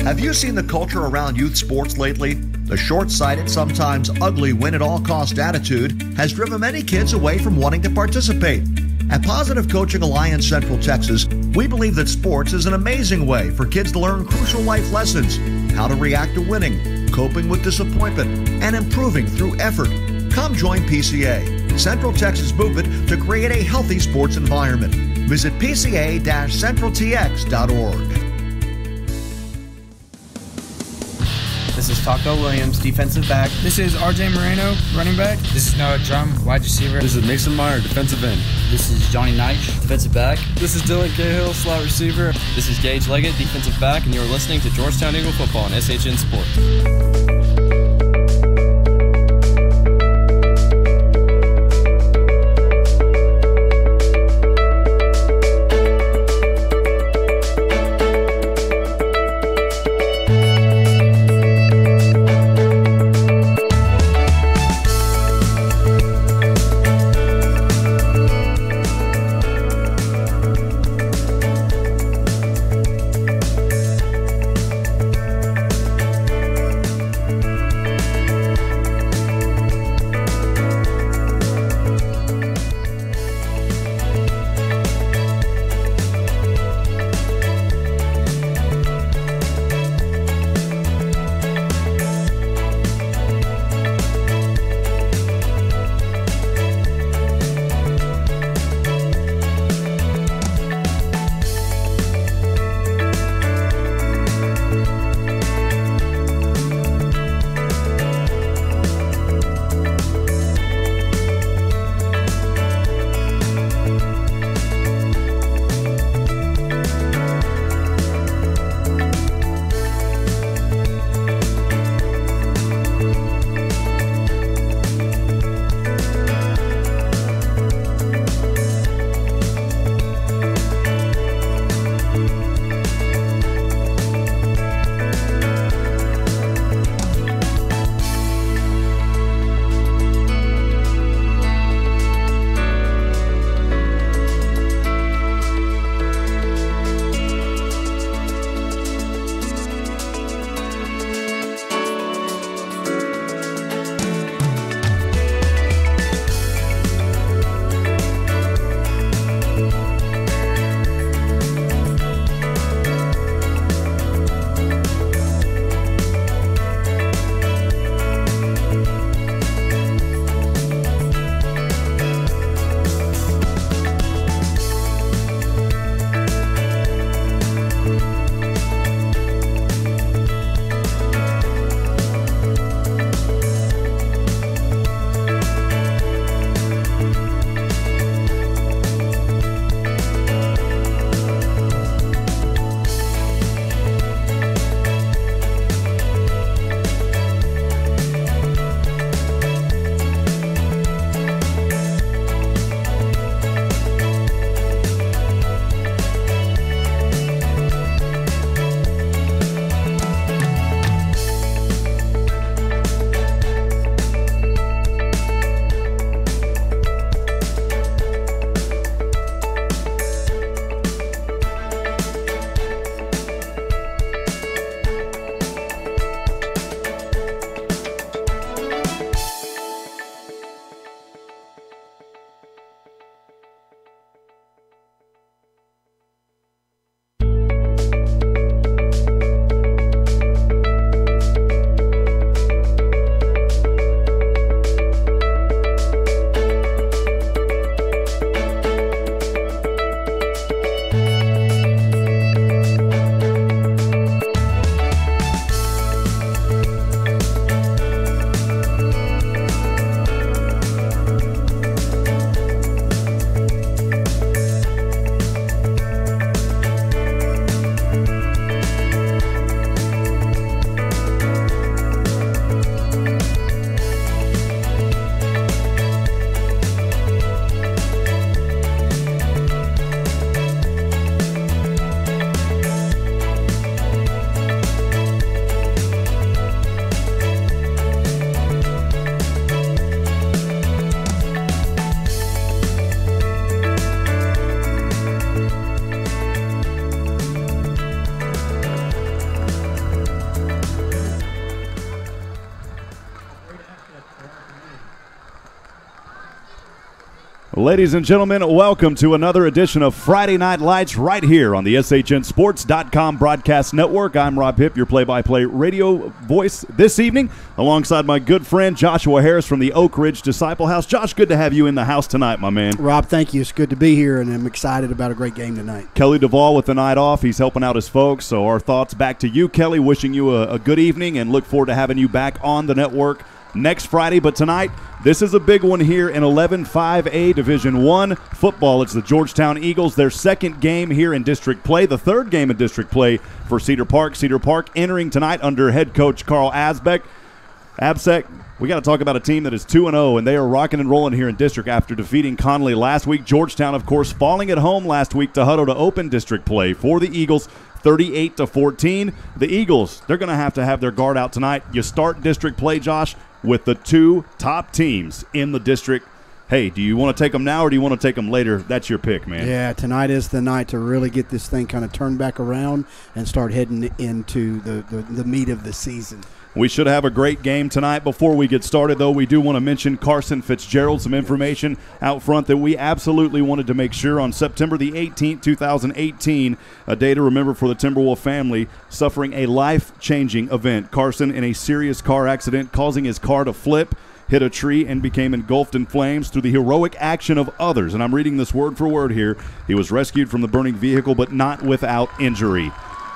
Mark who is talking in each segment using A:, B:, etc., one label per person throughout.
A: Have you seen the culture around youth sports lately? The short-sighted, sometimes ugly win-at-all-cost attitude has driven many kids away from wanting to participate. At Positive Coaching Alliance Central Texas, we believe that sports is an amazing way for kids to learn crucial life lessons, how to react to winning, coping with disappointment, and improving through effort. Come join PCA, Central Texas movement to create a healthy sports environment. Visit pca-centraltx.org.
B: This is Taco Williams, defensive back.
C: This is RJ Moreno, running back.
D: This is Noah Drum, wide receiver.
E: This is Mason Meyer, defensive end.
F: This is Johnny Knight, defensive back.
G: This is Dylan Cahill, slot receiver.
H: This is Gage Leggett, defensive back, and you're listening to Georgetown Eagle Football on SHN Sports.
E: Ladies and gentlemen, welcome to another edition of Friday Night Lights right here on the SHNSports.com broadcast network. I'm Rob Hipp, your play-by-play radio voice this evening, alongside my good friend Joshua Harris from the Oak Ridge Disciple House. Josh, good to have you in the house tonight, my man.
I: Rob, thank you. It's good to be here, and I'm excited about a great game tonight.
E: Kelly DeVoll with the night off. He's helping out his folks, so our thoughts back to you, Kelly. Wishing you a good evening and look forward to having you back on the network next Friday. But tonight, this is a big one here in 11-5A Division I football. It's the Georgetown Eagles, their second game here in district play, the third game in district play for Cedar Park. Cedar Park entering tonight under head coach Carl Absek. We got to talk about a team that is 2-0, and they are rocking and rolling here in district after defeating Connolly last week. Georgetown, of course, falling at home last week to Hutto to open district play for the Eagles, 38-14. The Eagles, they're going to have their guard out tonight. You start district play, Josh, with the two top teams in the district. Hey, do you want to take them now or do you want to take them later? That's your pick, man.
I: Yeah, tonight is the night to really get this thing kind of turned back around and start heading into the meat of the season.
E: We should have a great game tonight. Before we get started, though, we do want to mention Carson Fitzgerald, some information out front that we absolutely wanted to make sure on September the 18th, 2018, a day to remember for the Timberwolves family, suffering a life-changing event. Carson in a serious car accident, causing his car to flip, hit a tree, and became engulfed in flames through the heroic action of others. And I'm reading this word for word here. He was rescued from the burning vehicle, but not without injury.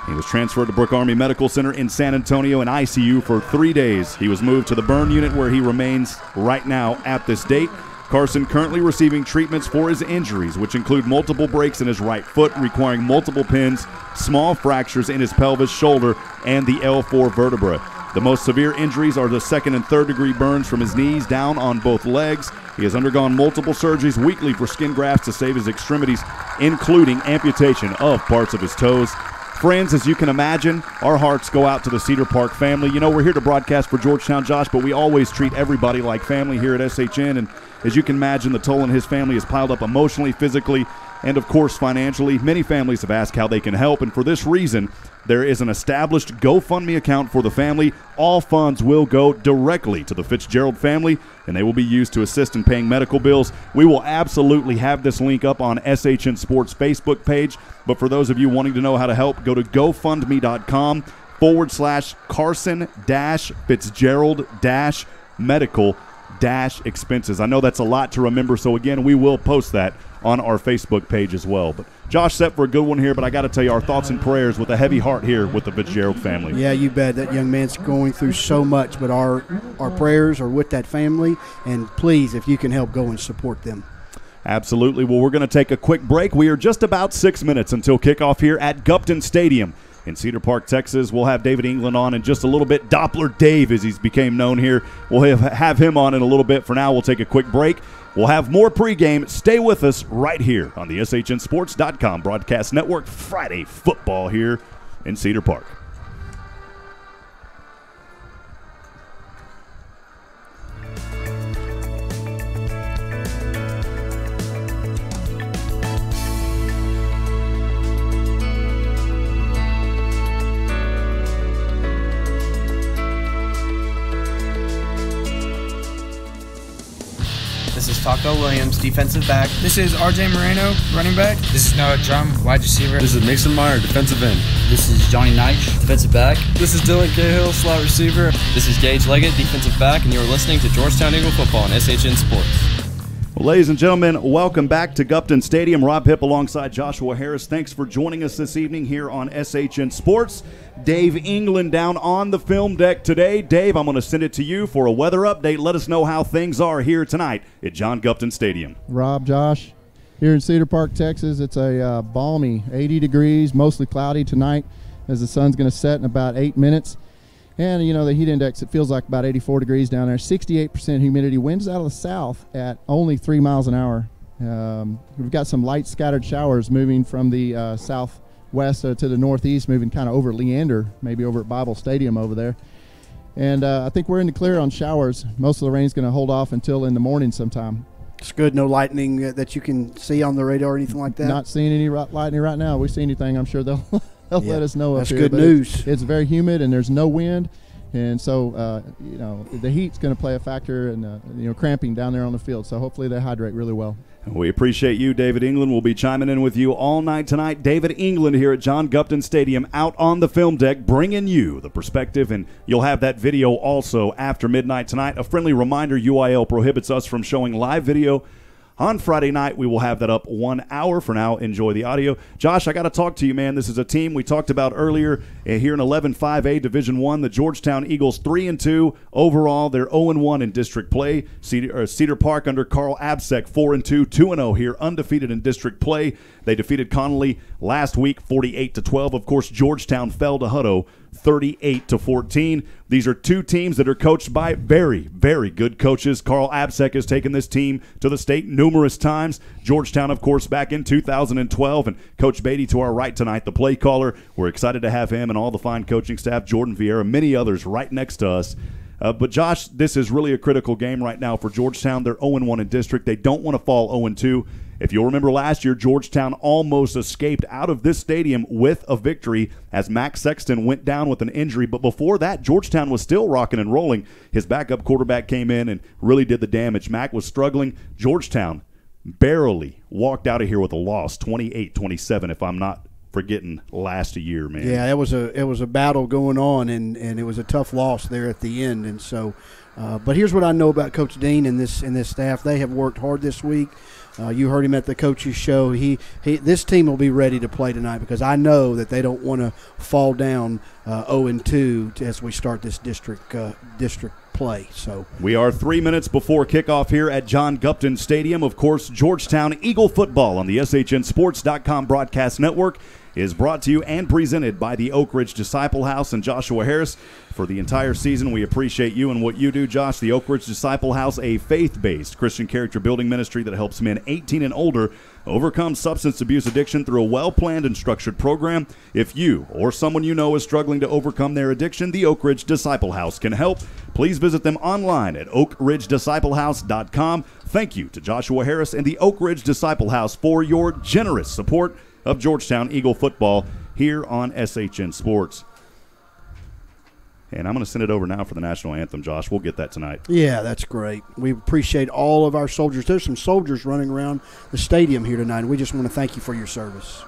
E: He was transferred to Brooke Army Medical Center in San Antonio in ICU for 3 days. He was moved to the burn unit where he remains right now at this date. Carson currently receiving treatments for his injuries, which include multiple breaks in his right foot, requiring multiple pins, small fractures in his pelvis, shoulder, and the L4 vertebra. The most severe injuries are the second and third degree burns from his knees down on both legs. He has undergone multiple surgeries weekly for skin grafts to save his extremities, including amputation of parts of his toes. Friends, as you can imagine, our hearts go out to the Cedar Park family. You know, we're here to broadcast for Georgetown, Josh, but we always treat everybody like family here at SHN. And as you can imagine, the toll on his family is piled up emotionally, physically, and, of course, financially. Many families have asked how they can help, and for this reason, there is an established GoFundMe account for the family. All funds will go directly to the Fitzgerald family, and they will be used to assist in paying medical bills. We will absolutely have this link up on SHN Sports Facebook page, but for those of you wanting to know how to help, go to GoFundMe.com/Carson-Fitzgerald-medical-expenses. I know that's a lot to remember, so again, we will post that on our Facebook page as well. But Josh, set for a good one here, but I got to tell you, our thoughts and prayers with a heavy heart here with the Fitzgerald family.
I: Yeah, you bet. That young man's going through so much, but our prayers are with that family, and please, if you can help, go and support them.
E: Absolutely. Well, we're going to take a quick break. We are just about 6 minutes until kickoff here at Gupton Stadium in Cedar Park, Texas. We'll have David England on in just a little bit. Doppler Dave, as he's became known here. We'll have him on in a little bit. For now, we'll take a quick break. We'll have more pregame. Stay with us right here on the SHNSports.com broadcast network. Friday football here in Cedar Park.
B: This is Taco Williams, defensive back.
C: This is RJ Moreno, running back.
D: This is Noah Drum, wide receiver.
G: This is Mason Meyer, defensive end.
F: This is Johnny Knight, defensive back.
G: This is Dylan Cahill, slot receiver.
H: This is Gage Leggett, defensive back, and you're listening to Georgetown Eagle Football on SHN Sports.
E: Well, ladies and gentlemen, welcome back to Gupton Stadium. Rob Hipp alongside Joshua Harris. Thanks for joining us this evening here on SHN Sports. Dave England down on the film deck today. Dave, I'm going to send it to you for a weather update. Let us know how things are here tonight at John Gupton Stadium.
J: Rob, Josh, here in Cedar Park, Texas, it's a balmy 80 degrees, mostly cloudy tonight as the sun's going to set in about 8 minutes. And, you know, the heat index, it feels like about 84 degrees down there. 68% humidity. Winds out of the south at only 3 miles an hour. We've got some light scattered showers moving from the southwest to the northeast, moving kind of over Leander, maybe over at Bible Stadium over there. And I think we're in the clear on showers. Most of the rain's going to hold off until in the morning sometime.
I: It's good. No lightning that you can see on the radar or anything like that?
J: Not seeing any lightning right now. If we see anything, I'm sure they'll let us know.
I: That's
J: up here.
I: Good news.
J: It's very humid and there's no wind. And so, the heat's going to play a factor in, cramping down there on the field. So hopefully they hydrate really well.
E: We appreciate you, David England. We'll be chiming in with you all night tonight. David England here at John Gupton Stadium out on the film deck, bringing you the perspective, and you'll have that video also after midnight tonight. A friendly reminder, UIL prohibits us from showing live video on Friday night. We will have that up 1 hour. For now, enjoy the audio. Josh, I got to talk to you, man. This is a team we talked about earlier here in 11-5A Division I. The Georgetown Eagles 3-2 overall. They're 0-1 in district play. Cedar Park under Carl Absek 4-2, 2-0 here, undefeated in district play. They defeated Connolly last week 48-12. Of course, Georgetown fell to Hutto 38-14. These are two teams that are coached by very, very good coaches. Carl Absek has taken this team to the state numerous times. Georgetown, of course, back in 2012. And Coach Beatty to our right tonight, the play caller. We're excited to have him and all the fine coaching staff, Jordan Vieira, many others right next to us. But, Josh, this is really a critical game right now for Georgetown. They're 0-1 in district. They don't want to fall 0-2. If you'll remember last year, Georgetown almost escaped out of this stadium with a victory as Max Sexton went down with an injury. But before that, Georgetown was still rocking and rolling. His backup quarterback came in and really did the damage. Mac was struggling. Georgetown barely walked out of here with a loss, 28-27, if I'm not forgetting last year, man.
I: Yeah, it was a battle going on, and it was a tough loss there at the end. And so, but here's what I know about Coach Dean and this staff. They have worked hard this week. You heard him at the coaches show. This team will be ready to play tonight because I know that they don't want to fall down 0-2 as we start this district play. So
E: we are 3 minutes before kickoff here at John Gupton Stadium. Of course, Georgetown Eagle football on the SHNSports.com broadcast network is brought to you and presented by the Oak Ridge Disciple House and Joshua Harris. For the entire season, we appreciate you and what you do, Josh. The Oak Ridge Disciple House, a faith-based Christian character building ministry that helps men 18 and older overcome substance abuse addiction through a well-planned and structured program. If you or someone you know is struggling to overcome their addiction, the Oak Ridge Disciple House can help. Please visit them online at oakridgedisciplehouse.com. Thank you to Joshua Harris and the Oak Ridge Disciple House for your generous support of Georgetown Eagle football here on SHN Sports. And I'm going to send it over now for the national anthem, Josh. We'll get that tonight.
I: Yeah, that's great. We appreciate all of our soldiers. There's some soldiers running around the stadium here tonight, and we just want to thank you for your service.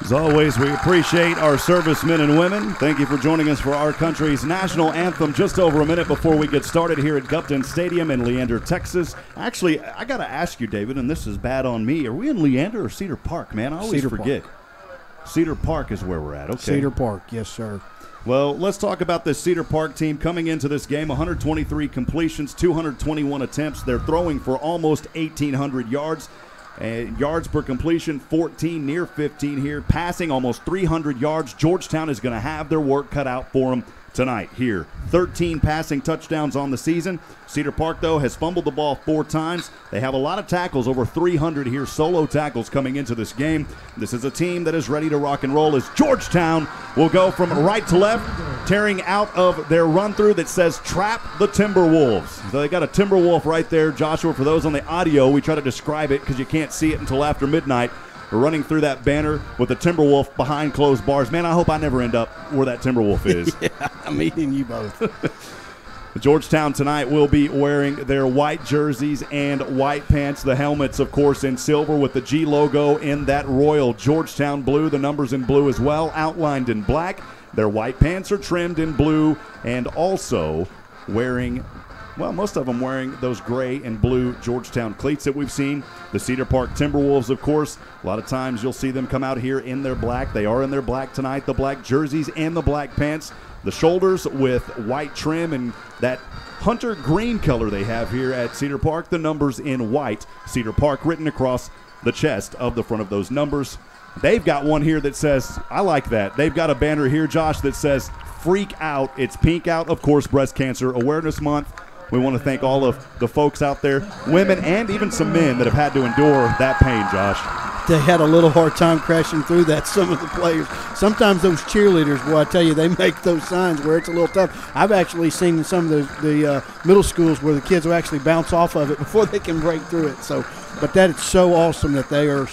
E: As always, we appreciate our servicemen and women. Thank you for joining us for our country's national anthem just over a minute before we get started here at Gupton Stadium in Leander, Texas. Actually, I got to ask you, David, and this is bad on me. Are we in Leander or Cedar Park, man? I always forget. Cedar Park is where we're at. Okay.
I: Cedar Park, yes, sir.
E: Well, let's talk about this Cedar Park team coming into this game. 123 completions, 221 attempts. They're throwing for almost 1,800 yards. And yards per completion, 14, near 15 here. Passing almost 300 yards. Georgetown is going to have their work cut out for them tonight here. 13 passing touchdowns on the season. Cedar Park, though, has fumbled the ball 4 times. They have a lot of tackles, over 300 here, solo tackles coming into this game. This is a team that is ready to rock and roll as Georgetown will go from right to left, tearing out of their run-through that says, "Trap the Timberwolves." So they got a Timberwolf right there. Joshua, for those on the audio, we try to describe it because you can't see it until after midnight. We're running through that banner with the Timberwolf behind closed bars. Man, I hope I never end up where that Timberwolf is.
I: Yeah, I'm eating you both.
E: Georgetown tonight will be wearing their white jerseys and white pants. The helmets, of course, in silver with the G logo in that royal Georgetown blue. The numbers in blue as well, outlined in black. Their white pants are trimmed in blue and also wearing Well, most of them wearing those gray and blue Georgetown cleats that we've seen. The Cedar Park Timberwolves, of course, a lot of times you'll see them come out here in their black. They are in their black tonight, the black jerseys and the black pants. The shoulders with white trim and that hunter green color they have here at Cedar Park. The numbers in white, Cedar Park written across the chest of the front of those numbers. They've got one here that says, I like that. They've got a banner here, Josh, that says, freak out. It's pink out, of course, Breast Cancer Awareness Month. We want to thank all of the folks out there, women and even some men that have had to endure that pain, Josh.
I: They had a little hard time crashing through that, some of the players. Sometimes those cheerleaders, well, I tell you, they make those signs where it's a little tough. I've actually seen some of the middle schools where the kids will actually bounce off of it before they can break through it. So, but that is so awesome that they are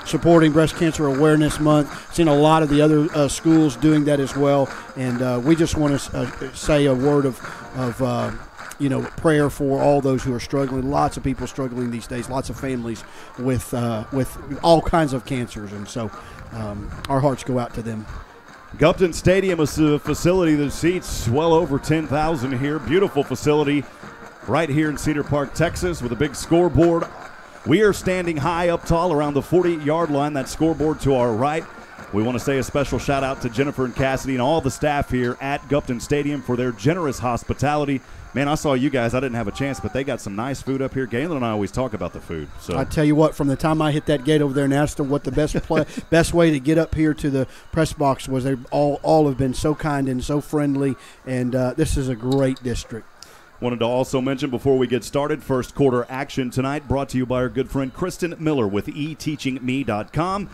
I: supporting Breast Cancer Awareness Month. Seen a lot of the other schools doing that as well. And we just want to say a word of prayer for all those who are struggling. Lots of people struggling these days. Lots of families with all kinds of cancers, and so our hearts go out to them.
E: Gupton Stadium is a facility that seats well over 10,000 here. Beautiful facility right here in Cedar Park, Texas, with a big scoreboard. We are standing high up tall around the 40-yard line. That scoreboard to our right. We want to say a special shout out to Jennifer and Cassidy and all the staff here at Gupton Stadium for their generous hospitality. Man, I saw you guys. I didn't have a chance, but they got some nice food up here. Galen and I always talk about the food. So
I: I tell you what, from the time I hit that gate over there and asked them what the best way to get up here to the press box was, they all have been so kind and so friendly, and this is a great district.
E: Wanted to also mention before we get started, first quarter action tonight brought to you by our good friend Kristen Miller with eteachingme.com.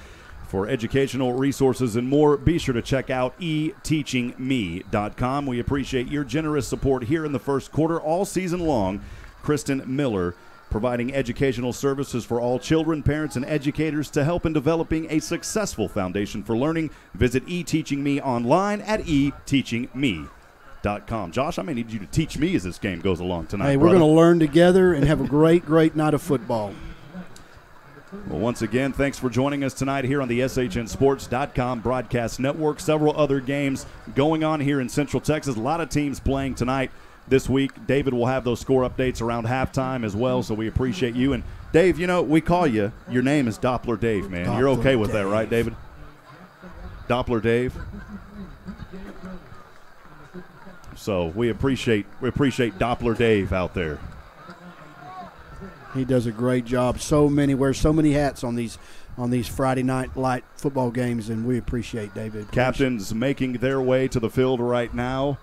E: For educational resources and more, be sure to check out eteachingme.com. We appreciate your generous support here in the first quarter all season long. Kristen Miller, providing educational services for all children, parents, and educators to help in developing a successful foundation for learning. Visit eTeachingMe online at eteachingme.com. Josh, I may need you to teach me as this game goes along tonight.
I: Hey, we're going to learn together and have a great night of football.
E: Well, once again, thanks for joining us tonight here on the SHNSports.com broadcast network. Several other games going on here in Central Texas. A lot of teams playing tonight this week. David will have those score updates around halftime as well, so we appreciate you. And, Dave, we call you. Your name is Doppler Dave, man.
I: Doppler
E: You're okay with
I: Dave.
E: that, right, David? Doppler Dave. So we appreciate Doppler Dave out there.
I: He does a great job. Wears so many hats on these Friday night light football games, and we appreciate David.
E: Captains making their way to the field right now.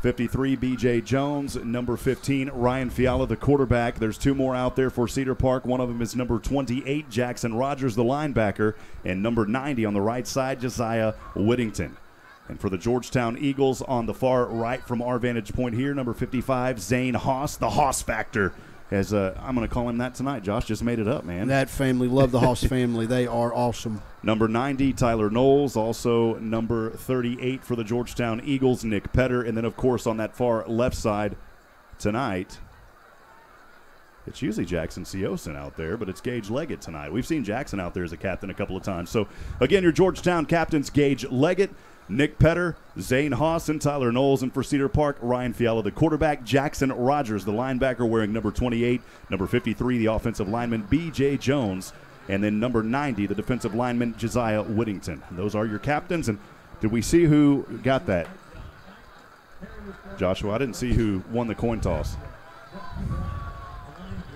E: 53, B.J. Jones. Number 15, Ryan Fiala, the quarterback. There's two more out there for Cedar Park. One of them is number 28, Jackson Rogers, the linebacker, and number 90 on the right side, Josiah Whittington. And for the Georgetown Eagles on the far right from our vantage point here, number 55, Zane Haas, the Haas Factor. I'm going to call him that tonight. Josh just made it up, man.
I: That family, love the Haas family. They are awesome.
E: Number 90, Tyler Knowles. Also number 38 for the Georgetown Eagles, Nick Petter. And then, of course, on that far left side tonight, it's usually Jackson Siosin out there, but it's Gage Leggett tonight. We've seen Jackson out there as a captain a couple of times. So, again, your Georgetown captains, Gage Leggett, Nick Petter, Zane Haas, and Tyler Knowles. And for Cedar Park, Ryan Fiala, the quarterback, Jackson Rogers, the linebacker, wearing number 28, number 53, the offensive lineman, B.J. Jones, and then number 90, the defensive lineman, Josiah Whittington. And those are your captains. And did we see who got that? Joshua, I didn't see who won the coin toss.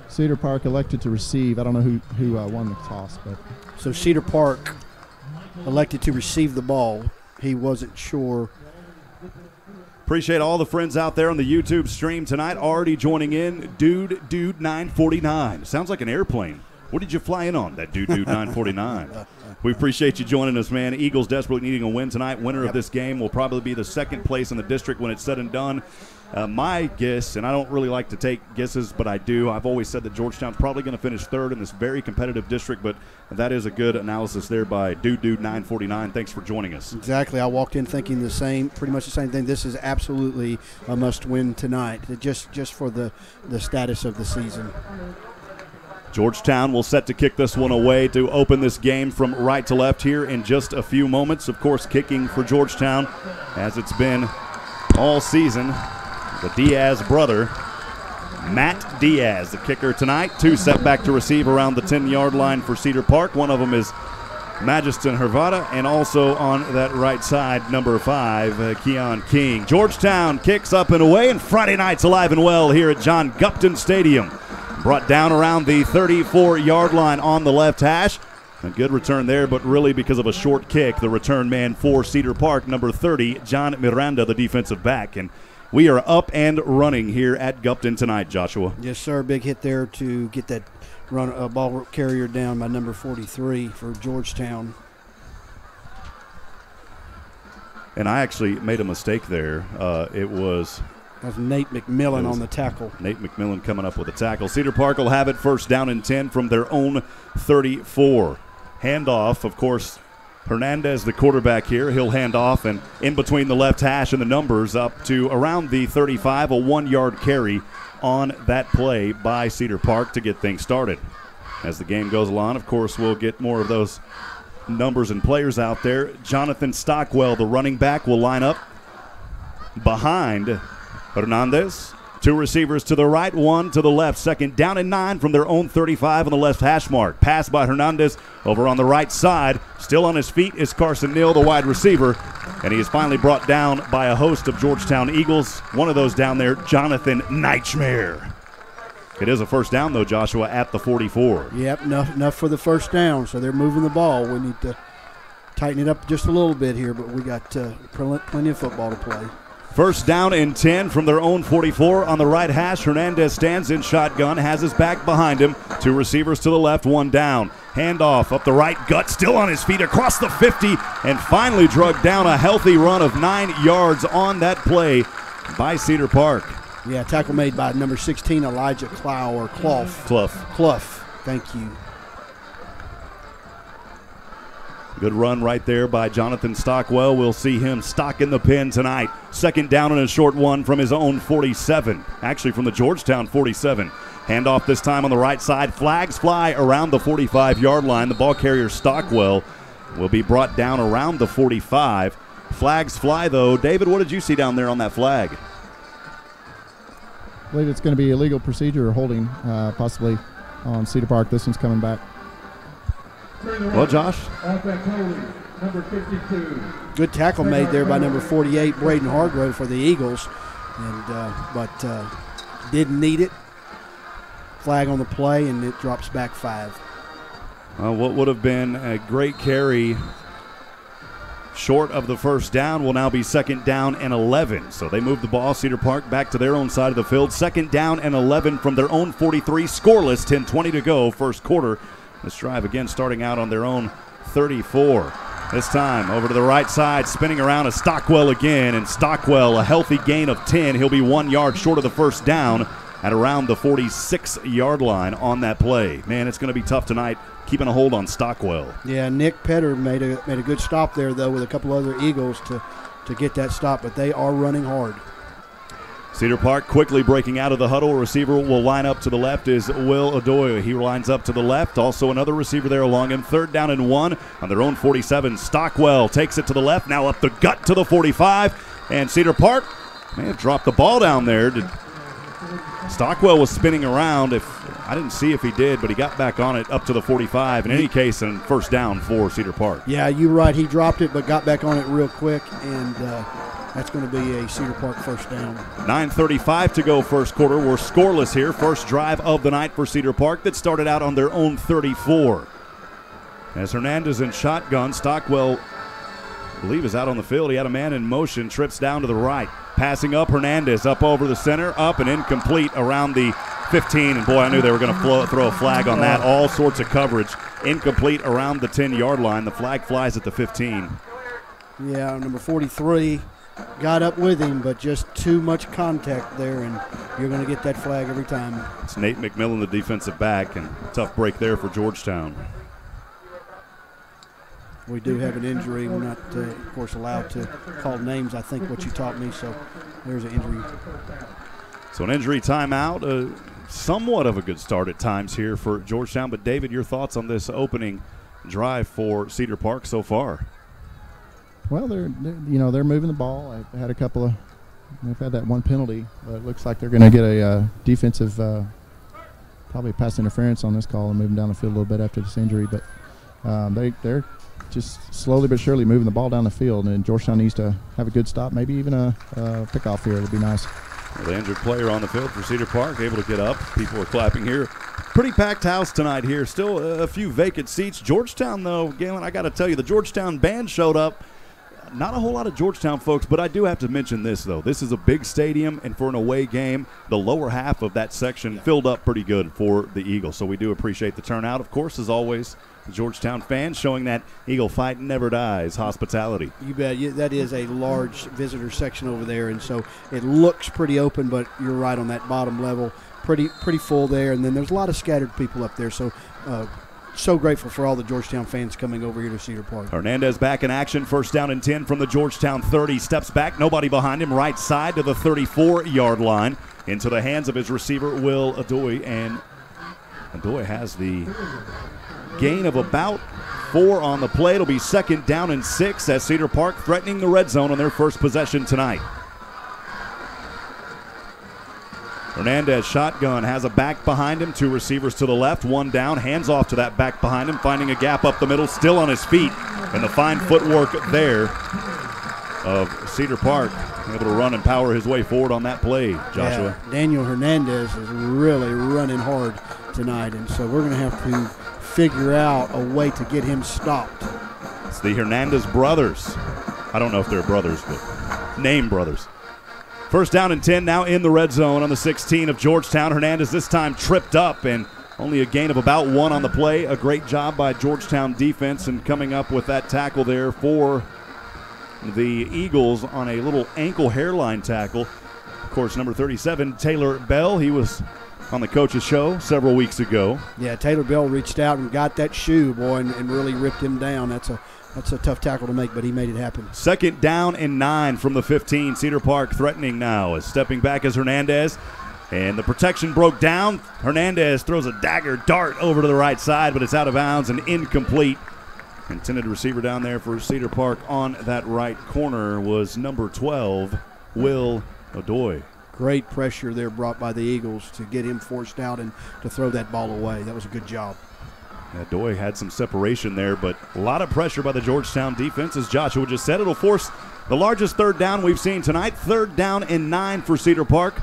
J: Cedar Park elected to receive. I don't know who won the toss, but
I: so Cedar Park elected to receive the ball. He wasn't sure.
E: Appreciate all the friends out there on the YouTube stream tonight already joining in. Dude 949. Sounds like an airplane. What did you fly in on, that Dude 949? We appreciate you joining us, man. Eagles desperately needing a win tonight. Winner of this game will probably be the second place in the district when it's said and done. My guess, and I don't really like to take guesses, but I do. I've always said that Georgetown's probably going to finish third in this very competitive district, but that is a good analysis there by Dude 949. Thanks for joining us.
I: Exactly. I walked in thinking pretty much the same thing. This is absolutely a must-win tonight, just for the status of the season.
E: Georgetown will set to kick this one away to open this game from right to left here in just a few moments. Of course, kicking for Georgetown, as it's been all season, the Diaz brother, Matt Diaz, the kicker tonight. 2 set back to receive around the 10-yard line for Cedar Park. One of them is Majeston Hervada, and also on that right side, number 5, Keon King. Georgetown kicks up and away, and Friday night's alive and well here at John Gupton Stadium. Brought down around the 34-yard line on the left hash. A good return there, but really because of a short kick, the return man for Cedar Park, number 30, John Miranda, the defensive back. And we are up and running here at Gupton tonight, Joshua.
I: Yes, sir. Big hit there to get that ball carrier down by number 43 for Georgetown.
E: And I actually made a mistake there. It was
I: Nate McMillan on the tackle.
E: Nate McMillan coming up with a tackle. Cedar Park will have it first down and 10 from their own 34. Handoff, of course, Hernandez, the quarterback here. He'll hand off, and in between the left hash and the numbers up to around the 35, a 1-yard carry on that play by Cedar Park to get things started. As the game goes along, of course, we'll get more of those numbers and players out there. Jonathan Stockwell, the running back, will line up behind Hernandez. 2 receivers to the right, 1 to the left. Second down and 9 from their own 35 on the left hash mark. Pass by Hernandez over on the right side. Still on his feet is Carson Neal, the wide receiver. And he is finally brought down by a host of Georgetown Eagles. One of those down there, Jonathan Nightmare. It is a first down, though, Joshua, at the 44.
I: Yep, enough for the first down. So they're moving the ball. We need to tighten it up just a little bit here, but we got plenty of football to play.
E: First down and 10 from their own 44 on the right hash. Hernandez stands in shotgun, has his back behind him. 2 receivers to the left, 1 down. Handoff up the right gut, still on his feet across the 50, and finally drugged down. A healthy run of 9 yards on that play by Cedar Park.
I: Yeah, tackle made by number 16, Elijah Clough. Clough. Thank you.
E: Good run right there by Jonathan Stockwell. We'll see him stock in the pen tonight. Second down and a short one from his own 47. Actually from the Georgetown 47. Handoff this time on the right side. Flags fly around the 45-yard line. The ball carrier Stockwell will be brought down around the 45. Flags fly, though. David, what did you see down there on that flag?
J: I believe it's going to be illegal procedure or holding, possibly on Cedar Park. This one's coming back.
E: Well, Josh.
I: Number 52. Good tackle made there by number 48, Braden Hargrove for the Eagles, but didn't need it. Flag on the play, and it drops back 5.
E: What would have been a great carry short of the first down will now be second down and 11. So they move the ball, Cedar Park, back to their own side of the field. Second down and 11 from their own 43. Scoreless, 10:20 to go, first quarter. This drive again starting out on their own 34. This time over to the right side, spinning around is Stockwell again, and Stockwell a healthy gain of 10. He'll be 1 yard short of the first down at around the 46-yard line on that play. Man, it's going to be tough tonight keeping a hold on Stockwell.
I: Yeah, Nick Petter made a good stop there, though, with a couple other Eagles to get that stop, but they are running hard.
E: Cedar Park quickly breaking out of the huddle. Receiver will line up to the left is Will Adoya. He lines up to the left. Also another receiver there along him. Third down and 1 on their own 47. Stockwell takes it to the left. Now up the gut to the 45. And Cedar Park may have dropped the ball down there. Stockwell was spinning around. I didn't see if he did, but he got back on it up to the 45. In any case, and first down for Cedar Park.
I: Yeah, you're right. He dropped it, but got back on it real quick, and that's going to be a Cedar Park first down.
E: 9:35 to go first quarter. We're scoreless here. First drive of the night for Cedar Park that started out on their own 34. As Hernandez in shotgun, Stockwell, I believe, is out on the field. He had a man in motion, trips down to the right. Passing up, Hernandez up over the center, up and incomplete around the 15. And boy, I knew they were going to throw a flag on that. All sorts of coverage. Incomplete around the 10-yard line. The flag flies at the 15.
I: Yeah, number 43 got up with him, but just too much contact there, and you're going to get that flag every time.
E: It's Nate McMillan, the defensive back, and tough break there for Georgetown.
I: We do have an injury. We're not, of course, allowed to call names, I think, what you taught me, so there's an injury.
E: So an injury timeout, somewhat of a good start at times here for Georgetown. But, David, your thoughts on this opening drive for Cedar Park so far?
J: Well, they're moving the ball. I had a couple of They've had that one penalty, but it looks like they're going to get a defensive, probably pass interference on this call and move them down the field a little bit after this injury. But they're just slowly but surely moving the ball down the field, and Georgetown needs to have a good stop, maybe even a pickoff here. It would be nice.
E: Well, the injured player on the field for Cedar Park, able to get up. People are clapping here. Pretty packed house tonight here. Still a few vacant seats. Georgetown, though, Galen, I got to tell you, the Georgetown band showed up. Not a whole lot of Georgetown folks, but I do have to mention this, though. This is a big stadium, and for an away game, the lower half of that section filled up pretty good for the Eagles. So we do appreciate the turnout. Of course, as always, the Georgetown fans showing that Eagle fight never dies hospitality.
I: You bet. That is a large visitor section over there, and so it looks pretty open, but you're right on that bottom level. Pretty full there, and then there's a lot of scattered people up there. So grateful for all the Georgetown fans coming over here to Cedar Park.
E: Hernandez back in action. First down and 10 from the Georgetown 30. Steps back. Nobody behind him. Right side to the 34-yard line. Into the hands of his receiver, Will Adoy. And Adoy has the gain of about 4 on the play. It'll be second down and 6 as Cedar Park threatening the red zone on their first possession tonight. Hernandez shotgun, has a back behind him, 2 receivers to the left, 1 down, hands off to that back behind him, finding a gap up the middle, still on his feet, and the fine footwork there of Cedar Park, able to run and power his way forward on that play, Joshua.
I: Yeah, Daniel Hernandez is really running hard tonight, and so we're going to have to figure out a way to get him stopped.
E: It's the Hernandez brothers. I don't know if they're brothers, but name brothers. First down and 10 now in the red zone on the 16 of Georgetown. Hernandez this time tripped up and only a gain of about 1 on the play. A great job by Georgetown defense and coming up with that tackle there for the Eagles on a little ankle hairline tackle. Of course, number 37, Taylor Bell, he was on the coach's show several weeks ago.
I: Yeah, Taylor Bell reached out and got that shoe, boy, and really ripped him down. That's a tough tackle to make, but he made it happen.
E: Second down and 9 from the 15. Cedar Park threatening now as stepping back as Hernandez. And the protection broke down. Hernandez throws a dagger dart over to the right side, but it's out of bounds and incomplete. Intended receiver down there for Cedar Park on that right corner was number 12, Will Adoy.
I: Great pressure there brought by the Eagles to get him forced out and to throw that ball away. That was a good job.
E: Adoy had some separation there, but a lot of pressure by the Georgetown defense. As Joshua just said, it'll force the largest third down we've seen tonight. 3rd down and 9 for Cedar Park.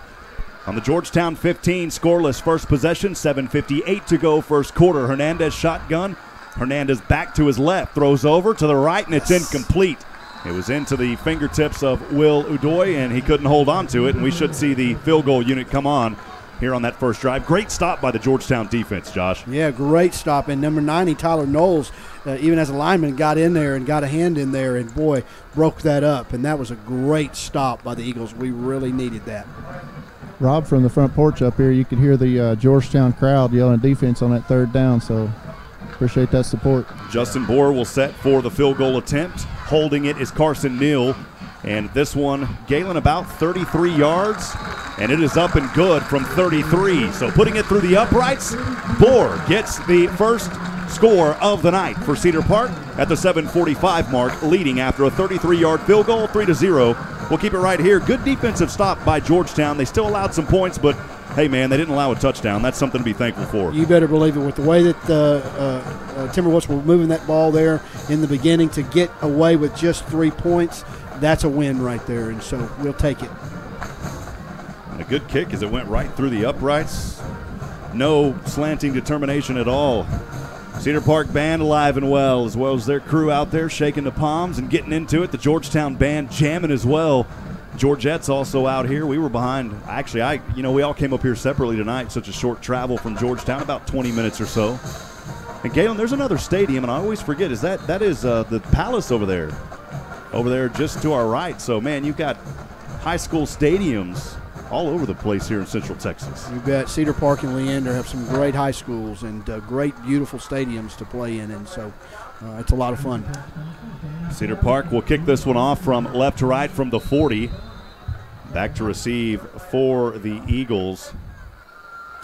E: On the Georgetown 15, scoreless first possession, 7:58 to go first quarter. Hernandez shotgun. Hernandez back to his left, throws over to the right, and it's incomplete. It was into the fingertips of Will Adoy, and he couldn't hold on to it, and we should see the field goal unit come on here on that first drive. Great stop by the Georgetown defense, Josh.
I: Yeah, great stop. And number 90, Tyler Knowles, even as a lineman, got in there and got a hand in there and, boy, broke that up. And that was a great stop by the Eagles. We really needed that.
J: Rob, from the front porch up here, you could hear the Georgetown crowd yelling defense on that 3rd down, so appreciate that support.
E: Justin Bohr will set for the field goal attempt. Holding it is Carson Neal. And this one, Galen, about 33 yards, and it is up and good from 33. So putting it through the uprights, Bohr gets the first score of the night for Cedar Park at the 7:45 mark, leading after a 33-yard field goal, 3-0. We'll keep it right here. Good defensive stop by Georgetown. They still allowed some points, but hey, man, they didn't allow a touchdown. That's something to be thankful for.
I: You better believe it. With the way that Timberwolves were moving that ball there in the beginning to get away with just 3 points, that's a win right there, and so we'll take it.
E: And a good kick as it went right through the uprights. No slanting determination at all. Cedar Park band alive and well as their crew out there shaking the palms and getting into it. The Georgetown band jamming as well. Georgette's also out here. We were behind. Actually, we all came up here separately tonight. Such a short travel from Georgetown, about 20 minutes or so. And Galen, there's another stadium, and I always forget. That is the Palace over there. Over there just to our right. So, man, you've got high school stadiums all over the place here in Central Texas.
I: You bet. Cedar Park and Leander have some great high schools and great, beautiful stadiums to play in, and so it's a lot of fun.
E: Cedar Park will kick this one off from left to right from the 40. Back to receive for the Eagles.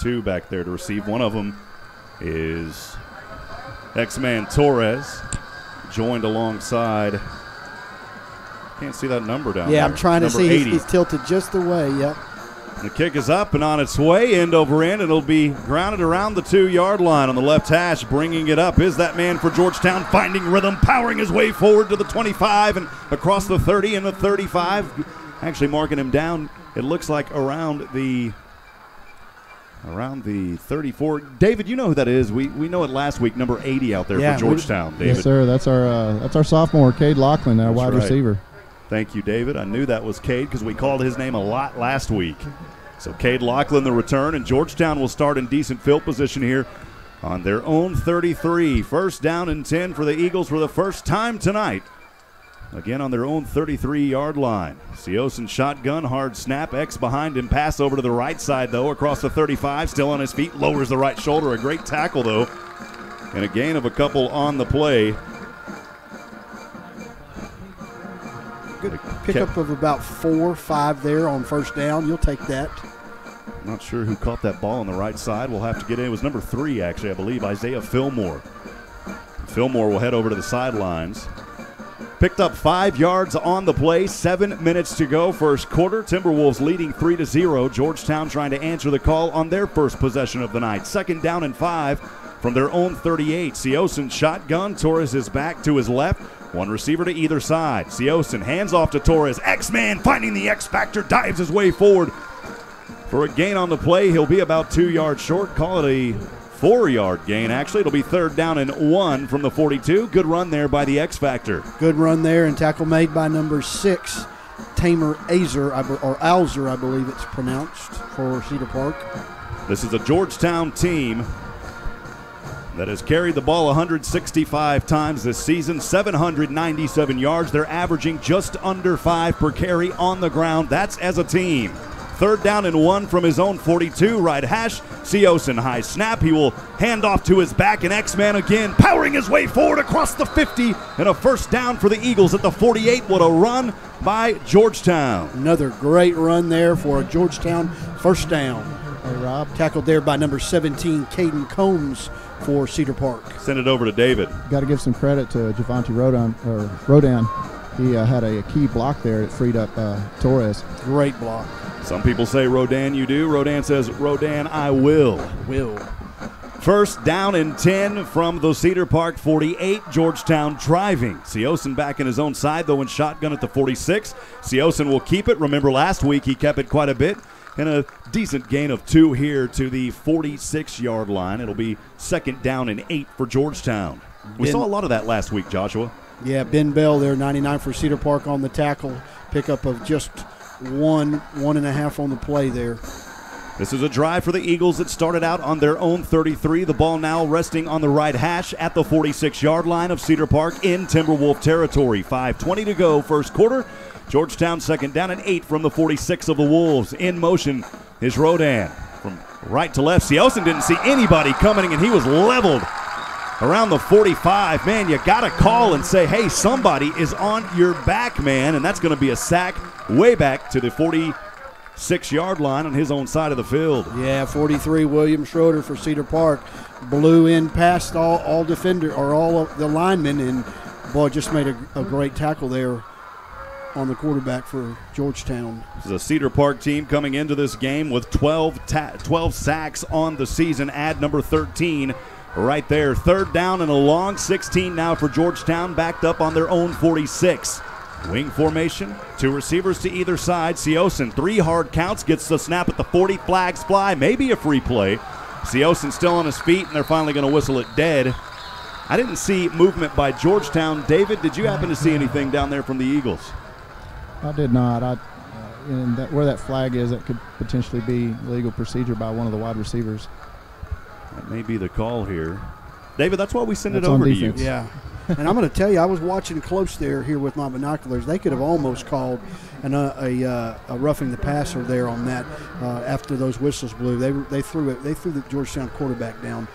E: 2 back there to receive. One of them is X-Man Torres, joined alongside Can't see that number down there.
I: Yeah, I'm trying to see.
E: 80.
I: He's tilted just the way, yep.
E: The kick is up and on its way, end over end. It'll be grounded around the 2-yard line on the left hash. Bringing it up is that man for Georgetown, finding rhythm, powering his way forward to the 25 and across the 30 and the 35. Actually marking him down, it looks like around the 34. David, you know who that is. We know it last week, number 80 out there for Georgetown, David.
J: Yes, sir. That's our sophomore, Cade Lachlan, our wide receiver.
E: Thank you, David. I knew that was Cade because we called his name a lot last week. So Cade Lachlan the return, and Georgetown will start in decent field position here on their own 33. First down and 10 for the Eagles for the first time tonight. Again on their own 33-yard line. Siosen shotgun, hard snap. X behind him, pass over to the right side, though, across the 35. Still on his feet, lowers the right shoulder. A great tackle, though, and a gain of a couple on the play.
I: Good pickup of about 4 or 5 there on first down. You'll take that.
E: Not sure who caught that ball on the right side. We'll have to get in. It was number 3, actually, I believe, Isaiah Fillmore. Fillmore will head over to the sidelines. Picked up 5 yards on the play. 7 minutes to go, first quarter. Timberwolves leading 3-0. Georgetown trying to answer the call on their first possession of the night. Second down and 5 from their own 38. Siosen shotgun. Torres is back to his left. One receiver to either side. Siosen hands off to Torres. X-Man finding the X-Factor, dives his way forward for a gain on the play. He'll be about 2 yards short. Call it a 4-yard gain, actually. It'll be third down and 1 from the 42. Good run there by the X-Factor.
I: Good run there, and tackle made by number 6, Tamer Azer, or Alzer, I believe it's pronounced, for Cedar Park.
E: This is a Georgetown team that has carried the ball 165 times this season, 797 yards. They're averaging just under 5 per carry on the ground. That's as a team. Third down and 1 from his own 42, right hash. Siosen high snap. He will hand off to his back, and X-Man again, powering his way forward across the 50, and a first down for the Eagles at the 48. What a run by Georgetown.
I: Another great run there for a Georgetown first down.
J: Hey, Rob.
I: Tackled there by number 17, Caden Combs for Cedar Park.
E: Send it over to David.
J: Got to give some credit to Javonte Rodan. He had a key block there that freed up Torres.
I: Great block.
E: Some people say, Rodan, you do. Rodan says, Rodan, I will. First down and 10 from the Cedar Park 48. Georgetown driving. Siosen back in his own side, though, in shotgun at the 46. Siosen will keep it. Remember last week he kept it quite a bit. And a decent gain of 2 here to the 46-yard line. It'll be second down and 8 for Georgetown. We saw a lot of that last week, Joshua.
I: Yeah, Ben Bell there, 99 for Cedar Park on the tackle. Pickup of just 1.5 on the play there.
E: This is a drive for the Eagles that started out on their own 33. The ball now resting on the right hash at the 46-yard line of Cedar Park in Timberwolf territory. 5:20 to go, first quarter. Georgetown second down and 8 from the 46 of the Wolves. In motion is Rodan. From right to left, Siosen didn't see anybody coming, and he was leveled around the 45. Man, you got to call and say, hey, somebody is on your back, man, and that's going to be a sack way back to the 46-yard line on his own side of the field.
I: Yeah, 43, William Schroeder for Cedar Park. Blew in past all defender, or all of the linemen, and, boy, just made a great tackle there on the quarterback for Georgetown.
E: This is a Cedar Park team coming into this game with 12 sacks on the season. Add number 13 right there. Third down and a long 16 now for Georgetown, backed up on their own 46. Wing formation, 2 receivers to either side. Siosen, 3 hard counts, gets the snap at the 40. Flags fly, maybe a free play. Siosen still on his feet, and they're finally going to whistle it dead. I didn't see movement by Georgetown. David, did you happen to see anything down there from the Eagles?
J: I did not. Where that flag is, that could potentially be legal procedure by one of the wide receivers.
E: That may be the call here. David, that's why we send it over to you.
I: Yeah. And I'm going to tell you, I was watching close here with my binoculars. They could have almost called a roughing the passer there on that after those whistles blew. They threw the Georgetown quarterback down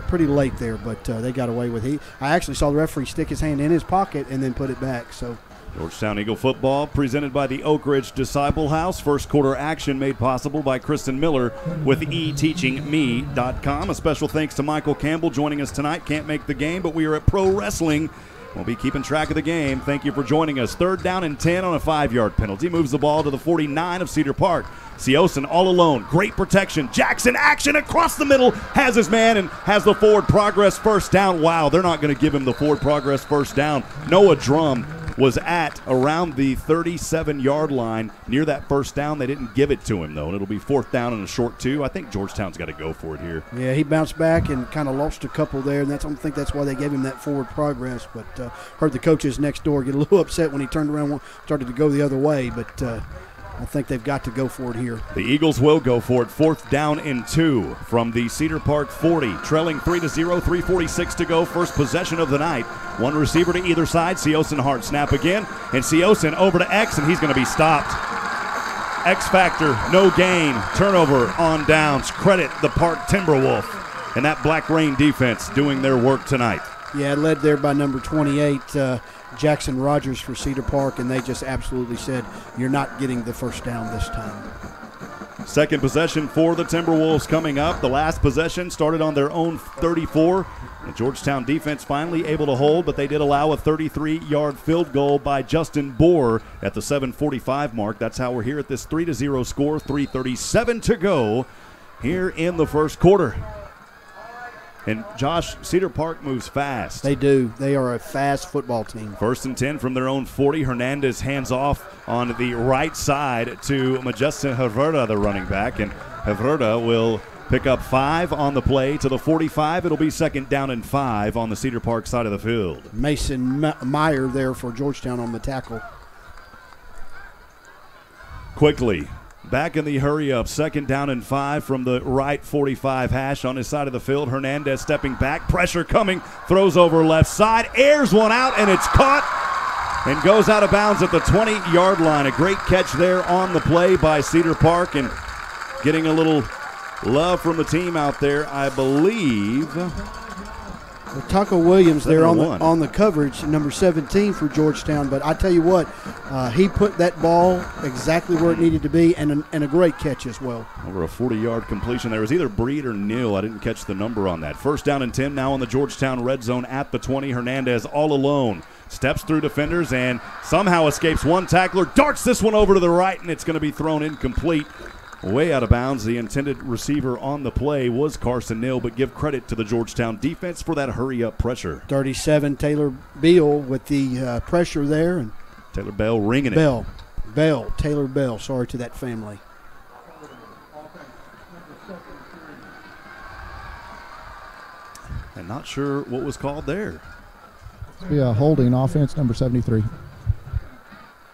I: pretty late there, but they got away with it. I actually saw the referee stick his hand in his pocket and then put it back. So
E: Georgetown Eagle football presented by the Oak Ridge Disciple House. First quarter action made possible by Kristen Miller with eteachingme.com. A special thanks to Michael Campbell joining us tonight. Can't make the game, but we are at Pro Wrestling We'll be keeping track of the game. Thank you for joining us. 3rd down and 10 on a 5-yard penalty. Moves the ball to the 49 of Cedar Park. Seosin all alone. Great protection. Jackson action across the middle. Has his man and has the forward progress first down. Wow, they're not going to give him the forward progress first down. Noah Drum was at around the 37-yard line near that first down. They didn't give it to him, though, and it'll be 4th down and a short 2. I think Georgetown's got to go for it here.
I: Yeah, he bounced back and kind of lost a couple there, and I think that's why they gave him that forward progress. But heard the coaches next door get a little upset when he turned around and started to go the other way, but I think they've got to go for it here.
E: The Eagles will go for it. 4th down and 2 from the Cedar Park 40. Trailing 3-0, 3:46 to go. First possession of the night. One receiver to either side. Seosin hard snap again. And Seosin over to X, and he's going to be stopped. X factor, no gain. Turnover on downs. Credit the Park Timberwolf and that Black Rain defense doing their work tonight.
I: Yeah, led there by number 28, Jackson Rogers for Cedar Park, and they just absolutely said, you're not getting the first down this time.
E: Second possession for the Timberwolves coming up. The last possession started on their own 34. The Georgetown defense finally able to hold, but they did allow a 33-yard field goal by Justin Bohr at the 7:45 mark. That's how we're here at this 3-0 score, 3:37 to go here in the first quarter. And, Josh, Cedar Park moves fast.
I: They do. They are a fast football team.
E: 1st and 10 from their own 40. Hernandez hands off on the right side to Majestin Haverda, the running back. And Haverda will pick up 5 on the play to the 45. It'll be 2nd down and 5 on the Cedar Park side of the field.
I: Mason Meyer there for Georgetown on the tackle.
E: Quickly. Back in the hurry-up, 2nd down and 5 from the right 45 hash on his side of the field. Hernandez stepping back, pressure coming, throws over left side, airs one out, and it's caught and goes out of bounds at the 20-yard line. A great catch there on the play by Cedar Park, and getting a little love from the team out there, I believe.
I: Taco Williams there on the coverage, number 17 for Georgetown. But I tell you what, he put that ball exactly where it needed to be, and a great catch as well. Over
E: a 40-yard completion. There was either Breed or Neal. I didn't catch the number on that. 1st down and 10 now on the Georgetown red zone at the 20. Hernandez all alone. Steps through defenders and somehow escapes one tackler. Darts this one over to the right, and it's going to be thrown incomplete. Way out of bounds. The intended receiver on the play was Carson Neal, but give credit to the Georgetown defense for that hurry-up pressure.
I: 37, Taylor Beal with the pressure there. And
E: Taylor Bell ringing
I: it. Taylor Bell, sorry to that family.
E: And not sure what was called there.
J: Yeah, holding offense, number 73.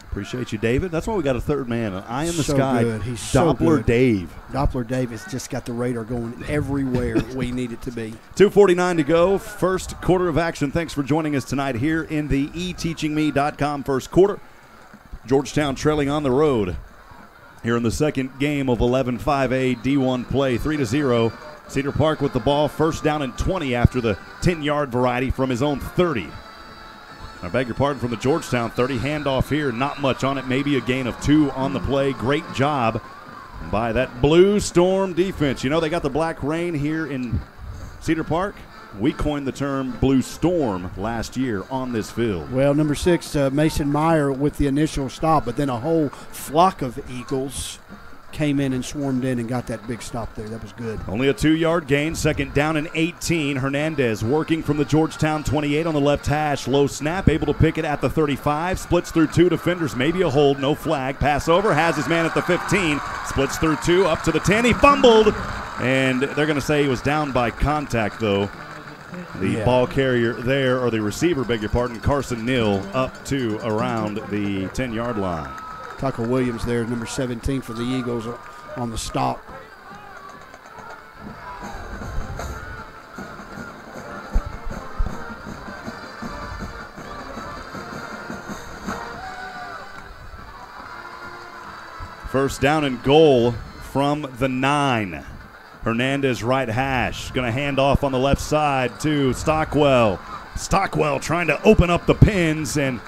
E: Appreciate you, David. That's why we got a third man. An eye in the
I: so
E: sky.
I: Good. He's
E: Doppler
I: so good.
E: Dave.
I: Doppler Dave has just got the radar going everywhere we need it to be.
E: 2:49 to go. First quarter of action. Thanks for joining us tonight here in the eteachingme.com first quarter. Georgetown trailing on the road here in the second game of 11-5A D1 play. 3-0. Cedar Park with the ball. 1st down and 20 after the 10-yard variety from his own 30. I beg your pardon, from the Georgetown 30. Handoff here, not much on it. Maybe a gain of 2 on the play. Great job by that Blue Storm defense. You know, they got the Black Rain here in Cedar Park. We coined the term Blue Storm last year on this field.
I: Well, number 6, Mason Meyer with the initial stop, but then a whole flock of Eagles came in and swarmed in and got that big stop there. That was good.
E: Only a 2-yard gain. 2nd down and 18. Hernandez working from the Georgetown 28 on the left hash. Low snap, able to pick it at the 35. Splits through 2 defenders. Maybe a hold, no flag. Pass over, has his man at the 15. Splits through 2, up to the 10. He fumbled, and they're going to say he was down by contact, though. The ball carrier there, or the receiver, beg your pardon, Carson Neal, up to around the 10-yard line.
I: Taco Williams there, number 17 for the Eagles on the stop.
E: First down and goal from the 9. Hernandez right hash. Going to hand off on the left side to Stockwell. Stockwell trying to open up the pins, and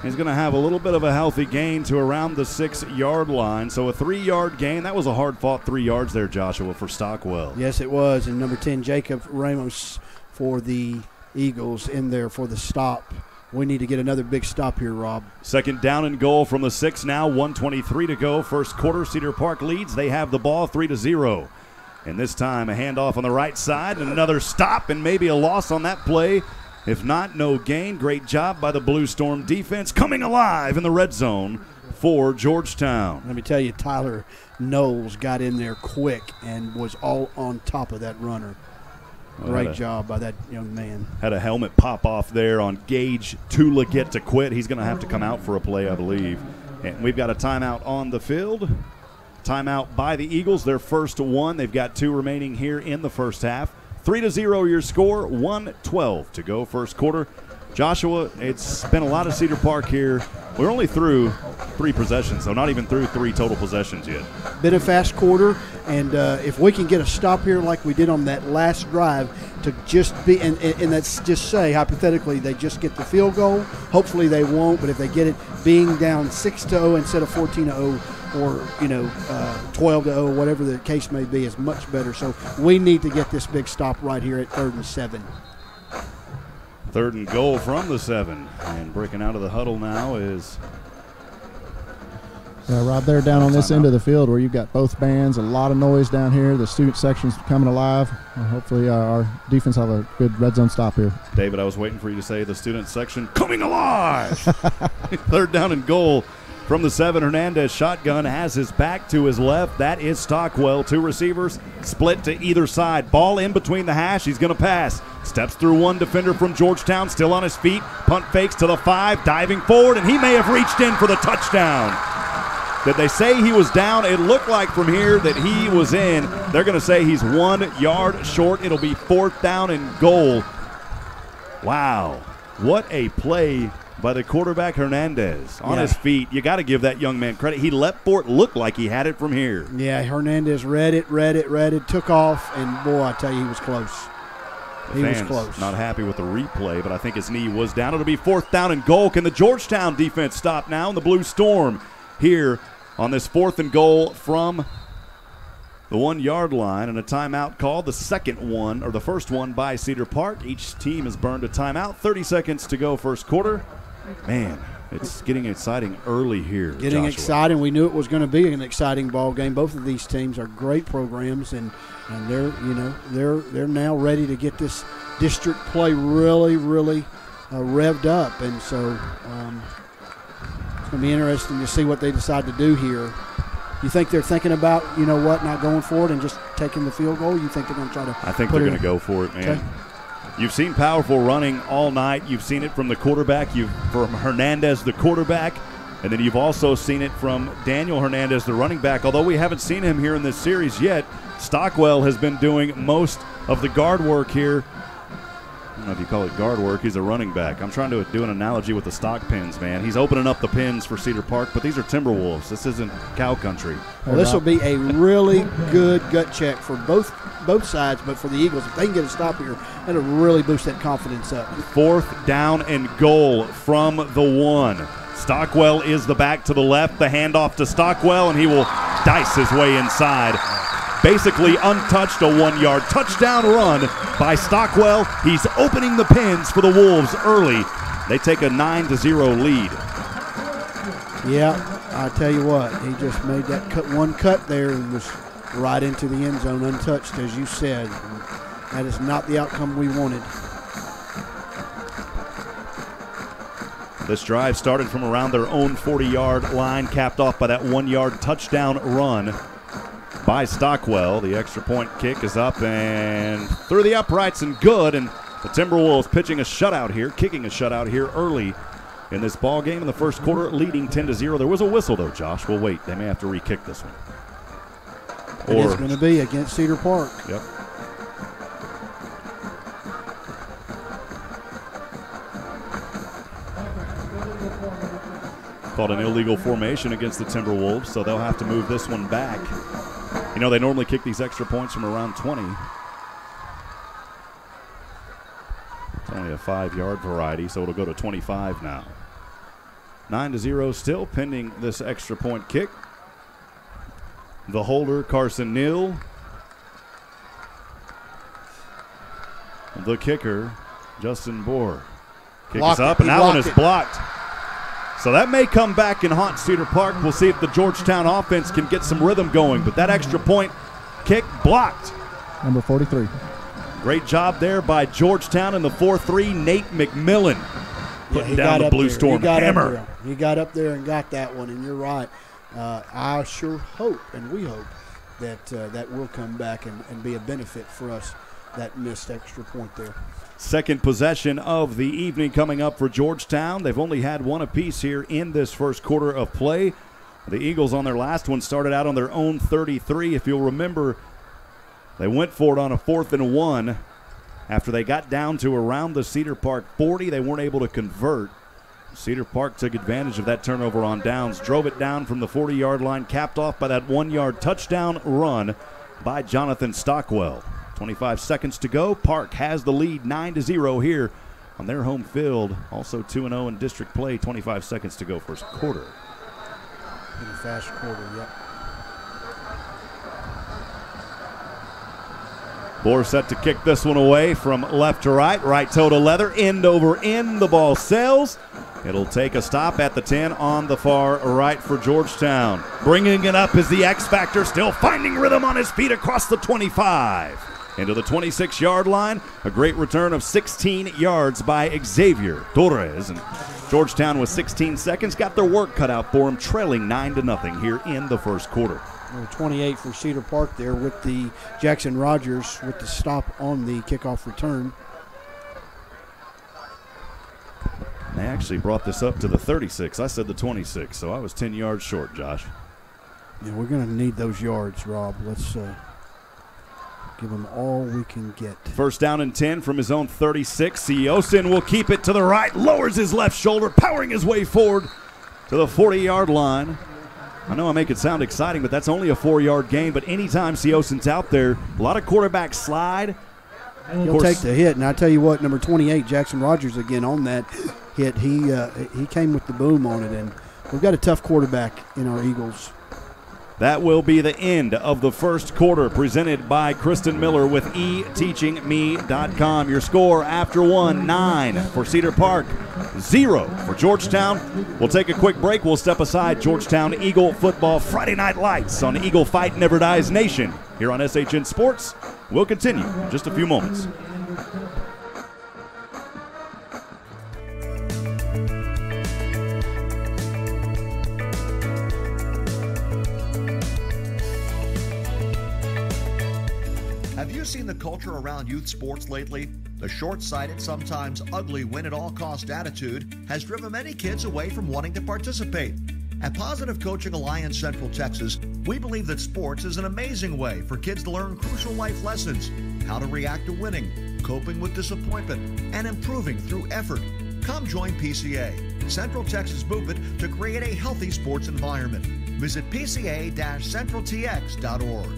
E: he's going to have a little bit of a healthy gain to around the 6-yard line. So a 3-yard gain. That was a hard-fought 3 yards there, Joshua, for Stockwell.
I: Yes, it was. And number 10, Jacob Ramos for the Eagles in there for the stop. We need to get another big stop here, Rob.
E: Second down and goal from the 6 now, 1:23 to go. First quarter, Cedar Park leads. They have the ball 3-0. And this time a handoff on the right side and another stop and maybe a loss on that play. If not, no gain. Great job by the Blue Storm defense coming alive in the red zone for Georgetown.
I: Let me tell you, Tyler Knowles got in there quick and was all on top of that runner. Great job by that young man.
E: Had a helmet pop off there on Gage Tula to quit. He's going to have to come out for a play, I believe. And we've got a timeout on the field. Timeout by the Eagles, their first one. They've got 2 remaining here in the first half. 3-0 your score, 1:12 to go first quarter. Joshua, it's been a lot of Cedar Park here. We're only through 3 possessions, so not even through 3 total possessions yet.
I: Been a fast quarter, and if we can get a stop here like we did on that last drive to just be, and let's just say, hypothetically, they just get the field goal. Hopefully they won't, but if they get it being down 6-0 instead of 14-0 or, 12-0, whatever the case may be, is much better. So we need to get this big stop right here at 3rd and 7.
E: 3rd and goal from the 7. And breaking out of the huddle now is...
J: Yeah, Rob, they're down on this end of the field where you've got both bands, a lot of noise down here. The student section's coming alive. Hopefully our defense will have a good red zone stop here.
E: David, I was waiting for you to say the student section coming alive. 3rd down and goal from the 7. Hernandez shotgun has his back to his left. That is Stockwell. 2 receivers split to either side. Ball in between the hash. He's going to pass. Steps through one defender from Georgetown, still on his feet. Punt fakes to the 5, diving forward, and he may have reached in for the touchdown. Did they say he was down? It looked like from here that he was in. They're going to say he's 1 yard short. It'll be 4th down and goal. Wow. What a play by the quarterback Hernandez on his feet. You got to give that young man credit. He leapt for it, looked like he had it from here.
I: Yeah, Hernandez read it, took off, and boy, I tell you, he was close. He was close.
E: Not happy with the replay, but I think his knee was down. It'll be 4th down and goal. Can the Georgetown defense stop now in the Blue Storm here on this 4th and goal from the 1 yard line, and a timeout called, the first one by Cedar Park. Each team has burned a timeout. 30 seconds to go first quarter. Man, it's getting exciting early here.
I: Getting exciting. We knew it was going to be an exciting ball game. Both of these teams are great programs, and they're now ready to get this district play really revved up, and so it's going to be interesting to see what they decide to do here. You think they're thinking about, not going for it and just taking the field goal? You think they're going to try to?
E: I think they're going to go for it, man. Okay. You've seen powerful running all night. You've seen it from the quarterback. From Hernandez, the quarterback. And then you've also seen it from Daniel Hernandez, the running back. Although we haven't seen him here in this series yet, Stockwell has been doing most of the guard work here. I don't know if you call it guard work. He's a running back. I'm trying to do an analogy with the stock pins, man. He's opening up the pins for Cedar Park, but these are Timberwolves. This isn't cow country.
I: Well, this will be a really good gut check for both sides, but for the Eagles, if they can get a stop here, that'll really boost that confidence up.
E: 4th down and goal from the 1. Stockwell is the back to the left. The handoff to Stockwell, and he will dice his way inside. Basically untouched, a 1 yard touchdown run by Stockwell. He's opening the pins for the Wolves early. They take a 9-0 lead.
I: Yeah, I tell you what, he just made that one cut there and was right into the end zone untouched, as you said. That is not the outcome we wanted.
E: This drive started from around their own 40-yard line, capped off by that 1 yard touchdown run by Stockwell. The extra point kick is up and through the uprights and good. And the Timberwolves kicking a shutout here early in this ball game in the first quarter, leading 10-0. There was a whistle though, Josh. We'll wait. They may have to re-kick this one.
I: It is going to be against Cedar Park.
E: Yep. Called an illegal formation against the Timberwolves, so they'll have to move this one back. They normally kick these extra points from around 20. It's only a 5-yard variety, so it'll go to 25 now. 9-0 still, pending this extra point kick. The holder, Carson Neal. The kicker, Justin Bohr kicks up, and that one is blocked. So that may come back and haunt Cedar Park. We'll see if the Georgetown offense can get some rhythm going. But that extra point kick blocked.
J: Number 43.
E: Great job there by Georgetown in the 4-3. Nate McMillan putting down the Blue Storm hammer.
I: He got up there and got that one, and you're right. I sure hope, and we hope, that that will come back and be a benefit for us, that missed extra point there.
E: Second possession of the evening coming up for Georgetown. They've only had one apiece here in this first quarter of play. The Eagles on their last one started out on their own 33. If you'll remember, they went for it on a 4th and 1. After they got down to around the Cedar Park 40, they weren't able to convert. Cedar Park took advantage of that turnover on downs, drove it down from the 40-yard line, capped off by that 1-yard touchdown run by Jonathan Stockwell. 25 seconds to go. Park has the lead 9-0 here on their home field. Also 2-0 in district play. 25 seconds to go first quarter.
I: In a fast quarter, yep.
E: Bohr set to kick this one away from left to right. Right toe to leather. End over end. The ball sails. It'll take a stop at the 10 on the far right for Georgetown. Bringing it up is the X Factor. Still finding rhythm on his feet across the 25. Into the 26-yard line. A great return of 16 yards by Xavier Torres. And Georgetown with 16 seconds got their work cut out for him, trailing 9-0 here in the first quarter.
I: 28 for Cedar Park there with the Jackson Rogers with the stop on the kickoff return.
E: They actually brought this up to the 36. I said the 26, so I was 10 yards short, Josh.
I: Yeah, we're going to need those yards, Rob. Let's give them all we can get.
E: First down and 10 from his own 36. Seosin will keep it to the right, lowers his left shoulder, powering his way forward to the 40-yard line. I know I make it sound exciting, but that's only a 4-yard gain. But anytime Seosin's out there, a lot of quarterbacks slide.
I: He'll take the hit, and I tell you what, number 28, Jackson Rogers, again on that hit. He came with the boom on it, and we've got a tough quarterback in our Eagles.
E: That will be the end of the first quarter, presented by Kristen Miller with eteachingme.com. Your score after 1, 9 for Cedar Park, 0 for Georgetown. We'll take a quick break. We'll step aside. Georgetown Eagle football Friday Night Lights on Eagle Fight Never Dies Nation here on SHN Sports. We'll continue in just a few moments.
A: Have you seen the culture around youth sports lately? The short-sighted, sometimes ugly win-at-all-cost attitude has driven many kids away from wanting to participate. At Positive Coaching Alliance Central Texas, we believe that sports is an amazing way for kids to learn crucial life lessons, how to react to winning, coping with disappointment, and improving through effort. Come join PCA, Central Texas movement to create a healthy sports environment. Visit pca-centraltx.org.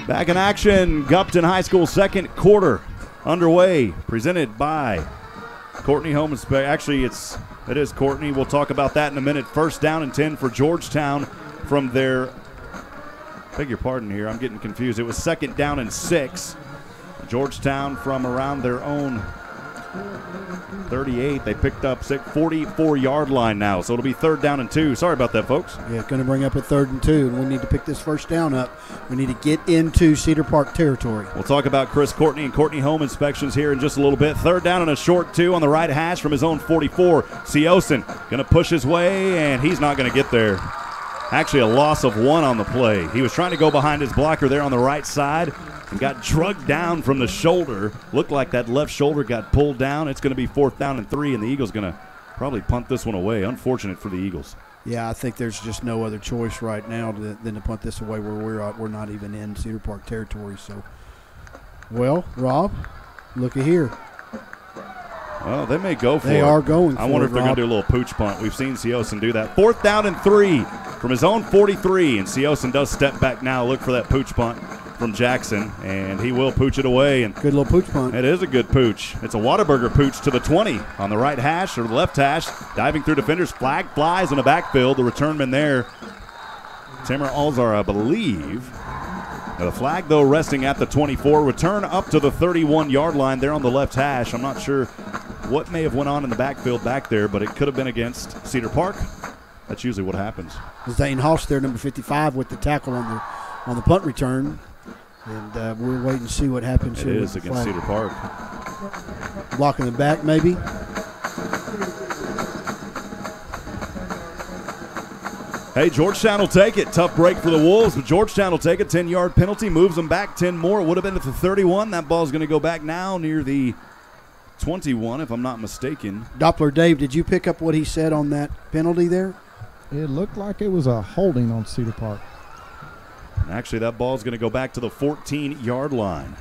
E: Back in action, Gupton High School second quarter underway, presented by Courtney Home Inspection. Actually, it is Courtney. We'll talk about that in a minute. First down and 10 for Georgetown from their, beg your pardon here, I'm getting confused. It was second down and 6. Georgetown from around their own 38. They picked up 44-yard line now, so it'll be third down and 2. Sorry about that, folks.
I: Yeah, going to bring up a 3rd and 2, and we need to pick this first down up. We need to get into Cedar Park territory.
E: We'll talk about Chris Courtney and Courtney Home Inspections here in just a little bit. Third down and a short 2 on the right hash from his own 44. Seosin going to push his way, and he's not going to get there. Actually, a loss of 1 on the play. He was trying to go behind his blocker there on the right side and got drugged down from the shoulder. Looked like that left shoulder got pulled down. It's going to be 4th down and 3, and the Eagles going to probably punt this one away. Unfortunate for the Eagles.
I: Yeah, I think there's just no other choice right now than to punt this away where we're not even in Cedar Park territory. So, well, Rob, looky here.
E: Well, they may go for it.
I: They are going for it,
E: I wonder if they're going to do a little pooch punt. We've seen Seosin do that. 4th down and 3 from his own 43, and Seosin does step back now, look for that pooch punt from Jackson, and he will pooch it away. And
I: good little pooch punt.
E: It is a good pooch. It's a Whataburger pooch to the 20 on the right hash or the left hash, diving through defenders. Flag flies in the backfield. The return man there, Tamer Alzar, I believe, Now the flag, though, resting at the 24. Return up to the 31-yard line there on the left hash. I'm not sure what may have went on in the backfield back there, but it could have been against Cedar Park. That's usually what happens.
I: Zane Hoss there, number 55, with the tackle on the punt return. And we'll wait and see what happens here.
E: It is against Cedar Park.
I: Blocking the back, maybe.
E: Hey, Georgetown will take it. Tough break for the Wolves, but Georgetown will take a 10-yard penalty, moves them back 10 more. It would have been at the 31. That ball's going to go back now near the 21, if I'm not mistaken.
I: Doppler Dave, did you pick up what he said on that penalty there?
J: It looked like it was a holding on Cedar Park.
E: Actually, that ball's going to go back to the 14-yard line.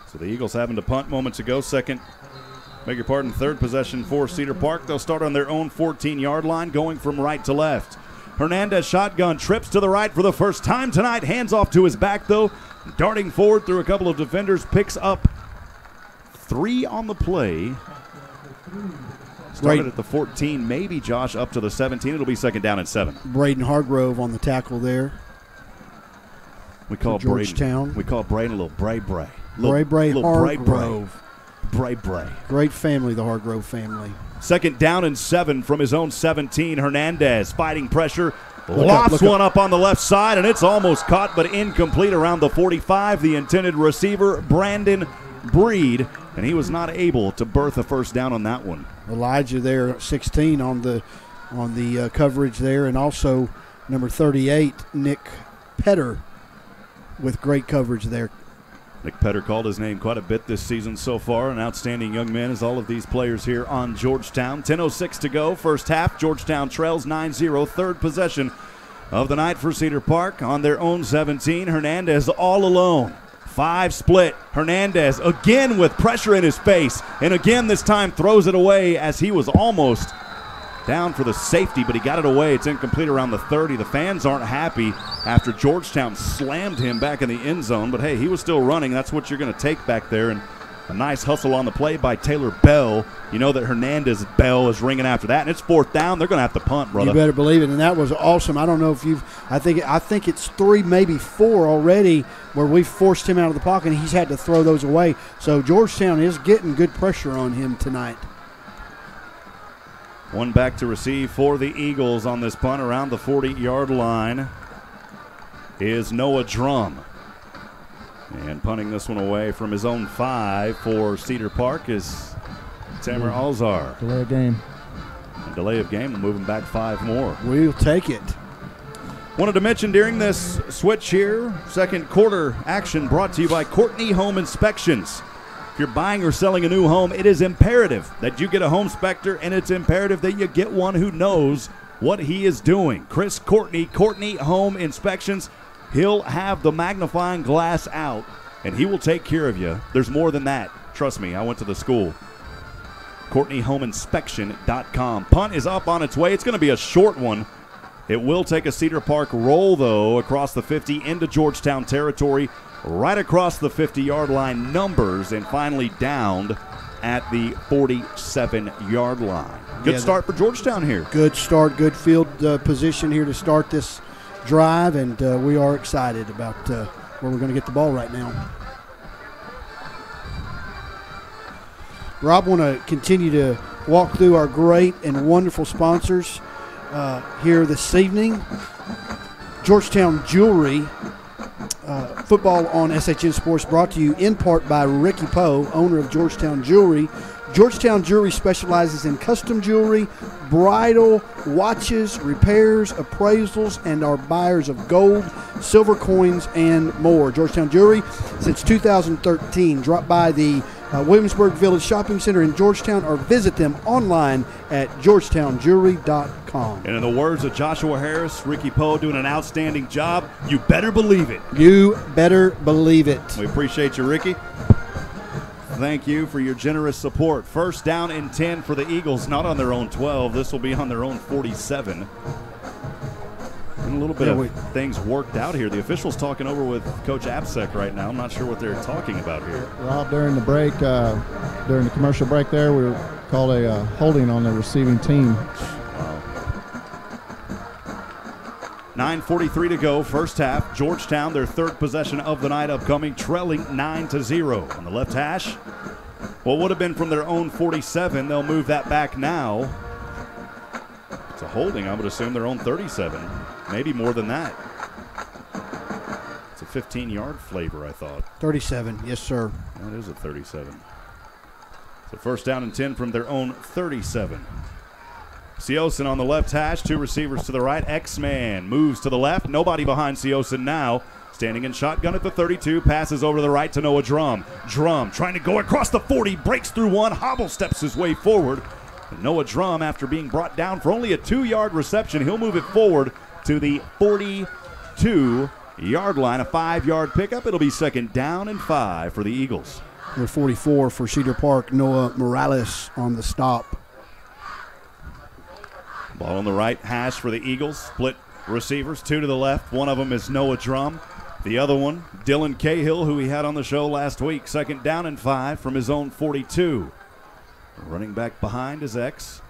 E: So the Eagles having to punt moments ago. Third possession for Cedar Park. They'll start on their own 14-yard line, going from right to left. Hernandez shotgun, trips to the right for the first time tonight. Hands off to his back, though. Darting forward through a couple of defenders, picks up 3 on the play. Started at the 14, maybe, Josh, up to the 17. It'll be second down and 7.
I: Braden Hargrove on the tackle there.
E: We call
I: Georgetown.
E: Braden. We call Braden a little bray-bray.
I: Bray Hargrove.
E: Bray.
I: Great family, the Hargrove family.
E: Second down and 7 from his own 17. Hernandez fighting pressure. Lofts one up on the left side, and it's almost caught but incomplete around the 45. The intended receiver, Brandon Breed, and he was not able to birth a first down on that one.
I: Elijah there, 16 on the coverage there, and also number 38, Nick Petter, with great coverage there.
E: Nick Petter called his name quite a bit this season so far. An outstanding young man as all of these players here on Georgetown. 10:06 to go, first half. Georgetown trails 9-0, third possession of the night for Cedar Park on their own 17. Hernandez all alone. 5 split. Hernandez again with pressure in his face, and again this time throws it away as he was almost down for the safety, but he got it away. It's incomplete around the 30. The fans aren't happy after Georgetown slammed him back in the end zone, but hey, he was still running. That's what you're going to take back there, and a nice hustle on the play by Taylor Bell. You know that Hernandez Bell is ringing after that, and it's fourth down. They're going to have to punt, brother.
I: You better believe it, and that was awesome. I don't know if I think it's 3, maybe 4 already where we forced him out of the pocket, and he's had to throw those away. So Georgetown is getting good pressure on him tonight.
E: One back to receive for the Eagles on this punt around the 40-yard line is Noah Drum. And punting this one away from his own 5 for Cedar Park is Tamer Alzar.
J: Delay of game.
E: A delay of game will move him back 5 more.
I: We'll take it.
E: Wanted to mention during this switch here, second quarter action brought to you by Courtney Home Inspections. If you're buying or selling a new home, it is imperative that you get a home inspector, and it's imperative that you get one who knows what he is doing. Chris Courtney Home Inspections. He'll have the magnifying glass out, and he will take care of you. There's more than that. Trust me, I went to the school. CourtneyHomeInspection.com. Punt is up on its way. It's going to be a short one. It will take a Cedar Park roll, though, across the 50 into Georgetown territory, right across the 50-yard line numbers, and finally downed at the 47-yard line. Good start for Georgetown here.
I: Good start, good field position here to start this drive, and we are excited about where we're going to get the ball right now. Rob, want to continue to walk through our great and wonderful sponsors here this evening. Georgetown Jewelry. Football on SHN Sports brought to you in part by Ricky Poe, owner of Georgetown Jewelry. Georgetown Jewelry specializes in custom jewelry, bridal, watches, repairs, appraisals, and are buyers of gold, silver coins, and more. Georgetown Jewelry since 2013. Drop by the Williamsburg Village Shopping Center in Georgetown or visit them online at georgetownjewelry.com.
E: And in the words of Joshua Harris, Ricky Poe doing an outstanding job. You better believe it.
I: You better believe it.
E: We appreciate you, Ricky. Thank you for your generous support. First down and 10 for the Eagles, not on their own 12. This will be on their own 47. And a little bit of things worked out here. The officials talking over with Coach Absek right now. I'm not sure what they're talking about here.
J: Rob, during the break, during the commercial break there, we were called a holding on the receiving team.
E: Wow. 9:43 to go, first half. Georgetown, their third possession of the night upcoming, trailing 9-0. On the left hash, what would have been from their own 47, they'll move that back now. It's a holding, I would assume their own 37, maybe more than that. It's a 15-yard flavor, I thought.
I: 37, yes, sir.
E: That is a 37. So first down and 10 from their own 37. Seosin on the left hash, two receivers to the right. X-Man moves to the left. Nobody behind Seosin now. Standing in shotgun at the 32, passes over to the right to Noah Drum. Drum trying to go across the 40, breaks through one, hobble steps his way forward. And Noah Drum, after being brought down for only a 2-yard reception, he'll move it forward to the 42-yard line, a 5-yard pickup. It'll be second down and 5 for the Eagles.
I: Number 44 for Cedar Park, Noah Morales on the stop.
E: Ball on the right hash for the Eagles. Split receivers, two to the left. One of them is Noah Drum. The other one, Dylan Cahill, who we had on the show last week. Second down and 5 from his own 42. Running back behind is X.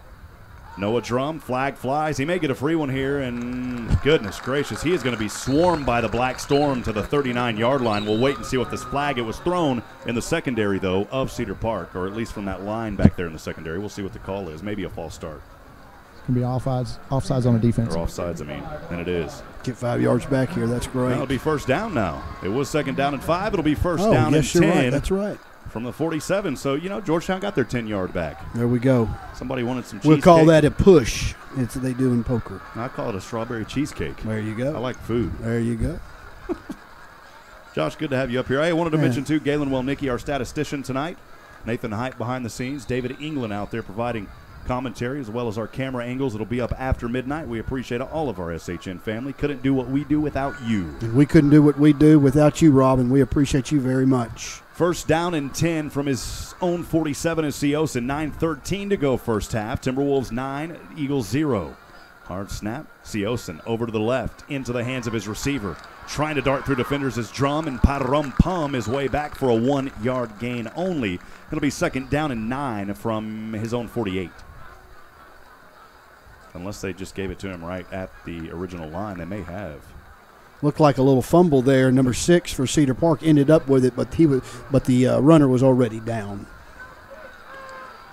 E: Noah Drum, flag flies. He may get a free one here, and goodness gracious, he is going to be swarmed by the Black Storm to the 39-yard line. We'll wait and see what this flag. It was thrown in the secondary, though, of Cedar Park, or at least from that line back there in the secondary. We'll see what the call is. Maybe a false start.
J: Can be offsides on the defense.
E: Or offsides, I mean, and it is.
I: Get 5 yards back here. That's great.
E: It'll be first down now. It was second down and 5. It'll be first down
I: yes,
E: and 10.
I: You're right. That's right.
E: From the 47. So, Georgetown got their 10-yard back.
I: There we go.
E: Somebody wanted some cheesecake.
I: We'll call that a push. It's what they do in poker.
E: I call it a strawberry cheesecake.
I: There you go.
E: I like food.
I: There you go.
E: Josh, good to have you up here. I wanted to mention, too, Galen Welnicki, our statistician tonight. Nathan Hipp behind the scenes. David England out there providing commentary as well as our camera angles. It'll be up after midnight. We appreciate all of our SHN family. Couldn't do what we do without you.
I: And we couldn't do what we do without you, Rob, and we appreciate you very much.
E: First down and 10 from his own 47 is Seosin. 9:13 to go first half. Timberwolves 9, Eagles 0. Hard snap. Seosin over to the left into the hands of his receiver. Trying to dart through defenders is Drum, and Parampum his way back for a 1-yard gain only. It'll be second down and 9 from his own 48. Unless they just gave it to him right at the original line, they may have.
I: Looked like a little fumble there. Number 6 for Cedar Park ended up with it, but the runner was already down.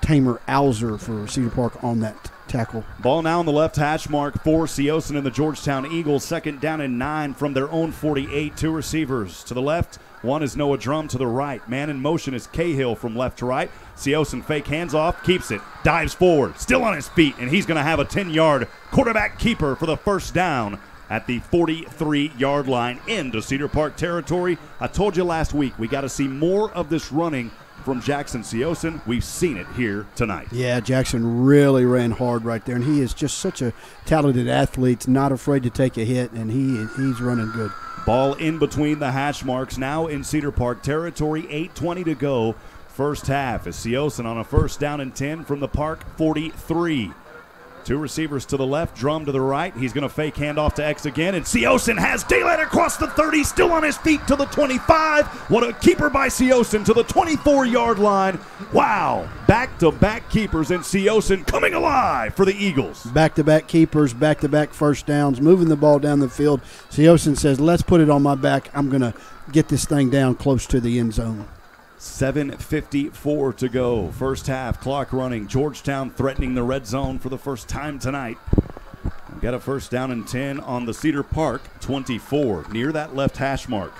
I: Tamer Alzer for Cedar Park on that tackle.
E: Ball now on the left hash mark for Seosin and the Georgetown Eagles. Second down and 9 from their own 48. Two receivers to the left. One is Noah Drum to the right. Man in motion is Cahill from left to right. Seosin fake hands off, keeps it, dives forward, still on his feet, and he's going to have a 10-yard quarterback keeper for the first down at the 43-yard line into Cedar Park territory. I told you last week we got to see more of this running from Jackson Seosin. We've seen it here tonight.
I: Yeah, Jackson really ran hard right there, and he is just such a talented athlete, not afraid to take a hit, and he's running good.
E: Ball in between the hash marks now in Cedar Park territory. 8:20 to go first half as Seosin on a first down and 10 from the Park 43. Two receivers to the left, Drum to the right. He's going to fake handoff to X again, and Seosin has daylight across the 30, still on his feet to the 25. What a keeper by Seosin to the 24-yard line. Wow, back-to-back keepers, and Seosin coming alive for the Eagles.
I: Back-to-back keepers, back-to-back first downs, moving the ball down the field. Seosin says, let's put it on my back. I'm going to get this thing down close to the end zone.
E: 7:54 to go. First half, clock running. Georgetown threatening the red zone for the first time tonight. Got a first down and 10 on the Cedar Park 24, near that left hash mark.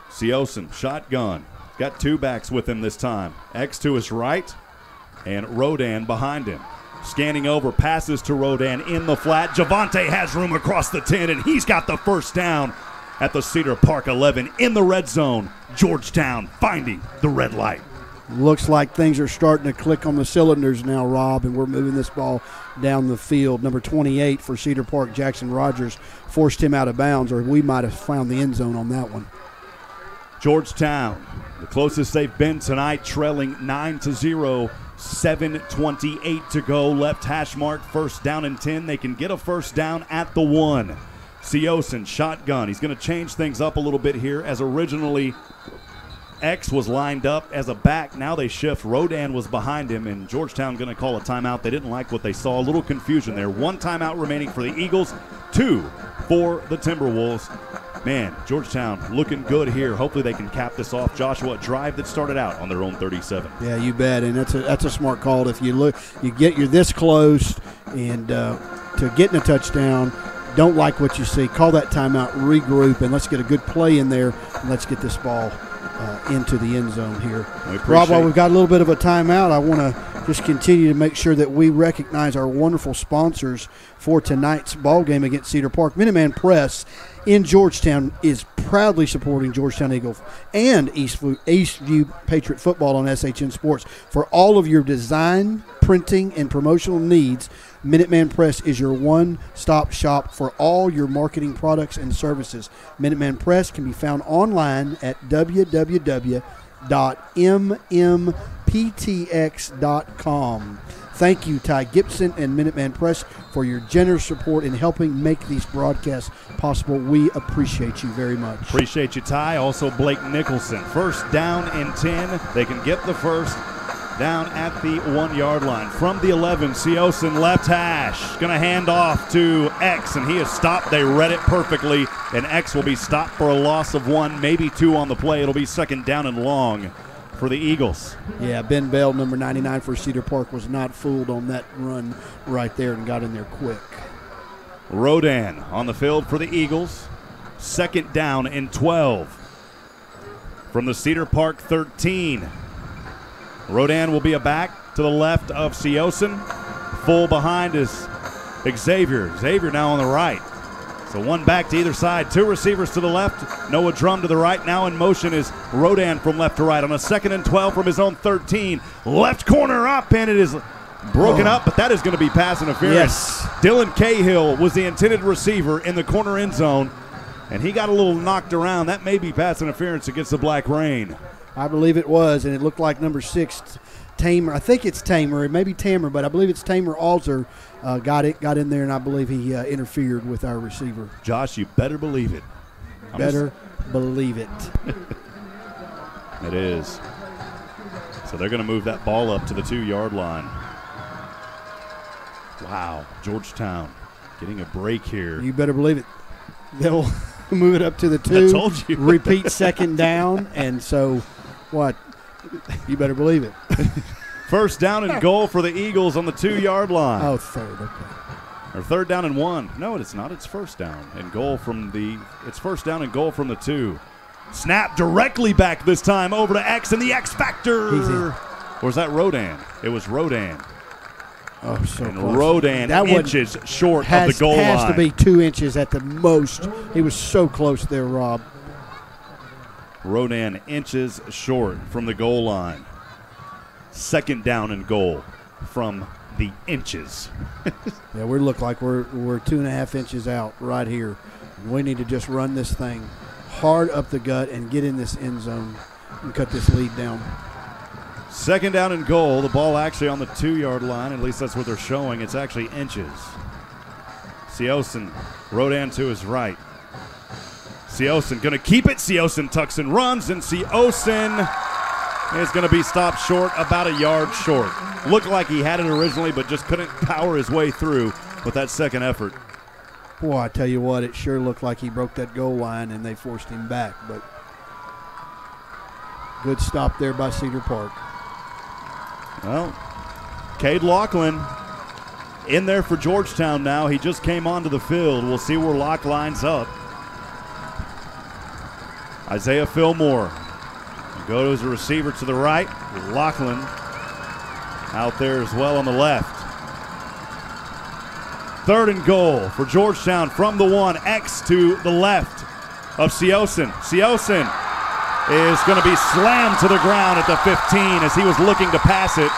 E: Seosin, shotgun. Got two backs with him this time. X to his right, and Rodan behind him. Scanning over, passes to Rodan in the flat. Javante has room across the 10, and he's got the first down at the Cedar Park 11 in the red zone. Georgetown finding the red light.
I: Looks like things are starting to click on the cylinders now, Rob, and we're moving this ball down the field. Number 28 for Cedar Park, Jackson Rogers, forced him out of bounds, or we might have found the end zone on that one.
E: Georgetown, the closest they've been tonight, trailing 9-0, 7:28 to go. Left hash mark, first down and 10. They can get a first down at the 1. Seosin, shotgun. He's going to change things up a little bit here, as originally X was lined up as a back. Now they shift. Rodan was behind him, and Georgetown going to call a timeout. They didn't like what they saw. A little confusion there. 1 timeout remaining for the Eagles, 2 for the Timberwolves. Man, Georgetown looking good here. Hopefully they can cap this off. Joshua, a drive that started out on their own 37.
I: Yeah, you bet, and that's a smart call. If you look, you're this close, and to getting a touchdown, don't like what you see. Call that timeout, regroup, and let's get a good play in there, and let's get this ball into the end zone here. Rob, while we've got a little bit of a timeout, I want to just continue to make sure that we recognize our wonderful sponsors for tonight's ball game against Cedar Park. Minuteman Press in Georgetown is proudly supporting Georgetown Eagle and Eastview Patriot football on SHN Sports. For all of your design, printing, and promotional needs, Minuteman Press is your one-stop shop for all your marketing products and services. Minuteman Press can be found online at www.mmptx.com. Thank you, Ty Gibson and Minuteman Press, for your generous support in helping make these broadcasts possible. We appreciate you very much.
E: Appreciate you, Ty. Also, Blake Nicholson. First down and 10. They can get the first down at the 1-yard line. From the 11, Siosin left hash. Going to hand off to X, and he is stopped. They read it perfectly, and X will be stopped for a loss of 1, maybe 2 on the play. It'll be second down and long for the Eagles.
I: Yeah, Ben Bell, number 99 for Cedar Park, was not fooled on that run right there and got in there quick.
E: Rodan on the field for the Eagles. Second down and 12 from the Cedar Park 13. Rodan will be a back to the left of Siosin. Full behind is Xavier. Xavier now on the right. So one back to either side. 2 receivers to the left. Noah Drum to the right. Now in motion is Rodan from left to right on a 2nd and 12 from his own 13. Left corner up, and it is broken up, but that is going to be pass interference.
I: Yes.
E: Dylan Cahill was the intended receiver in the corner end zone, and he got a little knocked around. That may be pass interference against the Black Rain.
I: I believe it was, and it looked like number 6, Tamer. I think it's Tamer. It may be Tamer, but I believe it's Tamer Alzer got in there, and I believe he interfered with our receiver.
E: Josh, you better believe it.
I: Believe it.
E: It is. So they're going to move that ball up to the 2-yard line. Wow, Georgetown getting a break here.
I: You better believe it. They'll move it up to the 2.
E: I told you.
I: Repeat second down, and so what? You better believe it.
E: First down and goal for the Eagles on the 2-yard line.
I: Oh, third, okay.
E: Or third down and 1. No, it's not. It's first down and goal from the. It's first down and goal from the 2. Snap directly back this time over to X and the X Factor. Or was that Rodan? It was Rodan.
I: Oh, so
E: and
I: close.
E: Rodan
I: that
E: inches short of the goal line.
I: Has to be 2 inches at the most. He was so close there, Rob.
E: Rodan inches short from the goal line. Second down and goal from the inches.
I: Yeah, we look like we're 2.5 inches out right here. We need to just run this thing hard up the gut and get in this end zone and cut this lead down.
E: Second down and goal. The ball actually on the 2-yard line. At least that's what they're showing. It's actually inches. Siosin, Rodan to his right. Siosin going to keep it. Siosin tucks and runs, and Siosin is going to be stopped short, about a yard short. Looked like he had it originally, but just couldn't power his way through with that second effort.
I: Boy, I tell you what, it sure looked like he broke that goal line, and they forced him back. But good stop there by Cedar Park.
E: Well, Cade Laughlin in there for Georgetown now. He just came onto the field. We'll see where Locke lines up. Isaiah Fillmore goes as a receiver to the right. Laughlin out there as well on the left. Third and goal for Georgetown from the 1. X to the left of Siosin. Siosin is going to be slammed to the ground at the 15 as he was looking to pass it.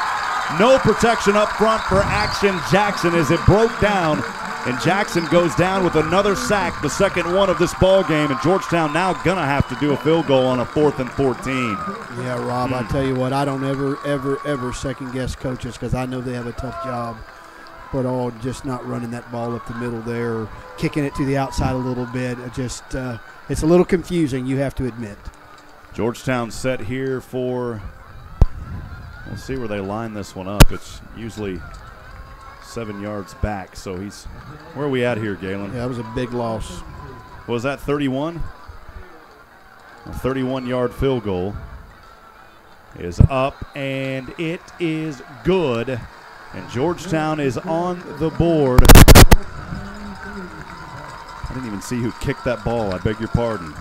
E: No protection up front for Action Jackson as it broke down, and Jackson goes down with another sack, the second one of this ball game, and Georgetown now going to have to do a field goal on a 4th and 14.
I: Yeah, Rob, I tell you what, I don't ever second-guess coaches because I know they have a tough job. But just not running that ball up the middle there or kicking it to the outside a little bit. It's a little confusing, you have to admit.
E: Georgetown set here for, we'll see where they line this one up. It's usually 7 yards back, so he's, where are we at here, Galen?
I: Yeah, that was a big loss.
E: Was that 31? A 31-yard field goal is up, and it is good. And Georgetown is on the board. I didn't even see who kicked that ball. I beg your pardon.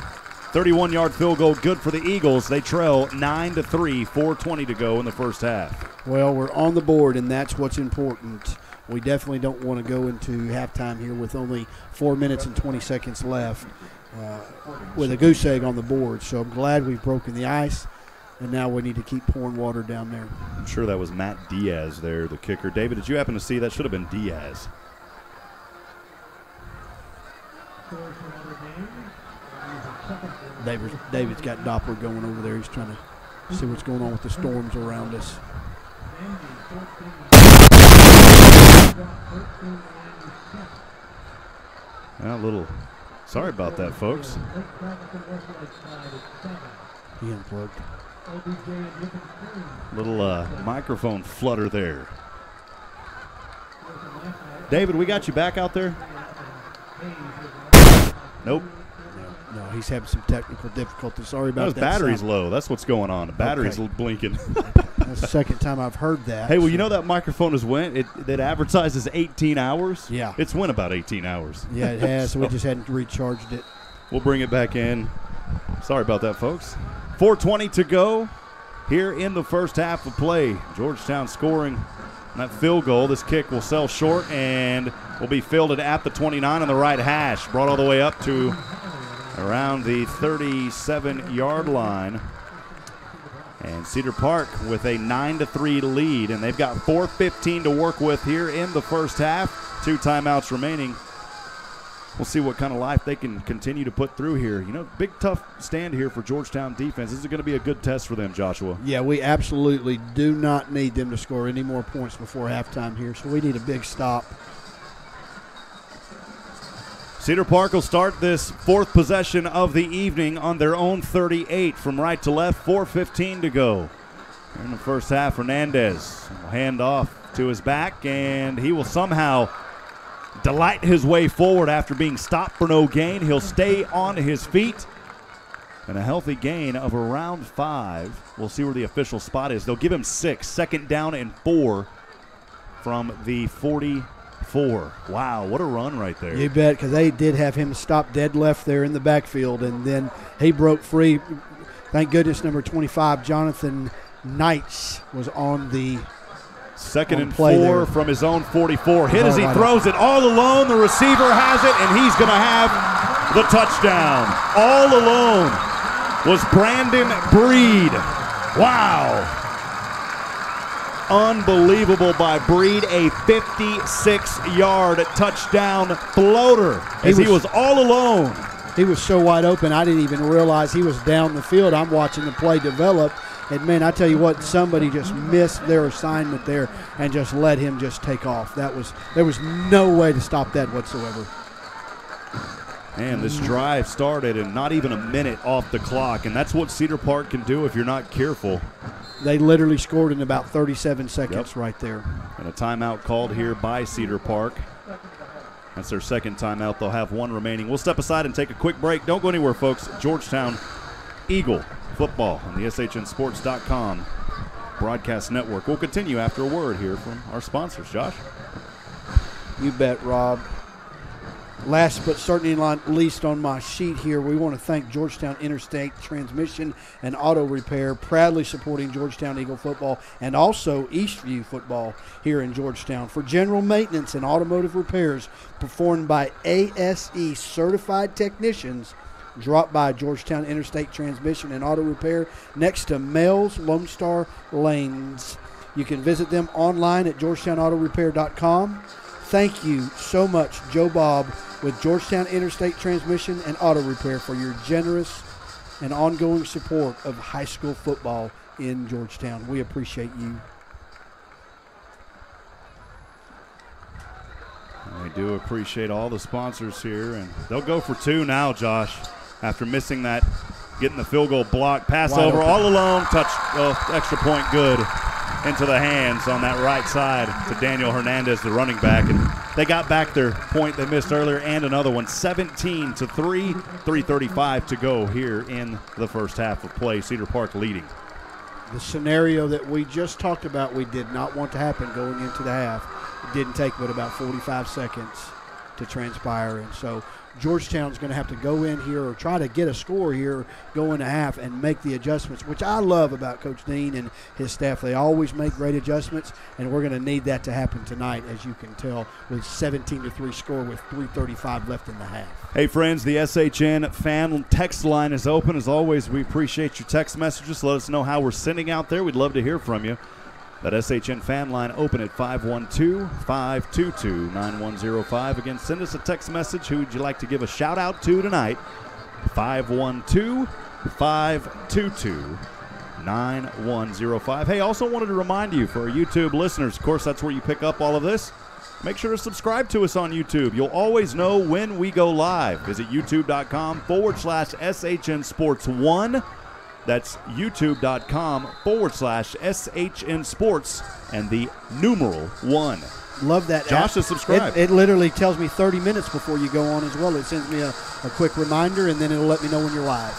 E: 31-yard field goal, good for the Eagles. They trail 9-3, 4:20 to go in the first half.
I: Well, we're on the board, and that's what's important. We definitely don't want to go into halftime here with only 4 minutes and 20 seconds left with a goose egg on the board. So I'm glad we've broken the ice, and now we need to keep pouring water down there.
E: I'm sure that was Matt Diaz there, the kicker. David, did you happen to see that? Should have been Diaz.
I: David's got Doppler going over there. He's trying to see what's going on with the storms around us.
E: A little sorry about that, folks.
I: He unplugged.
E: Little microphone flutter there. David, we got you back out there? Nope.
I: No, he's having some technical difficulties. Sorry about that.
E: His battery's low. That's what's going on. The battery's blinking.
I: That's the second time I've heard that.
E: Hey, well, you know that microphone has went. It advertises 18 hours.
I: Yeah.
E: It's went about 18 hours.
I: Yeah, it has. So we just hadn't recharged it.
E: We'll bring it back in. Sorry about that, folks. 4:20 to go here in the first half of play. Georgetown scoring that field goal. This kick will sell short and will be fielded at the 29 on the right hash. Brought all the way up to around the 37-yard line. And Cedar Park with a 9-3 lead, and they've got 4:15 to work with here in the first half. 2 timeouts remaining. We'll see what kind of life they can continue to put through here. You know, big, tough stand here for Georgetown defense. This is going to be a good test for them, Joshua.
I: Yeah, we absolutely do not need them to score any more points before halftime here, so we need a big stop.
E: Cedar Park will start this 4th possession of the evening on their own 38 from right to left. 4:15 to go. In the first half, Hernandez will hand off to his back, and he will somehow delight his way forward after being stopped for no gain. He'll stay on his feet, and a healthy gain of around 5. We'll see where the official spot is. They'll give him 6. 2nd down and 4 from the 44. Wow, what a run right there.
I: You bet, because they did have him stop dead left there in the backfield, and then he broke free. Thank goodness number 25, Jonathan Knights, was on the
E: 2nd and 4 from his own 44. Hit as he throws it all alone. The receiver has it, and he's going to have the touchdown. All alone was Brandon Breed. Wow. Unbelievable by Breed, a 56-yard touchdown floater as he was all alone.
I: He was so wide open, I didn't even realize he was down the field. I'm watching the play develop, and, man, I tell you what, somebody just missed their assignment there and just let him just take off. There was no way to stop that whatsoever.
E: And this drive started and not even a minute off the clock, and that's what Cedar Park can do if you're not careful.
I: They literally scored in about 37 seconds right there.
E: And a timeout called here by Cedar Park. That's their 2nd timeout. They'll have 1 remaining. We'll step aside and take a quick break. Don't go anywhere, folks. Georgetown Eagle football on the SHNSports.com broadcast network. We'll continue after a word here from our sponsors. Josh?
I: You bet, Rob. Last but certainly not least on my sheet here, we want to thank Georgetown Interstate Transmission and Auto Repair, proudly supporting Georgetown Eagle football and also Eastview football here in Georgetown. For general maintenance and automotive repairs performed by ASE certified technicians, drop by Georgetown Interstate Transmission and Auto Repair next to Mel's Lone Star Lanes. You can visit them online at georgetownautorepair.com. Thank you so much, Joe Bob, with Georgetown Interstate Transmission and Auto Repair, for your generous and ongoing support of high school football in Georgetown. We appreciate you.
E: We do appreciate all the sponsors here, and they'll go for 2 now, Josh, after missing that getting the field goal block. Pass
I: Wide
E: over
I: open.
E: all alone. Touch, extra point good into the hands on that right side to Daniel Hernandez, the running back. And they got back their point they missed earlier and another one. 17-3, 3:35 to go here in the first half of play. Cedar Park leading.
I: The scenario that we just talked about, we did not want to happen going into the half. It didn't take but about 45 seconds to transpire. And so Georgetown's going to have to go in here or try to get a score here, go in a half, and make the adjustments, which I love about Coach Dean and his staff. They always make great adjustments, and we're going to need that to happen tonight, as you can tell, with 17-3 score with 3:35 left in the half.
E: Hey, friends, the SHN fan text line is open. As always, we appreciate your text messages. Let us know how we're sending out there. We'd love to hear from you. That SHN fan line open at 512-522-9105. Again, send us a text message. Who would you like to give a shout-out to tonight? 512-522-9105. Hey, also wanted to remind you, for our YouTube listeners, of course, that's where you pick up all of this. Make sure to subscribe to us on YouTube. You'll always know when we go live. Visit youtube.com/SHN Sports 1. That's youtube.com/SHN Sports and the numeral 1.
I: Love that.
E: Josh is subscribed.
I: It literally tells me 30 minutes before you go on as well. It sends me a quick reminder, and then it'll let me know when you're live.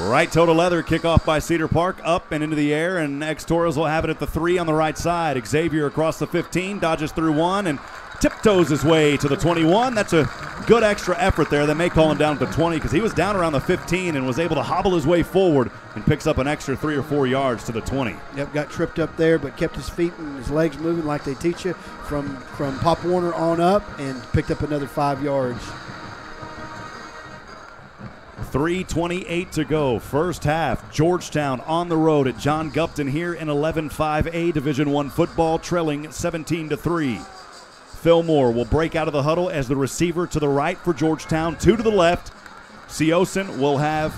E: Right toe to leather, kickoff by Cedar Park, up and into the air, and X-Toros will have it at the 3 on the right side. Xavier across the 15, dodges through 1, and tiptoes his way to the 21. That's a good extra effort there. They may call him down to the 20 because he was down around the 15 and was able to hobble his way forward and picks up an extra 3 or 4 yards to the 20.
I: Yep, got tripped up there, but kept his feet and his legs moving like they teach you from Pop Warner on up and picked up another 5 yards.
E: 3:28 to go. First half. Georgetown on the road at John Gupton here in 11-5A Division I football, trailing 17-3. Fillmore will break out of the huddle as the receiver to the right for Georgetown, 2 to the left. Seosin will have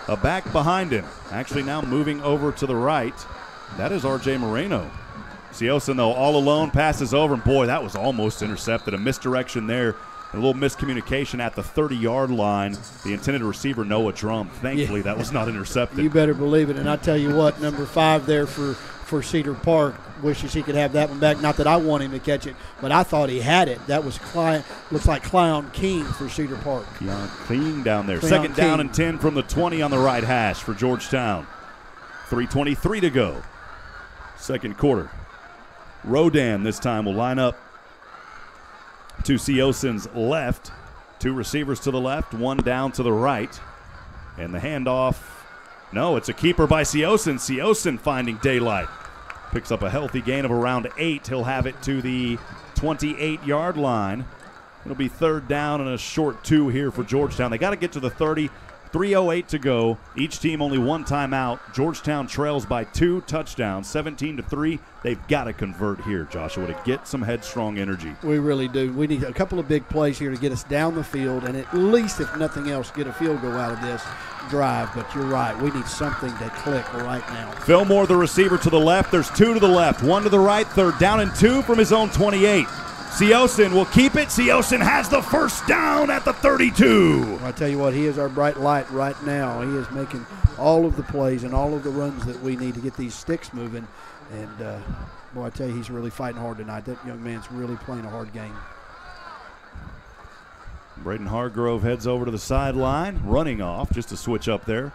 E: a back behind him. Actually now moving over to the right. That is R.J. Moreno. Seosin, though, all alone, passes over, and boy, that was almost intercepted. A misdirection there. A little miscommunication at the 30-yard line. The intended receiver, Noah Drum. Thankfully, that was not intercepted.
I: You better believe it. And I tell you what, number 5 there for Cedar Park wishes he could have that one back. Not that I want him to catch it, but I thought he had it. That was looks like Cleon King for Cedar Park.
E: Clean down there.
I: Cleon
E: Second down
I: King.
E: and 10 from the 20 on the right hash for Georgetown. 3:23 to go. Second quarter. Rodan this time will line up to Seosin's left. 2 receivers to the left, 1 down to the right. And the handoff, no, it's a keeper by Seosin. Seosin finding daylight. Picks up a healthy gain of around 8. He'll have it to the 28-yard line. It'll be third down and a short 2 here for Georgetown. They got to get to the 30. 3:08 to go. Each team only 1 timeout. Georgetown trails by 2 touchdowns, 17-3. They've got to convert here, Joshua, to get some headstrong energy.
I: We really do. We need a couple of big plays here to get us down the field and at least, if nothing else, get a field goal out of this drive. But you're right. We need something to click right now.
E: Fillmore, the receiver to the left. There's 2 to the left, 1 to the right. Third down and 2 from his own 28. Seosin will keep it. Seosin has the first down at the 32.
I: Well, I tell you what, he is our bright light right now. He is making all of the plays and all of the runs that we need to get these sticks moving. And, boy, I tell you, he's really fighting hard tonight. That young man's really playing a hard game.
E: Braden Hargrove heads over to the sideline, running off just to switch up there.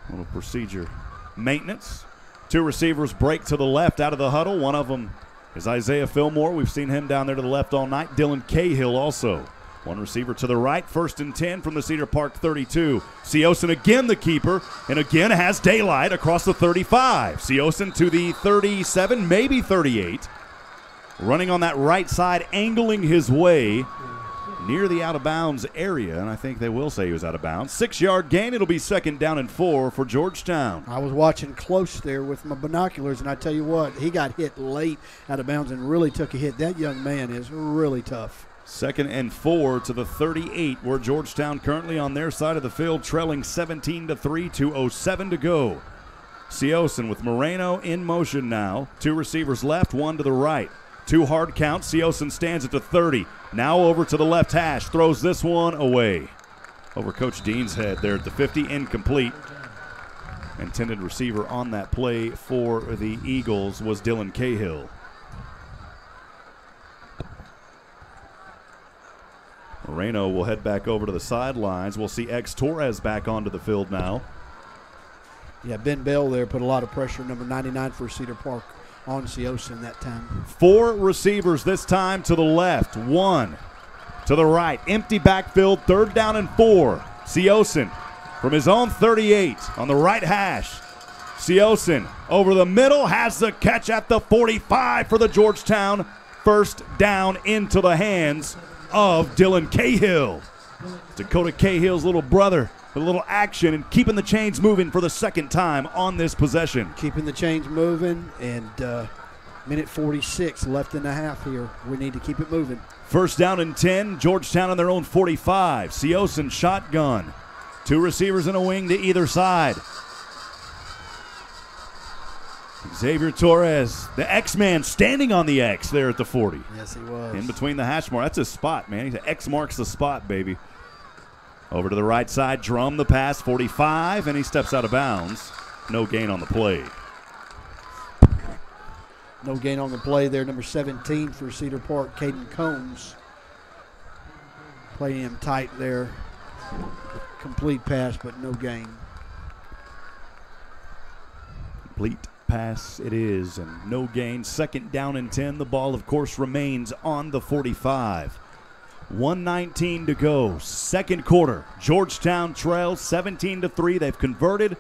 E: A little procedure maintenance. 2 receivers break to the left out of the huddle. One of them is Isaiah Fillmore. We've seen him down there to the left all night. Dylan Cahill also. 1 receiver to the right. First and 10 from the Cedar Park 32. Seosin again the keeper, and again has daylight across the 35. Seosin to the 37, maybe 38. Running on that right side, angling his way near the out-of-bounds area, and I think they will say he was out of bounds. 6-yard gain. It'll be second down and 4 for Georgetown.
I: I was watching close there with my binoculars, and I tell you what, he got hit late out of bounds and really took a hit. That young man is really tough.
E: Second and 4 to the 38, where Georgetown currently on their side of the field, trailing 17-3, 2:07 to go. Seosin with Moreno in motion now. 2 receivers left, 1 to the right. 2 hard counts. Seosin stands at the 30. Now over to the left hash. Throws this one away. over Coach Dean's head there at the 50, incomplete. Intended receiver on that play for the Eagles was Dylan Cahill. Moreno will head back over to the sidelines. We'll see X Torres back onto the field now.
I: Yeah, Ben Bell there put a lot of pressure, number 99 for Cedar Park, on Siosin that time. 4
E: receivers this time to the left, 1 to the right. Empty backfield, 3rd down and 4. Siosin from his own 38 on the right hash. Siosin over the middle has the catch at the 45 for the Georgetown. 1st down into the hands of Dylan Cahill. Dakota Cahill's little brother. A little action and keeping the chains moving for the 2nd time on this possession.
I: Keeping the chains moving, and minute 46 left in the half here. We need to keep it moving.
E: 1st down and 10. Georgetown on their own 45. Siosin shotgun. 2 receivers in a wing to either side. Xavier Torres, the X-Man, standing on the X there at the 40.
I: Yes, he was.
E: In between the hash mark. That's his spot, man. He's X marks the spot, baby. Over to the right side, Drum the pass, 45, and he steps out of bounds. No gain on the play.
I: No gain on the play there. Number 17 for Cedar Park, Caden Combs. Playing him tight there. Complete pass, but no gain.
E: Complete pass it is, and no gain. 2nd down and 10. The ball, of course, remains on the 45. 1:19 to go. 2nd quarter. Georgetown trails 17-3. They've converted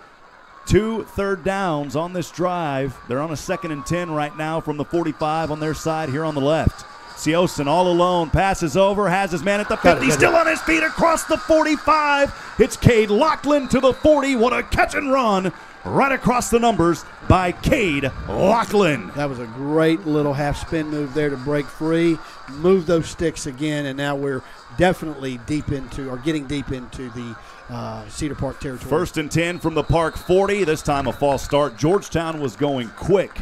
E: 2 third downs on this drive. They're on a 2nd and 10 right now from the 45 on their side here on the left. Siosin all alone, passes over, has his man at the 50, still on his feet across the 45. It's Cade Lachlan to the 40. What a catch and run right across the numbers by Cade Lachlan.
I: That was a great little half spin move there to break free, move those sticks again, and now we're definitely getting deep into the Cedar Park territory.
E: 1st and 10 from the Park 40. This time a false start. Georgetown was going quick,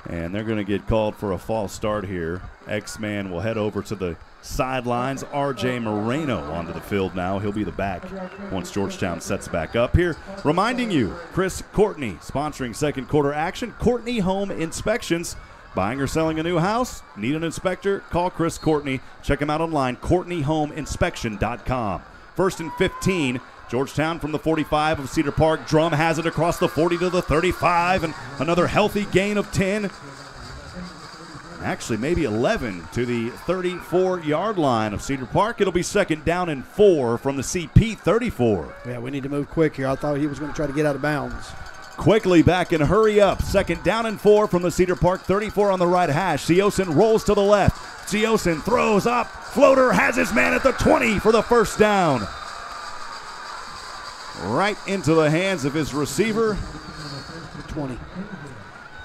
E: and they're going to get called for a false start here. X-Man will head over to the sidelines. R.J. Moreno onto the field now. He'll be the back once Georgetown sets back up here. Reminding you, Chris Courtney sponsoring 2nd quarter action. Courtney Home Inspections. Buying or selling a new house? Need an inspector? Call Chris Courtney. Check him out online, CourtneyHomeInspection.com. 1st and 15. Georgetown from the 45 of Cedar Park. Drum has it across the 40 to the 35, and another healthy gain of 10. Actually, maybe 11 to the 34-yard line of Cedar Park. It'll be 2nd down and 4 from the CP 34.
I: Yeah, we need to move quick here. I thought he was going to try to get out of bounds.
E: Quickly back and hurry up. 2nd down and 4 from the Cedar Park 34 on the right hash. Siosin rolls to the left. Siosin throws up. Floater has his man at the 20 for the 1st down. Right into the hands of his receiver.
I: 20.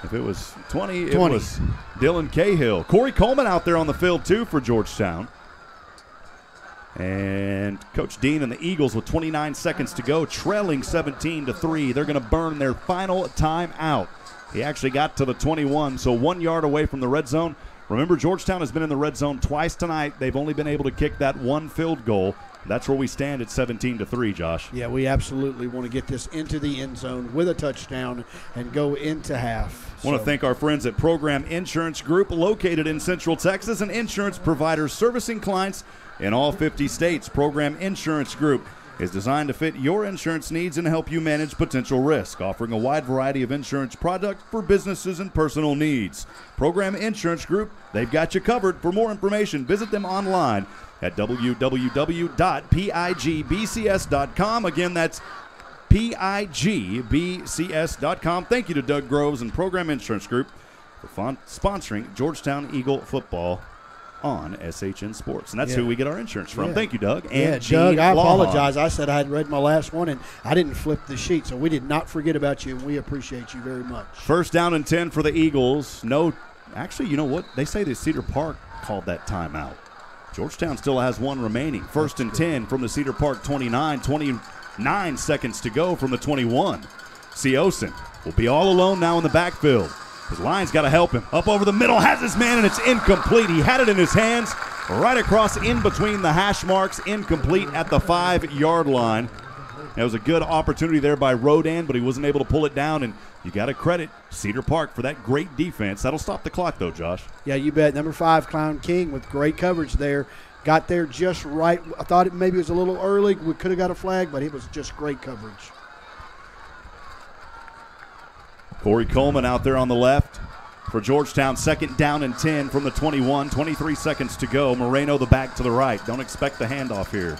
E: If it was 20, it was Dylan Cahill. Corey Coleman out there on the field, too, for Georgetown. And Coach Dean and the Eagles with 29 seconds to go, trailing 17-3. They're going to burn their final timeout. He actually got to the 21, so 1 yard away from the red zone. Remember, Georgetown has been in the red zone twice tonight. They've only been able to kick that 1 field goal. That's where we stand at 17-3, Josh.
I: Yeah, we absolutely want to get this into the end zone with a touchdown and go into half.
E: I want to thank our friends at Pregame Insurance Group, located in Central Texas, and insurance providers servicing clients in all 50 states. Pregame Insurance Group is designed to fit your insurance needs and help you manage potential risk, offering a wide variety of insurance products for businesses and personal needs. Pregame Insurance Group, they've got you covered. For more information, visit them online at www.pigbcs.com. Again, that's pigbcs.com. Thank you to Doug Groves and Pregame Insurance Group for sponsoring Georgetown Eagle football on SHN Sports. And that's who we get our insurance from. Thank you, Doug. And
I: Doug, I apologize. I said I had read my last one, and I didn't flip the sheet, so we did not forget about you, and we appreciate you very much.
E: 1st down and 10 for the Eagles. Actually, you know what? They say that Cedar Park called that timeout. Georgetown still has 1 remaining. 1st and 10 from the Cedar Park 29. 29 seconds to go from the 21. Siosin will be all alone now in the backfield. His line's got to help him. Up over the middle, has his man, and it's incomplete. He had it in his hands. right across in between the hash marks, incomplete at the 5-yard line. That was a good opportunity there by Rodan, but he wasn't able to pull it down, and you got to credit Cedar Park for that great defense. That'll stop the clock, though, Josh.
I: Yeah, you bet. Number 5, Clown King, with great coverage there. Got there just right. I thought it maybe was a little early. We could have got a flag, but it was just great coverage.
E: Corey Coleman out there on the left for Georgetown. 2nd down and 10 from the 21. 23 seconds to go. Moreno the back to the right. Don't expect the handoff here.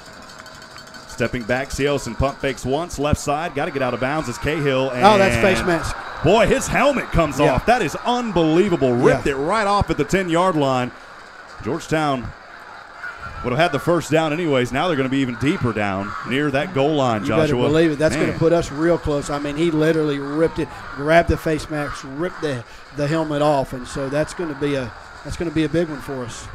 E: Stepping back, Siosin pump fakes once, left side, got to get out of bounds. It's Cahill. And
I: oh, that's face mask.
E: Boy, his helmet comes off. That is unbelievable. Ripped it right off at the 10-yard line. Georgetown would have had the first down anyways. Now they're going to be even deeper down near that goal line, Joshua.
I: You better believe it. That's going to put us real close. I mean, he literally ripped it, grabbed the face mask, ripped the helmet off, and so that's going to be a big one for us.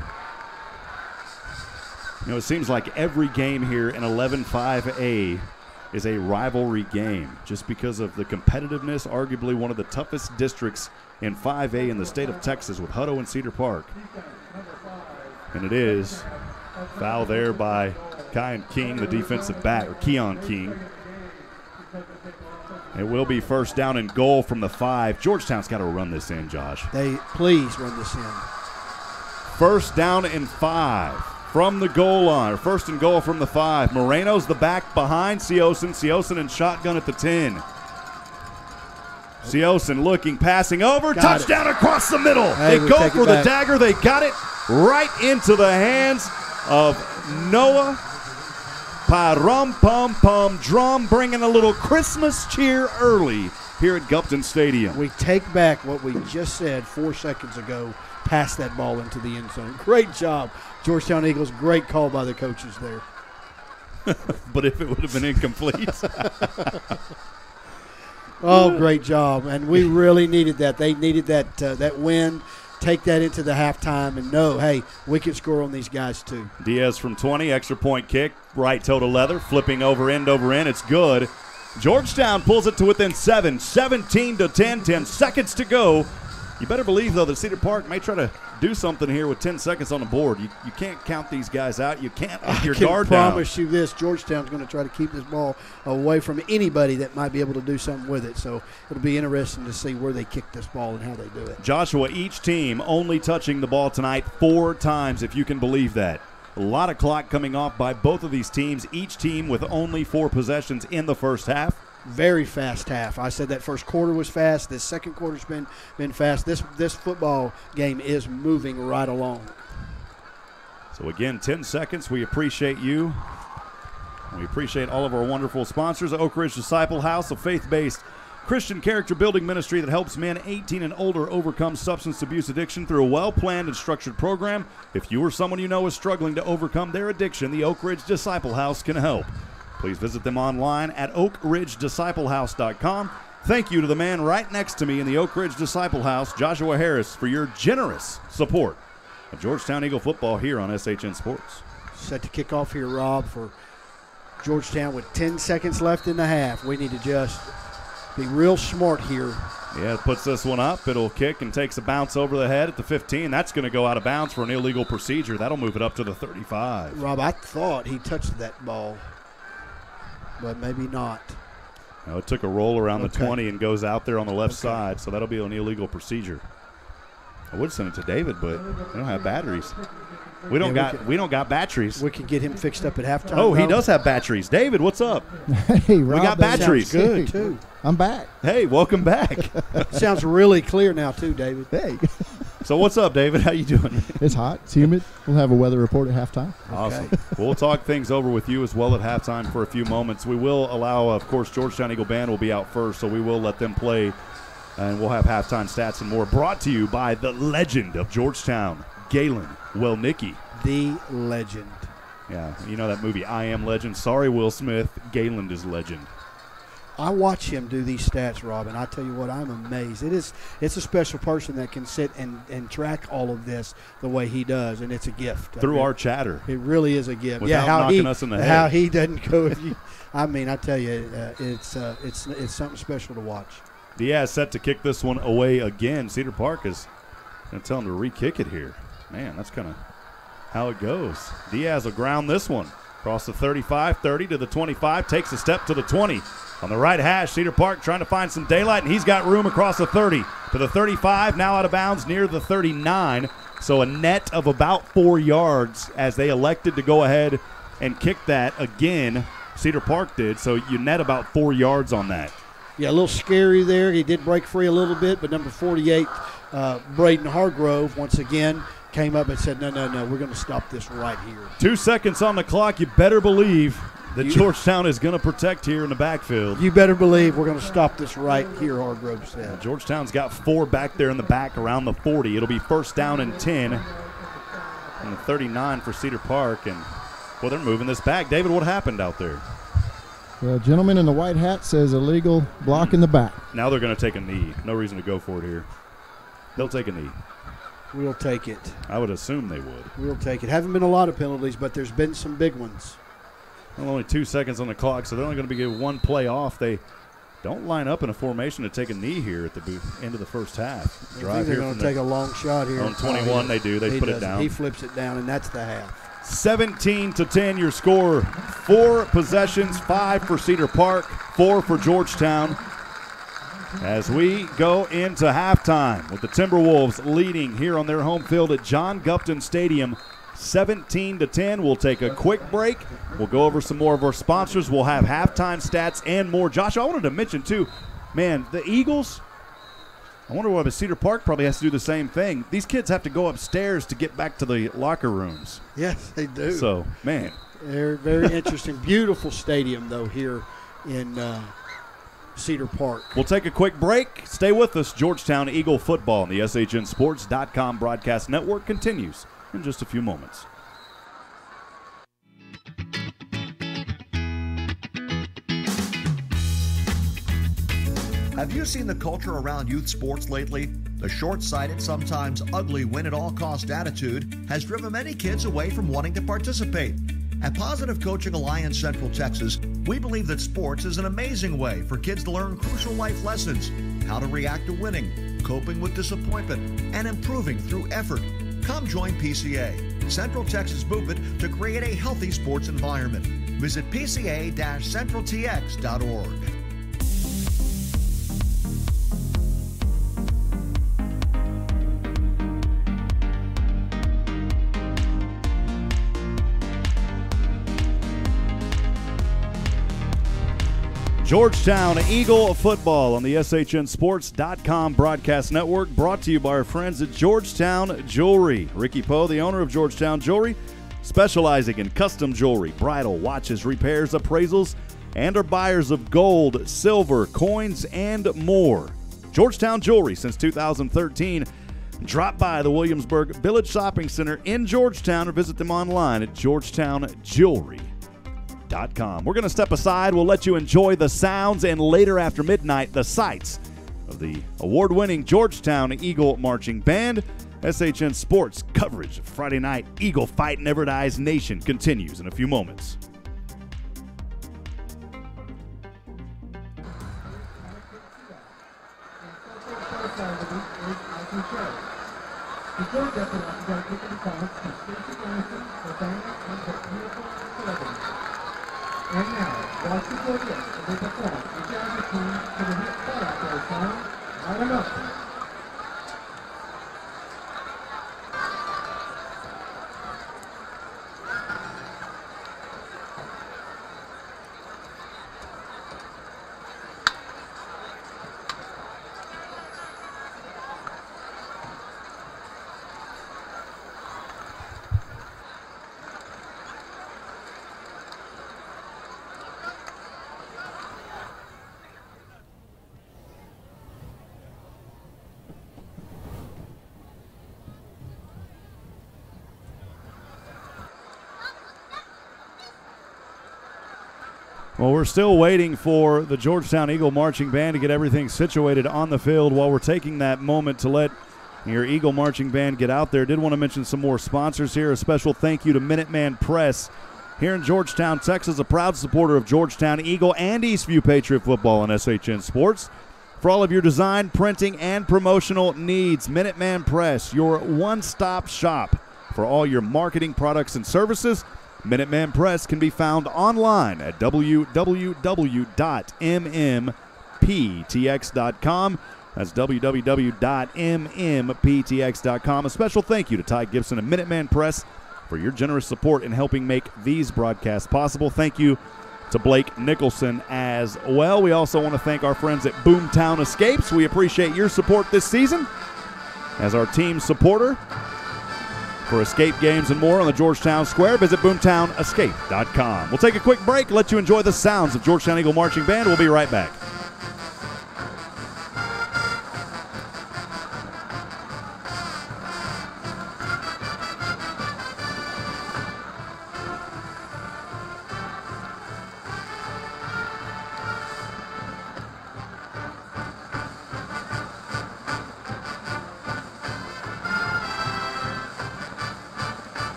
E: You know, it seems like every game here in 11-5A is a rivalry game just because of the competitiveness, arguably one of the toughest districts in 5A in the state of Texas with Hutto and Cedar Park. And it is foul there by Keon King, the defensive back, or Keon King. It will be first down and goal from the 5. Georgetown's got to run this in, Josh.
I: They please run this in.
E: First down and 5. From the goal line, or 1st and goal from the 5. Moreno's the back behind Siosin. Siosin in shotgun at the 10. Siosin looking, passing over, touchdown across the middle.
I: Hey,
E: they go for the dagger. They got it right into the hands of Noah. Parum pum pum drum, bringing a little Christmas cheer early here at Gupton Stadium.
I: We take back what we just said 4 seconds ago. Pass that ball into the end zone. Great job, Georgetown Eagles. Great call by the coaches there.
E: But if it would have been incomplete.
I: Oh, great job. And we really needed that. They needed that win. Take that into the halftime and know, hey, we can score on these guys too.
E: Diaz from 20, extra point kick, right toe to leather, flipping over end. It's good. Georgetown pulls it to within 7, 17-10, 10 seconds to go. You better believe, though, that Cedar Park may try to do something here with 10 seconds on the board. You can't count these guys out. You can't let your guard down.
I: I can promise you this. Georgetown's going to try to keep this ball away from anybody that might be able to do something with it. So it'll be interesting to see where they kick this ball and how they do it.
E: Joshua, each team only touching the ball tonight 4 times, if you can believe that. A lot of clock coming off by both of these teams, each team with only 4 possessions in the first half.
I: Very fast half. I said that first quarter was fast. This second quarter's been fast. This football game is moving right along.
E: So, again, 10 seconds. We appreciate you. We appreciate all of our wonderful sponsors. Oak Ridge Disciple House, a faith-based Christian character building ministry that helps men 18 and older overcome substance abuse addiction through a well-planned and structured program. If you or someone you know is struggling to overcome their addiction, the Oak Ridge Disciple House can help. Please visit them online at oakridgedisciplehouse.com. Thank you to the man right next to me in the Oak Ridge Disciple House, Joshua Harris, for your generous support of Georgetown Eagle football here on SHN Sports.
I: Set to kick off here, Rob, for Georgetown with 10 seconds left in the half. We need to just be real smart here.
E: Yeah, it puts this one up. It'll kick and takes a bounce over the head at the 15. That's going to go out of bounds for an illegal procedure. That'll move it up to the 35.
I: Rob, I thought he touched that ball, but maybe not.
E: No, it took a roll around the 20 and goes out there on the left side, so that'll be an illegal procedure. I would send it to David, but we don't have batteries. We don't got batteries.
I: We can get him fixed up at halftime.
E: Oh, he does have batteries. David, what's up?
J: Hey, Rob,
E: we got batteries.
I: Sounds good too.
J: I'm back.
E: Hey, welcome back.
I: Sounds really clear now too, David.
J: Hey.
E: So what's up, David? How you doing?
J: It's hot. It's humid. We'll have a weather report at halftime.
E: Awesome. We'll talk things over with you as well at halftime for a few moments. We will allow, of course, Georgetown Eagle Band will be out first, so we will let them play, and we'll have halftime stats and more brought to you by the legend of Georgetown, Galen Welnicki.
I: The legend.
E: Yeah, you know that movie, I Am Legend. Sorry, Will Smith. Galen is legend.
I: I watch him do these stats, Rob, and I tell you what, I'm amazed. It's a special person that can sit and track all of this the way he does, and it's a gift.
E: Through our chatter.
I: It really is a gift.
E: Without knocking us in the head.
I: How he doesn't go with you. I mean, I tell you, it's something special to watch.
E: Diaz set to kick this one away again. Cedar Park is going to tell him to re-kick it here. Man, that's kind of how it goes. Diaz will ground this one. Across the 35, 30 to the 25, takes a step to the 20. On the right hash, Cedar Park trying to find some daylight, and he's got room across the 30 to the 35, now out of bounds near the 39. So a net of about 4 yards as they elected to go ahead and kick that again. Cedar Park did, so you net about 4 yards on that.
I: Yeah, a little scary there. He did break free a little bit, but number 48, Braden Hargrove, once again, came up and said, no, we're going to stop this right here.
E: 2 seconds on the clock. You better believe that Georgetown is going to protect here in the backfield.
I: You better believe we're going to stop this right here, Hargrove said.
E: Georgetown's got 4 back there in the back around the 40. It'll be first down and 10. And the 39 for Cedar Park. And, well, they're moving this back. David, what happened out there?
J: The gentleman in the white hat says illegal block in the back.
E: Now they're going to take a knee. No reason to go for it here. They'll take a knee.
I: We'll take it.
E: I would assume they would.
I: We'll take it. Haven't been a lot of penalties, but there's been some big ones.
E: Well, only 2 seconds on the clock, so they're only going to be given 1 play off. They don't line up in a formation to take a knee here at the end of the first half.
I: I think they're going to take a long shot here.
E: On 21, they do. They put it down.
I: He flips it down, and that's the half.
E: 17-10 your score. 4 possessions, 5 for Cedar Park, 4 for Georgetown. As we go into halftime with the Timberwolves leading here on their home field at John Gupton Stadium, 17-10. We'll take a quick break. We'll go over some more of our sponsors. We'll have halftime stats and more. Josh, I wanted to mention too, man, the Eagles, I wonder whether Cedar Park probably has to do the same thing. These kids have to go upstairs to get back to the locker rooms.
I: Yes, they do.
E: So, man.
I: They're very interesting. Beautiful stadium, though, here in Cedar Park.
E: We'll take a quick break. Stay with us. Georgetown Eagle football on the SHNSports.com broadcast network continues in just a few moments.
A: Have you seen the culture around youth sports lately? The short-sighted, sometimes ugly win-at-all-cost attitude has driven many kids away from wanting to participate. At Positive Coaching Alliance Central Texas, we believe that sports is an amazing way for kids to learn crucial life lessons, how to react to winning, coping with disappointment, and improving through effort. Come join PCA, Central Texas movement to create a healthy sports environment. Visit pca-centraltx.org.
E: Georgetown Eagle football on the SHNSports.com broadcast network, brought to you by our friends at Georgetown Jewelry. Ricky Poe, the owner of Georgetown Jewelry, specializing in custom jewelry, bridal, watches, repairs, appraisals, and are buyers of gold, silver, coins, and more. Georgetown Jewelry since 2013. Drop by the Williamsburg Village Shopping Center in Georgetown or visit them online at georgetownjewelry.com. We're going to step aside. We'll let you enjoy the sounds and later after midnight, the sights of the award-winning Georgetown Eagle Marching Band. SHN Sports coverage of Friday night Eagle Fight Never Dies Nation continues in a few moments.
K: And now, watch the Georgia as they perform the Jazzy team to the Hipp cutout their song, Light 'em Up.
E: Well, we're still waiting for the Georgetown Eagle Marching Band to get everything situated on the field. While we're taking that moment to let your Eagle Marching Band get out there, did want to mention some more sponsors here. A special thank you to Minuteman Press here in Georgetown, Texas, a proud supporter of Georgetown Eagle and Eastview Patriot football on SHN Sports. For all of your design, printing, and promotional needs, Minuteman Press, your one-stop shop For all your marketing products and services, Minuteman Press can be found online at www.mmptx.com. That's www.mmptx.com. A special thank you to Ty Gibson and Minuteman Press for your generous support in helping make these broadcasts possible. Thank you to Blake Nicholson as well. We also want to thank our friends at Boomtown Escapes. We appreciate your support this season as our team supporter. For escape games and more on the Georgetown Square, visit boomtownescape.com. We'll take a quick break, let you enjoy the sounds of Georgetown Eagle Marching Band. We'll be right back.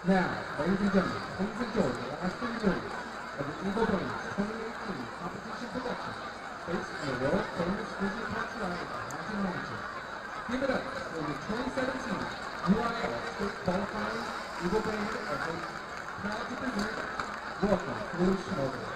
K: Now, ladies and gentlemen, please enjoy the last 3 minutes of the Eagle Brains 2018 competition production based on the world famous Disney Parks ride by Haunted Mansion. Give it up for the 2017 UIL State Qualifying Eagle Brains are proud to present Welcome to Snowball.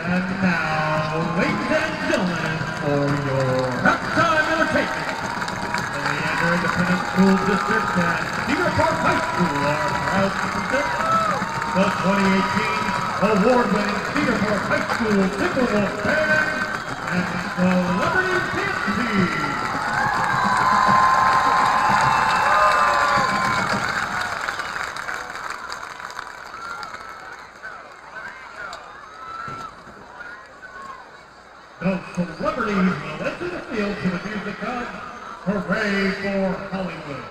K: And now, ladies and gentlemen, for your halftime entertainment, the Leander Independent School District and Cedar Park High School are proud to present the 2018 award-winning Cedar Park High School Timberwolves Band and Celebrity Dance Team. The celebrities will enter the field to the music of Hooray for Hollywood.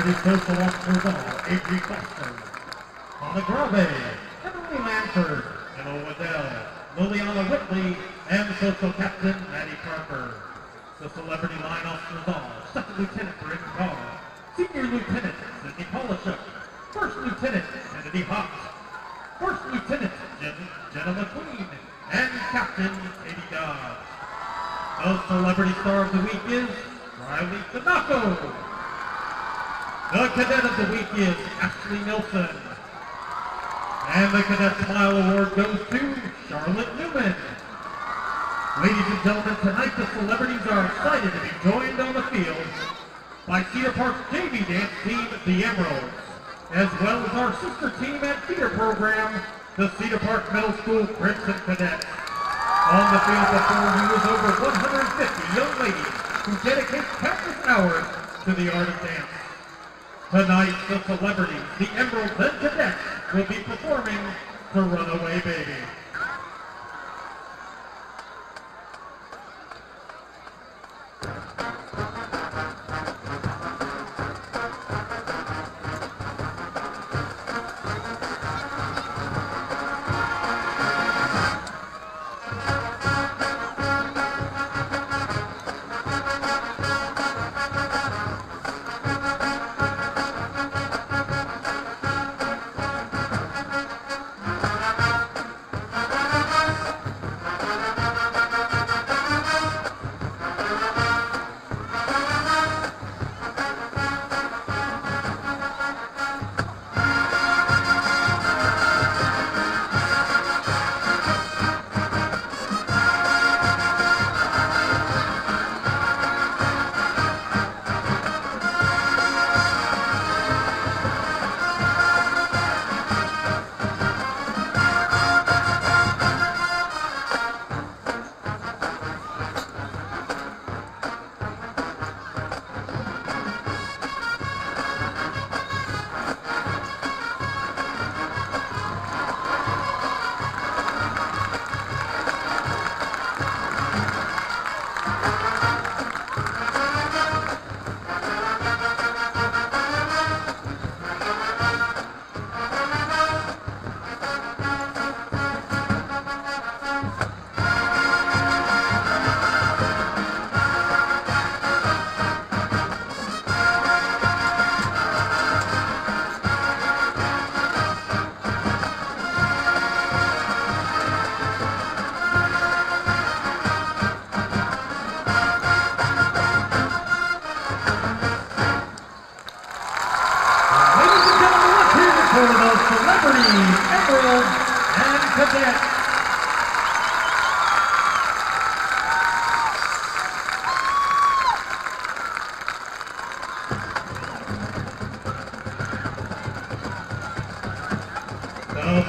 K: Celebrity Social Officers all, A.G. Foster, Anna Grave, Emily Lanford, Emma Waddell, Liliana Whitley, and Social Captain Maddie Parker. The Celebrity Line Officers all, Second Lieutenant Brandon Carr, Senior Lieutenant Sidney Polishuk, First Lieutenant Kennedy Hott, First Lieutenant Jenna McQueen, and Captain Katie Dodds. The Celebrity Star of the Week is Riley Tanako. The Cadet of the Week is Ashley Nelson. And the Cadet Smile Award goes to Charlotte Newman. Ladies and gentlemen, tonight the celebrities are excited to be joined on the field by Cedar Park's JV dance team, the Emeralds, as well as our sister team at Cedar program, the Cedar Park Middle School Crimson Cadets. On the field before you is over 150 young ladies who dedicate countless hours to the art of dance. Tonight, the celebrities, the Emeralds and Cadets, will be performing the Runaway Baby.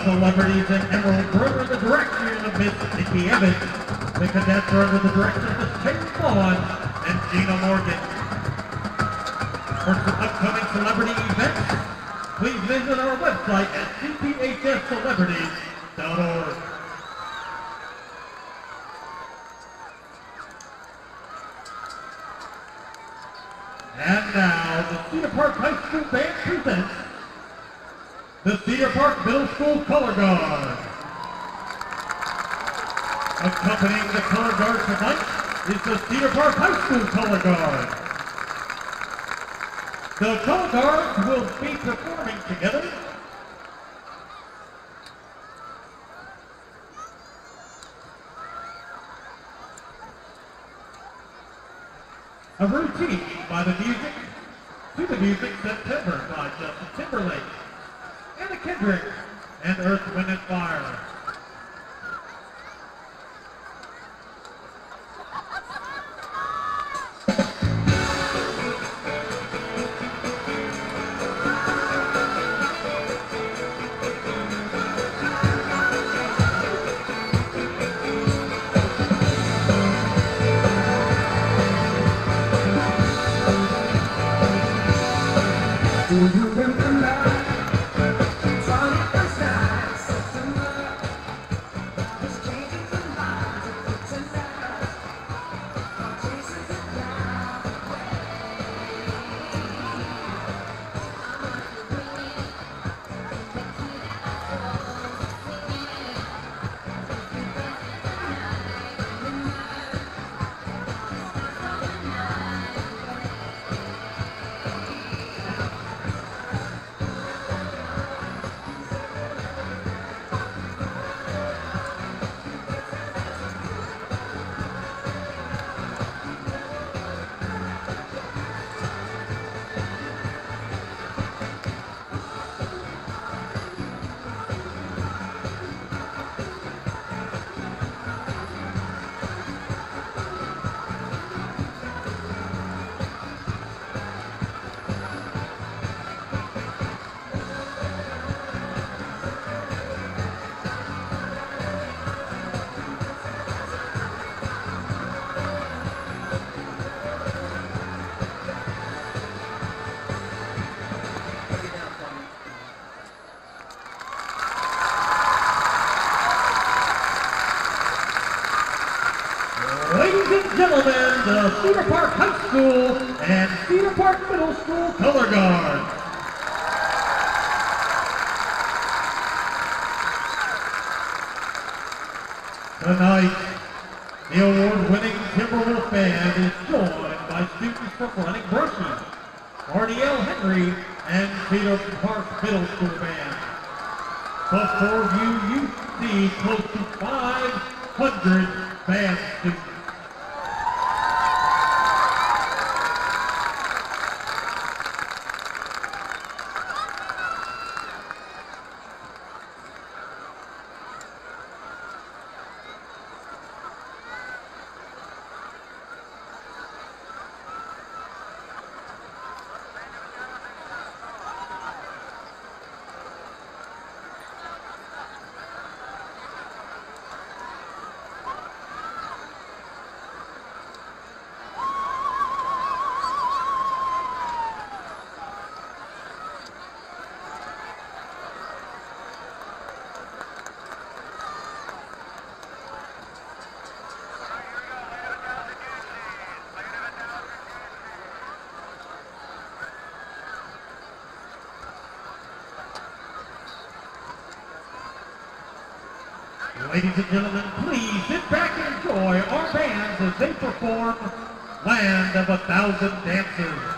K: Celebrities and Emeralds are under the direction of Miss Nikki Evans. The Cadets are under the direction of Miss Kate Vaughn and Gina Morgan. For some upcoming celebrity events, please visit our website at cphscelebrities.org. And now, the Cedar Park High School Band presents the Cedar Park Middle School Color Guard. Accompanying the Color Guard tonight is the Cedar Park High School Color Guard. The Color Guards will be performing together a routine by the music, to the music September by Justin Timberlake, Anna Kendrick, and Earth, Wind, and Fire. Do you remember? Ladies and gentlemen, the Cedar Park High School and Cedar Park Middle School color guard. Tonight, the award-winning Timberwolves band is joined by students from Glennick Brushy, RDL Henry, and Cedar Park Middle School band. Before you see close to 500 band students. Ladies and gentlemen, please sit back and enjoy our bands as they perform Land of a Thousand Dances.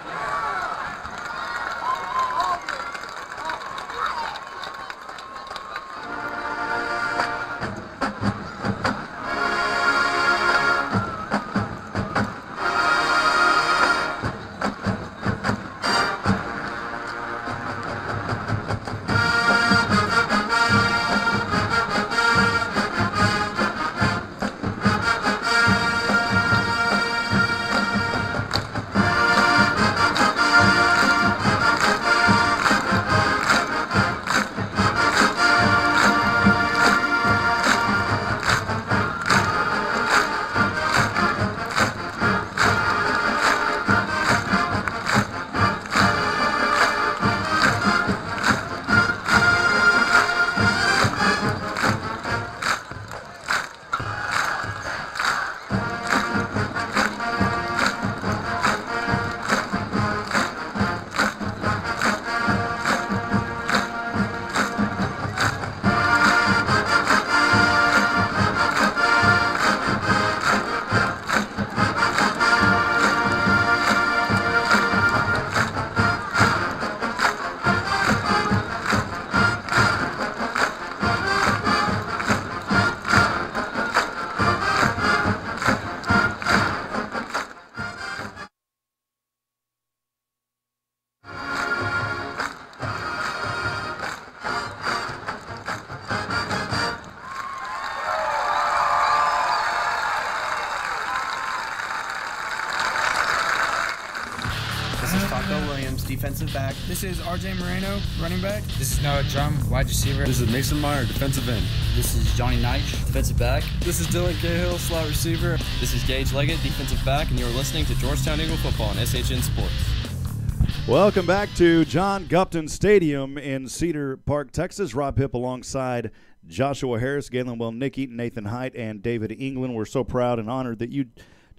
B: Defensive back.
C: This is RJ Moreno, running back.
D: This is Noah Drum, wide receiver.
G: This is Mason Meyer, defensive end.
F: This is Johnny Knight, defensive back.
G: This is Dylan Cahill, slot receiver.
H: This is Gage Leggett, defensive back, and you're listening to Georgetown Eagle Football on SHN Sports.
E: Welcome back to John Gupton Stadium in Cedar Park, Texas. Rob Hipp alongside Joshua Harris, Galen Welnicki, Nathan Height, and David England. We're so proud and honored that you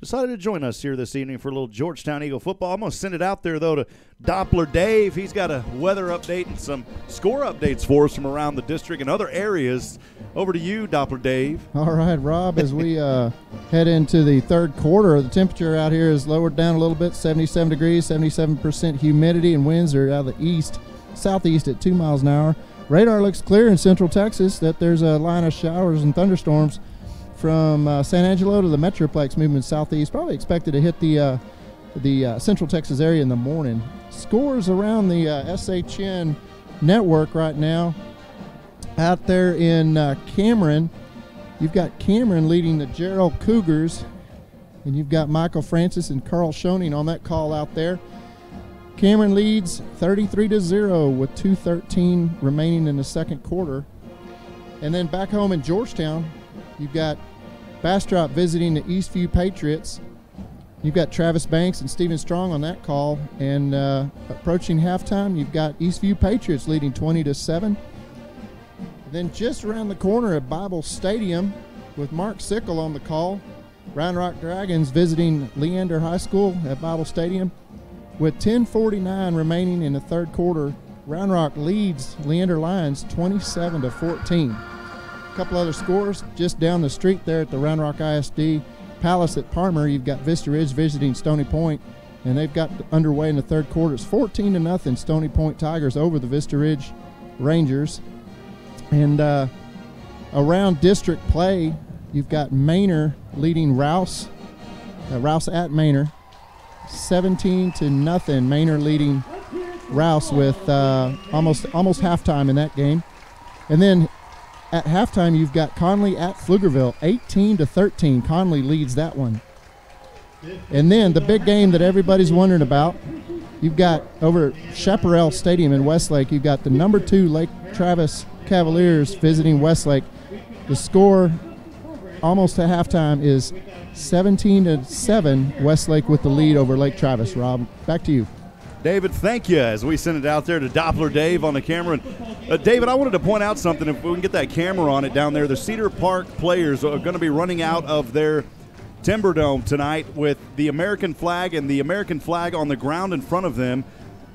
E: decided to join us here this evening for a little Georgetown Eagle football. I'm going to send it out there, though, to Doppler Dave. He's got a weather update and some score updates for us from around the district and other areas. Over to you, Doppler Dave.
J: All right, Rob, as we head into the third quarter, the temperature out here is lowered down a little bit, 77 degrees, 77% humidity, and winds are out of the east, southeast at 2 miles an hour. Radar looks clear in central Texas that there's a line of showers and thunderstorms from San Angelo to the Metroplex moving southeast, probably expected to hit the Central Texas area in the morning. Scores around the SHN network right now. Out there in Cameron, you've got Cameron leading the Gerald Cougars, and you've got Michael Francis and Carl Schoening on that call out there. Cameron leads 33-0 with 2:13 remaining in the second quarter. And then back home in Georgetown, you've got Bastrop visiting the Eastview Patriots. You've got Travis Banks and Stephen Strong on that call. And approaching halftime, you've got Eastview Patriots leading 20-7. Then just around the corner at Bible Stadium with Mark Sickle on the call, Round Rock Dragons visiting Leander High School at Bible Stadium. With 10:49 remaining in the third quarter, Round Rock leads Leander Lions 27-14. A couple other scores just down the street there at the Round Rock ISD Palace at Parmer. You've got Vista Ridge visiting Stony Point, and they've got underway in the third quarter. It's 14-0 Stony Point Tigers over the Vista Ridge Rangers. And around district play, you've got Manor leading Rouse. Rouse at Manor, 17-0. Manor leading Rouse with almost halftime in that game. And then at halftime, you've got Conley at Pflugerville, 18-13. Conley leads that one. And then the big game that everybody's wondering about, you've got over at Chaparral Stadium in Westlake, you've got the number 2 Lake Travis Cavaliers visiting Westlake. The score almost at halftime is 17-7, Westlake with the lead over Lake Travis. Rob, back to you.
E: David, thank you as we send it out there to Doppler Dave on the camera. And, David, I wanted to point out something. If we can get that camera on it down there, the Cedar Park players are going to be running out of their Timberdome tonight with the American flag and the American flag on the ground in front of them.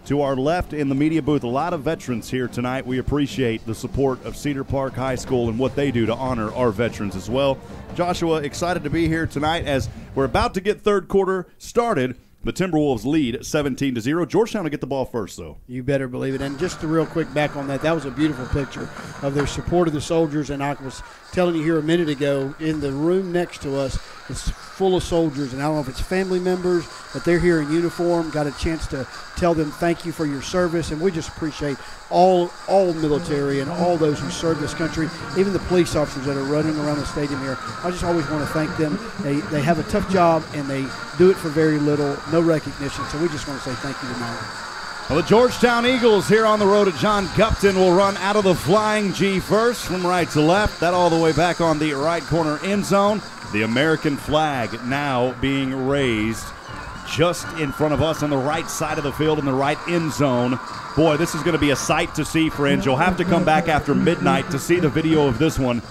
E: To our left in the media booth, a lot of veterans here tonight. We appreciate the support of Cedar Park High School and what they do to honor our veterans as well. Joshua, excited to be here tonight as we're about to get third quarter started. The Timberwolves lead 17-0. Georgetown will get the ball first, though.
I: You better believe it. And just to real quick back on that was a beautiful picture of their support of the soldiers. And I was telling you here a minute ago, in the room next to us, it's full of soldiers. And I don't know if it's family members, but they're here in uniform. Got a chance to tell them thank you for your service. And we just appreciate all military and all those who serve this country, even the police officers that are running around the stadium here. I just always want to thank them. They have a tough job, and they do it for very little, no recognition. So we just want to say thank you tonight.
E: Well, the Georgetown Eagles here on the road at John Gupton will run out of the flying G first from right to left. That all the way back on the right corner end zone. The American flag now being raised just in front of us on the right side of the field in the right end zone. Boy, this is going to be a sight to see, friends. You'll have to come back after midnight to see the video of this one,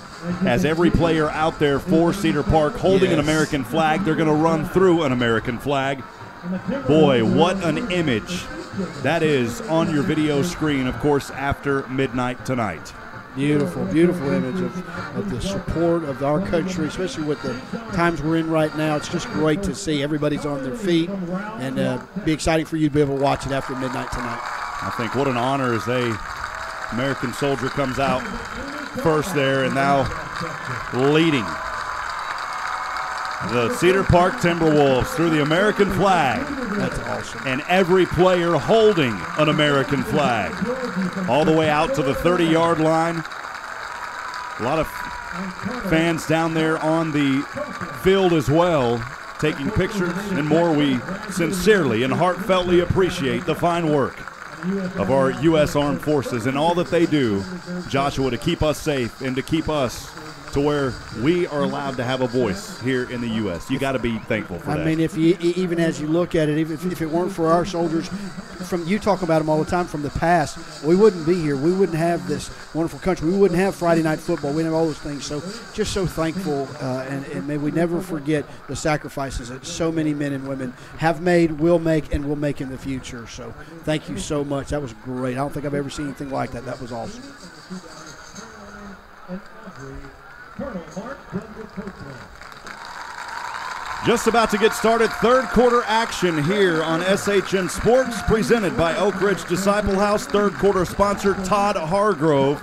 E: as every player out there for Cedar Park holding an American flag. They're going to run through an American flag. Boy, what an image that is on your video screen, of course, after midnight tonight.
I: Beautiful, beautiful image of the support of our country, especially with the times we're in right now. It's just great to see everybody's on their feet, and be exciting for you to be able to watch it after midnight tonight.
E: I think what an honor as a American soldier comes out first there and now leading the Cedar Park Timberwolves through the American flag.
I: That's awesome.
E: And every player holding an American flag all the way out to the 30-yard line. A lot of fans down there on the field as well, taking pictures and more. We sincerely and heartfeltly appreciate the fine work of our U.S. Armed Forces and all that they do, Joshua, to keep us safe and to keep us to where we are allowed to have a voice here in the U.S. You got to be thankful for that.
I: I mean, if you, even as you look at it, if it weren't for our soldiers, you talk about them all the time from the past, we wouldn't be here. We wouldn't have this wonderful country. We wouldn't have Friday Night Football. We wouldn't have all those things. So just so thankful, and may we never forget the sacrifices that so many men and women have made, will make, and will make in the future. So thank you so much. That was great. I don't think I've ever seen anything like that. That was awesome.
E: Just about to get started, third quarter action here on SHN Sports, presented by Oak Ridge Disciple House. Third quarter sponsor Todd Hargrove,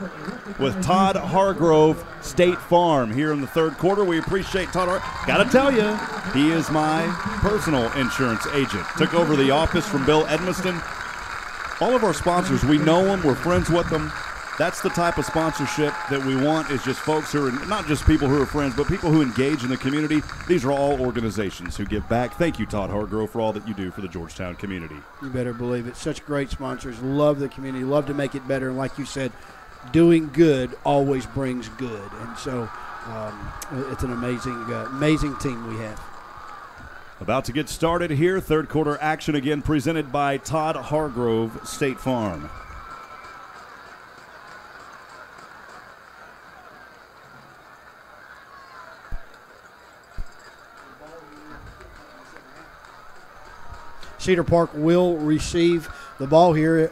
E: with Todd Hargrove State Farm here in the third quarter. We appreciate Todd. Got to tell you, he is my personal insurance agent. Took over the office from Bill Edmiston. All of our sponsors, we know them, we're friends with them. That's the type of sponsorship that we want, is just folks who are not just people who are friends, but people who engage in the community. These are all organizations who give back. Thank you, Todd Hargrove, for all that you do for the Georgetown community.
I: You better believe it. Such great sponsors. Love the community. Love to make it better. And like you said, doing good always brings good. And so it's an amazing team we have.
E: About to get started here. Third quarter action again presented by Todd Hargrove State Farm.
I: Cedar Park will receive the ball here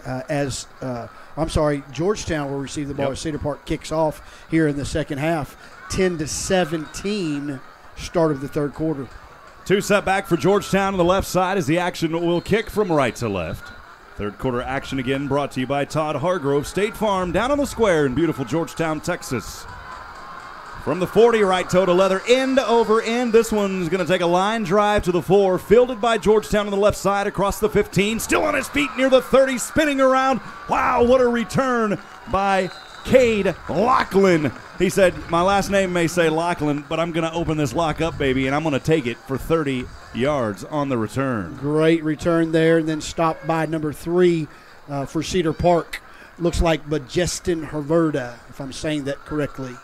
I: Georgetown will receive the ball as Cedar Park kicks off here in the second half. 10-17 start of the third quarter.
E: Two set back for Georgetown on the left side as the action will kick from right to left. Third quarter action again brought to you by Todd Hargrove, State Farm, down on the square in beautiful Georgetown, Texas. From the 40, right toe to leather, end over end. This one's going to take a line drive to the 4, fielded by Georgetown on the left side across the 15. Still on his feet near the 30, spinning around. Wow, what a return by Cade Lachlan. He said, my last name may say Lachlan, but I'm going to open this lock up, baby, and I'm going to take it for 30 yards on the return.
I: Great return there, and then stopped by number 3 for Cedar Park. Looks like Majestin Herverda, if I'm saying that correctly.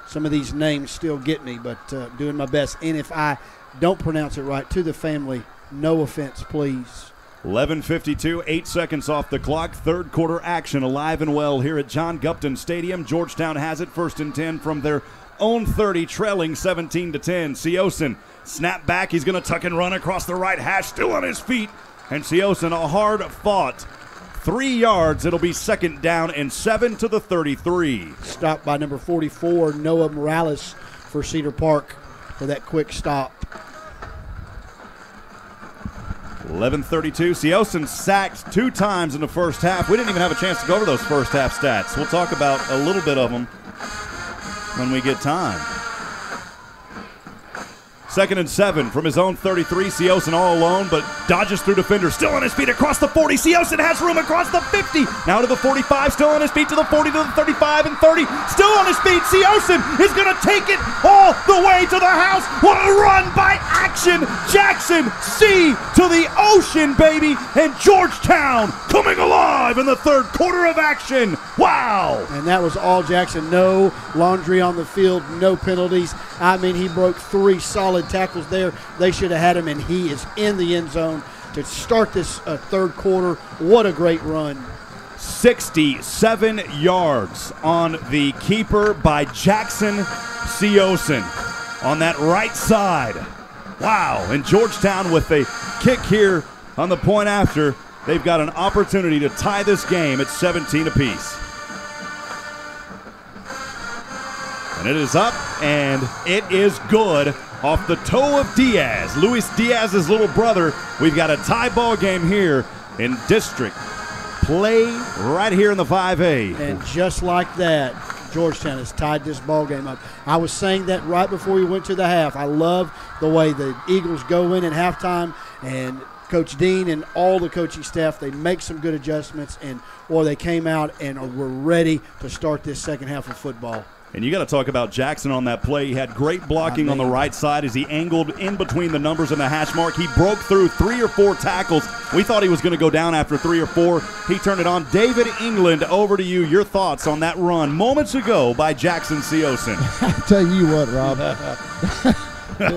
I: Some of these names still get me, but doing my best. And if I don't pronounce it right, to the family, no offense, please.
E: 11:52, 8 seconds off the clock. Third quarter action alive and well here at John Gupton Stadium. Georgetown has it, 1st and 10 from their own 30, trailing 17-10. Siosen snap back. He's going to tuck and run across the right hash, still on his feet. And Siosen, a hard-fought 3 yards. It'll be second down and 7 to the 33.
I: Stopped by number 44, Noah Morales for Cedar Park for that quick stop.
E: 11:32. Siosen sacked 2 times in the first half. We didn't even have a chance to go over those first half stats. We'll talk about a little bit of them when we get time. 2nd and 7 from his own 33. Siosen all alone, but dodges through defenders. Still on his feet across the 40. Siosen has room across the 50. Now to the 45. Still on his feet to the 40, to the 35 and 30. Still on his feet. Siosen is going to take it all the way to the house. What a run by Action Jackson. Sea to the ocean, baby. And Georgetown coming alive in the third quarter of action. Wow.
I: And that was all Jackson. No laundry on the field, no penalties. I mean, he broke 3 solid tackles there. They should have had him, and he is in the end zone to start this third quarter. What a great run.
E: 67 yards on the keeper by Jackson Siosen on that right side. Wow. And Georgetown with a kick here on the point after. They've got an opportunity to tie this game at 17 apiece. And it is up, and it is good off the toe of Diaz. Luis Diaz's little brother. We've got a tie ball game here in district play right here in the 5A.
I: And just like that, Georgetown has tied this ball game up. I was saying that right before we went to the half. I love the way the Eagles go in at halftime, and Coach Dean and all the coaching staff, they make some good adjustments, and they came out and were ready to start this second half of football.
E: And you got to talk about Jackson on that play. He had great blocking on the right side as he angled in between the numbers and the hash mark. He broke through 3 or 4 tackles. We thought he was going to go down after 3 or 4. He turned it on. David England, over to you. Your thoughts on that run moments ago by Jackson Siosen.
J: I tell you what, Rob. One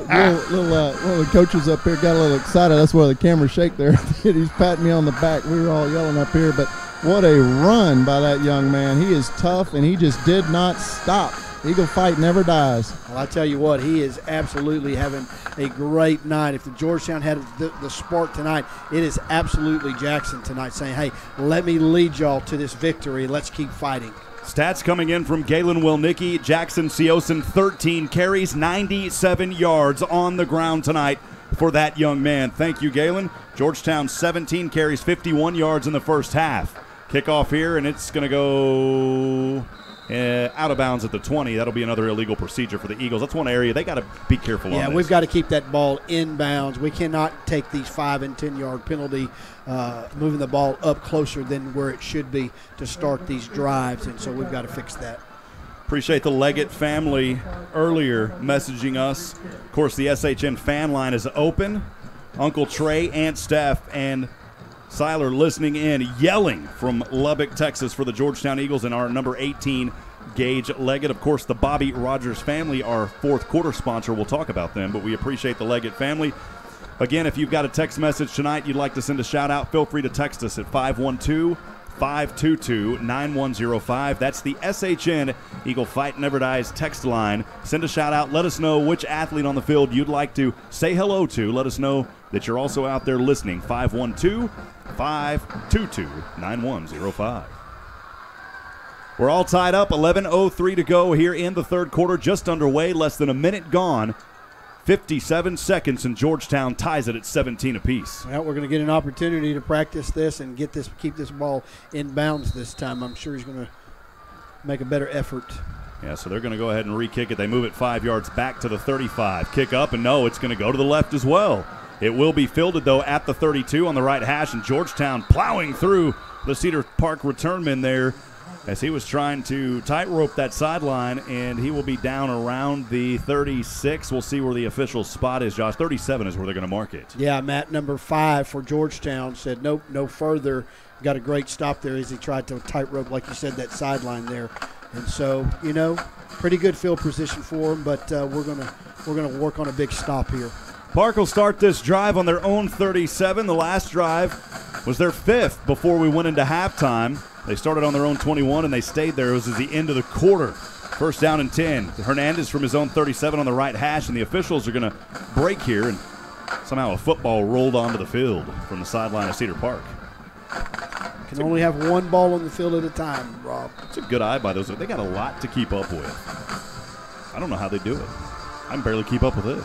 J: of the coaches up here got a little excited. That's why the camera shake there. He's patting me on the back. We were all yelling up here, but what a run by that young man. He is tough, and he just did not stop. Eagle fight never dies.
I: Well, I tell you what, he is absolutely having a great night. If the Georgetown had the spark tonight, it is absolutely Jackson tonight saying, hey, let me lead y'all to this victory. Let's keep fighting.
E: Stats coming in from Galen Wilnicki. Jackson Siosen, 13 carries, 97 yards on the ground tonight for that young man. Thank you, Galen. Georgetown, 17 carries, 51 yards in the first half. Kickoff here, and it's going to go out of bounds at the 20. That'll be another illegal procedure for the Eagles. That's one area they got to be careful on.
I: Yeah, we've got to keep that ball inbounds. We cannot take these 5- and 10-yard penalty, moving the ball up closer than where it should be to start these drives, and so we've got to fix that.
E: Appreciate the Leggett family earlier messaging us. Of course, the SHN fan line is open. Uncle Trey, Aunt Steph, and Seiler listening in, yelling from Lubbock, Texas for the Georgetown Eagles, and our number 18, Gage Leggett. Of course, the Bobby Rogers family, our fourth quarter sponsor. We'll talk about them, but we appreciate the Leggett family. Again, if you've got a text message tonight you'd like to send a shout-out, feel free to text us at 512 522-9105. That's the SHN Eagle Fight Never Dies text line. Send a shout out. Let us know which athlete on the field you'd like to say hello to. Let us know that you're also out there listening. 512-522-9105. We're all tied up. 11:03 to go here in the third quarter. Just underway. Less than a minute gone. 57 seconds, and Georgetown ties it at 17 apiece.
I: Well, we're going to get an opportunity to practice this and keep this ball in bounds this time. I'm sure he's going to make a better effort.
E: Yeah, so they're going to go ahead and re-kick it. They move it 5 yards back to the 35. Kick up, and no, it's going to go to the left as well. It will be fielded, though, at the 32 on the right hash, and Georgetown plowing through the Cedar Park returnman there as he was trying to tightrope that sideline, and he will be down around the 36. We'll see where the official spot is, Josh. 37 is where they're going to mark it.
I: Yeah, Matt, number 5 for Georgetown said nope, no further. Got a great stop there as he tried to tightrope, like you said, that sideline there. And so, pretty good field position for him, but we're gonna work on a big stop here.
E: Park will start this drive on their own 37. The last drive was their 5th before we went into halftime. They started on their own 21, and they stayed there. It was at the end of the quarter. First down and 10. Hernandez from his own 37 on the right hash, and the officials are going to break here, and somehow a football rolled onto the field from the sideline of Cedar Park.
I: Can only have one ball on the field at a time, Rob.
E: It's a good eye by those. They got a lot to keep up with. I don't know how they do it. I can barely keep up with this.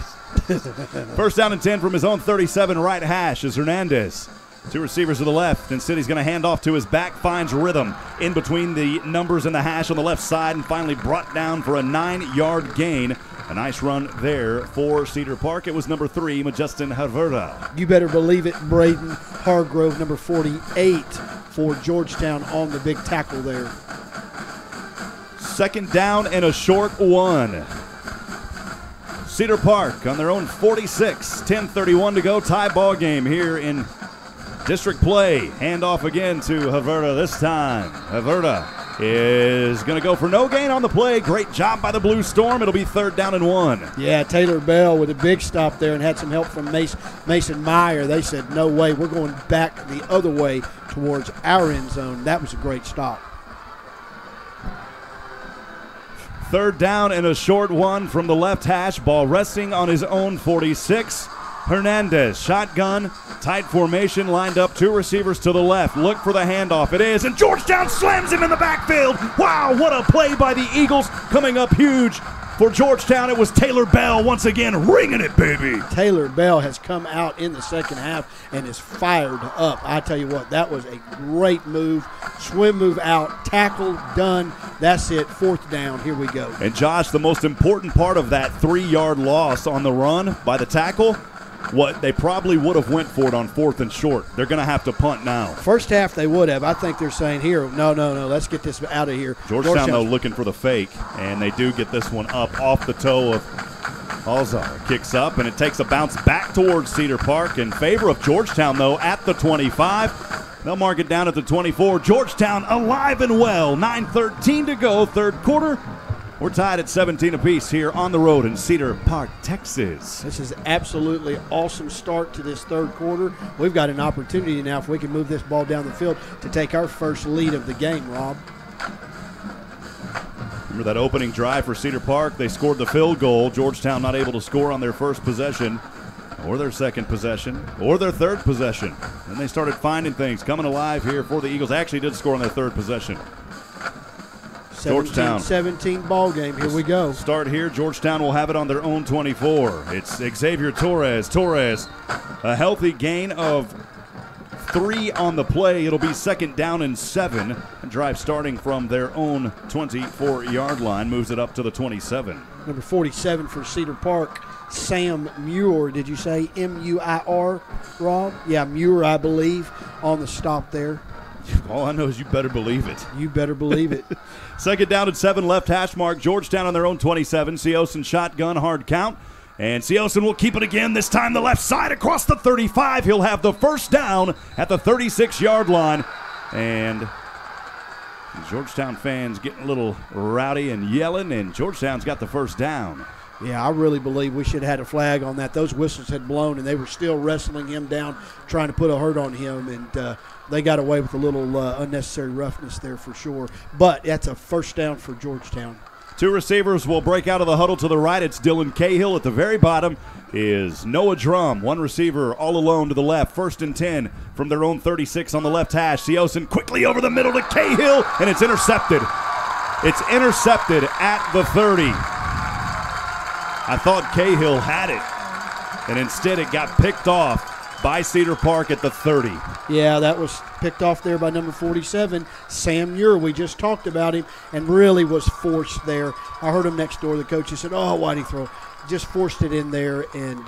E: First down and 10 from his own 37 right hash is Hernandez. 2 receivers to the left, and City's going to hand off to his back, finds rhythm in between the numbers and the hash on the left side, and finally brought down for a 9-yard gain. A nice run there for Cedar Park. It was number 3, Majestin Haverda.
I: You better believe it, Braden Hargrove, number 48 for Georgetown on the big tackle there.
E: Second down and a short one. Cedar Park on their own 46, 10:31 to go. Tie ball game here in district play. Handoff again to Haverda this time. Haverda is going to go for no gain on the play. Great job by the Blue Storm. It'll be 3rd down and 1.
I: Yeah, Taylor Bell with a big stop there and had some help from Mason Meyer. They said, no way, we're going back the other way towards our end zone. That was a great stop.
E: 3rd down and a short one from the left hash. Ball resting on his own 46. Hernandez, shotgun, tight formation, lined up 2 receivers to the left. Look for the handoff. It is, and Georgetown slams him in the backfield. Wow, what a play by the Eagles. Coming up huge for Georgetown, it was Taylor Bell once again ringing it, baby.
I: Taylor Bell has come out in the second half and is fired up. I tell you what, that was a great move. Swim move out, tackle, done. That's it, 4th down. Here we go.
E: And Josh, the most important part of that 3-yard loss on the run by the tackle, what they probably would have went for it on 4th and short. They're going to have to punt now.
I: First half they would have. I think they're saying, here, no, let's get this out of here.
E: Georgetown, though, looking for the fake, and they do get this one up off the toe of Alzar. Kicks up, and it takes a bounce back towards Cedar Park in favor of Georgetown, though, at the 25. They'll mark it down at the 24. Georgetown alive and well. 9:13 to go, third quarter. We're tied at 17 apiece here on the road in Cedar Park, Texas.
I: This is absolutely awesome start to this third quarter. We've got an opportunity now, if we can move this ball down the field, to take our first lead of the game, Rob.
E: Remember that opening drive for Cedar Park? They scored the field goal. Georgetown not able to score on their first possession, or their second possession, or their third possession. Then they started finding things, coming alive here for the Eagles. They actually did score on their third possession. Georgetown.
I: 17 ball game. Here we go.
E: Start here. Georgetown will have it on their own 24. It's Xavier Torres. Torres, a healthy gain of 3 on the play. It'll be 2nd down and 7. A drive starting from their own 24-yard line. Moves it up to the 27.
I: Number 47 for Cedar Park, Sam Muir. Did you say M-U-I-R, Rob? Yeah, Muir, I believe, on the stop there.
E: All I know is you better believe it.
I: You better believe it.
E: 2nd down and 7, left hash mark. Georgetown on their own 27. Seosin shotgun, hard count. And Seosin will keep it again, this time the left side across the 35. He'll have the first down at the 36-yard line. And Georgetown fans getting a little rowdy and yelling, and Georgetown's got the first down.
I: Yeah, I really believe we should have had a flag on that. Those whistles had blown, and they were still wrestling him down, trying to put a hurt on him, and they got away with a little unnecessary roughness there for sure. But that's a first down for Georgetown.
E: Two receivers will break out of the huddle to the right. It's Dylan Cahill. At the very bottom is Noah Drum. One receiver all alone to the left. 1st and 10 from their own 36 on the left hash. Seosin quickly over the middle to Cahill, and it's intercepted. It's intercepted at the 30. I thought Cahill had it, and instead it got picked off by Cedar Park at the 30.
I: Yeah, that was picked off there by number 47, Sam Muir. We just talked about him and really was forced there. I heard him next door. The coach, he said, oh, why'd he throw? Just forced it in there, and,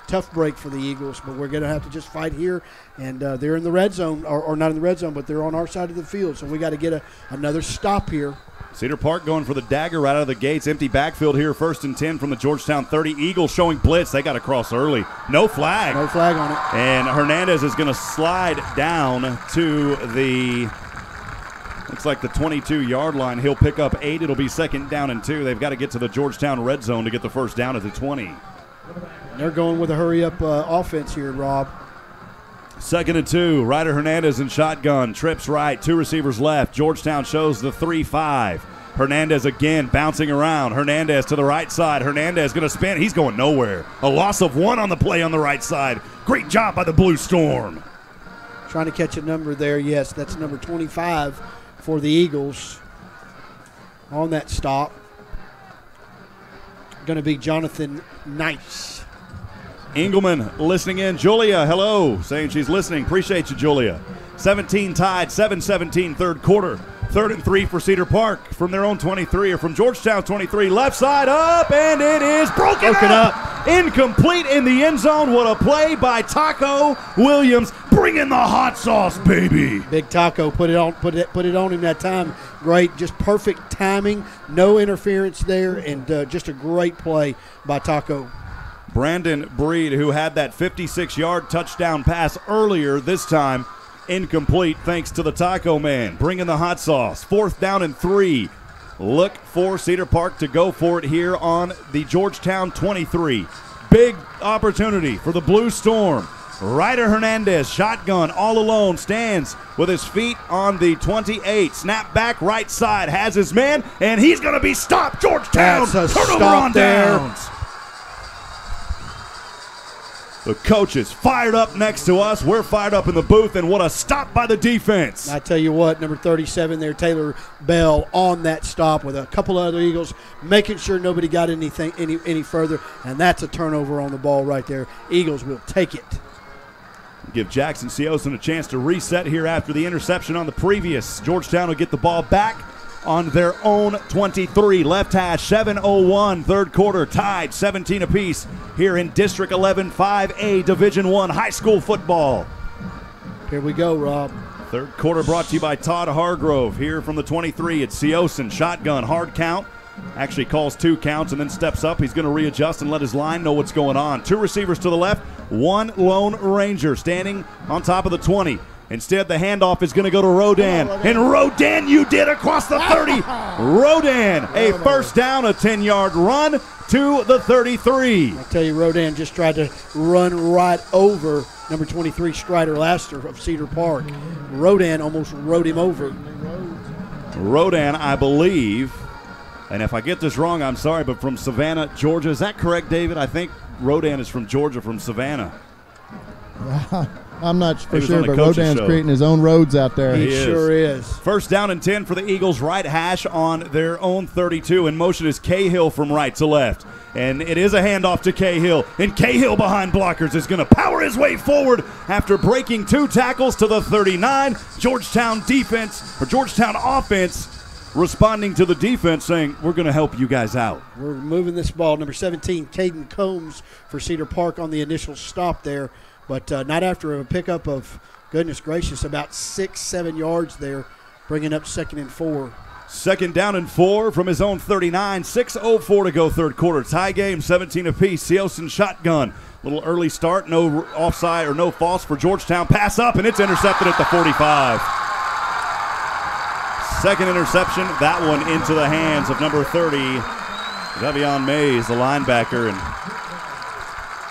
I: tough break for the Eagles, but we're going to have to just fight here, and they're in the red zone, or not in the red zone, but they're on our side of the field, so we got to get another stop here.
E: Cedar Park going for the dagger right out of the gates. Empty backfield here, 1st and 10 from the Georgetown 30. Eagles showing blitz. They got to cross early. No flag.
I: No flag on it.
E: And Hernandez is going to slide down to the, looks like the 22-yard line. He'll pick up 8. It'll be 2nd down and 2. They've got to get to the Georgetown red zone to get the first down at the 20.
I: And they're going with a hurry-up offense here, Rob.
E: 2nd and 2. Ryder Hernandez in shotgun. Trips right. 2 receivers left. Georgetown shows the 3-5. Hernandez again bouncing around. Hernandez to the right side. Hernandez going to spin. He's going nowhere. A loss of 1 on the play on the right side. Great job by the Blue Storm.
I: Trying to catch a number there. Yes, that's number 25 for the Eagles on that stop. Going to be Jonathan Nice.
E: Engelman listening in. Julia, hello, saying she's listening. Appreciate you, Julia. 17 tied, 7-17 third quarter. 3rd and 3 for Cedar Park from their own 23, or from Georgetown 23. Left side up, and it is broken up. Incomplete in the end zone. What a play by Taco Williams. Bring in the hot sauce, baby.
I: Big Taco put it on him that time. Great, just perfect timing. No interference there, and just a great play by Taco.
E: Brandon Breed, who had that 56-yard touchdown pass earlier, this time incomplete thanks to the Taco Man. Bringing the hot sauce. 4th down and 3. Look for Cedar Park to go for it here on the Georgetown 23. Big opportunity for the Blue Storm. Ryder Hernandez, shotgun, all alone, stands with his feet on the 28. Snap back, right side, has his man, and he's going to be stopped. Georgetown, turnover on downs. The coach is fired up next to us. We're fired up in the booth, and what a stop by the defense.
I: I tell you what, number 37 there, Taylor Bell, on that stop with a couple of other Eagles, making sure nobody got anything any further, and that's a turnover on the ball right there. Eagles will take it.
E: Give Jackson Seosin a chance to reset here after the interception on the previous. Georgetown will get the ball back on their own 23. Left hash, 7:01, third quarter, tied 17 apiece here in District 11 5A Division I high school football.
I: Here we go, Rob.
E: Third quarter brought to you by Todd Hargrove. Here from the 23, it's Seosin, shotgun, hard count. Actually calls 2 counts and then steps up. He's going to readjust and let his line know what's going on. 2 receivers to the left, 1 Lone Ranger standing on top of the 20. Instead, the handoff is going to go to Rodan. And Rodan, you did across the 30. Rodan, a first down, a 10-yard run to the 33.
I: I'll tell you, Rodan just tried to run right over number 23, Strider Laster of Cedar Park. Rodan almost rode him over.
E: Rodan, I believe, and if I get this wrong, I'm sorry, but from Savannah, Georgia. Is that correct, David? I think Rodan is from Georgia, from Savannah.
J: I'm not for sure, but Rodan's creating his own roads out there.
I: He sure is.
E: First down and 10 for the Eagles, right hash on their own 32. In motion is Cahill from right to left. And it is a handoff to Cahill. And Cahill behind blockers is going to power his way forward after breaking 2 tackles to the 39. Georgetown defense, or Georgetown offense, responding to the defense, saying, we're going to help you guys out.
I: We're moving this ball. Number 17, Caden Combs for Cedar Park on the initial stop there. But not after a pickup of, goodness gracious, about 6-7 yards there, bringing up 2nd and 4.
E: 2nd down and 4 from his own 39. 6:04 to go third quarter. Tie game, 17 apiece. Seosin shotgun. Little early start, no offside or no false for Georgetown. Pass up, and it's intercepted at the 45. Second interception, that one into the hands of number 30, Javion Mays, the linebacker, and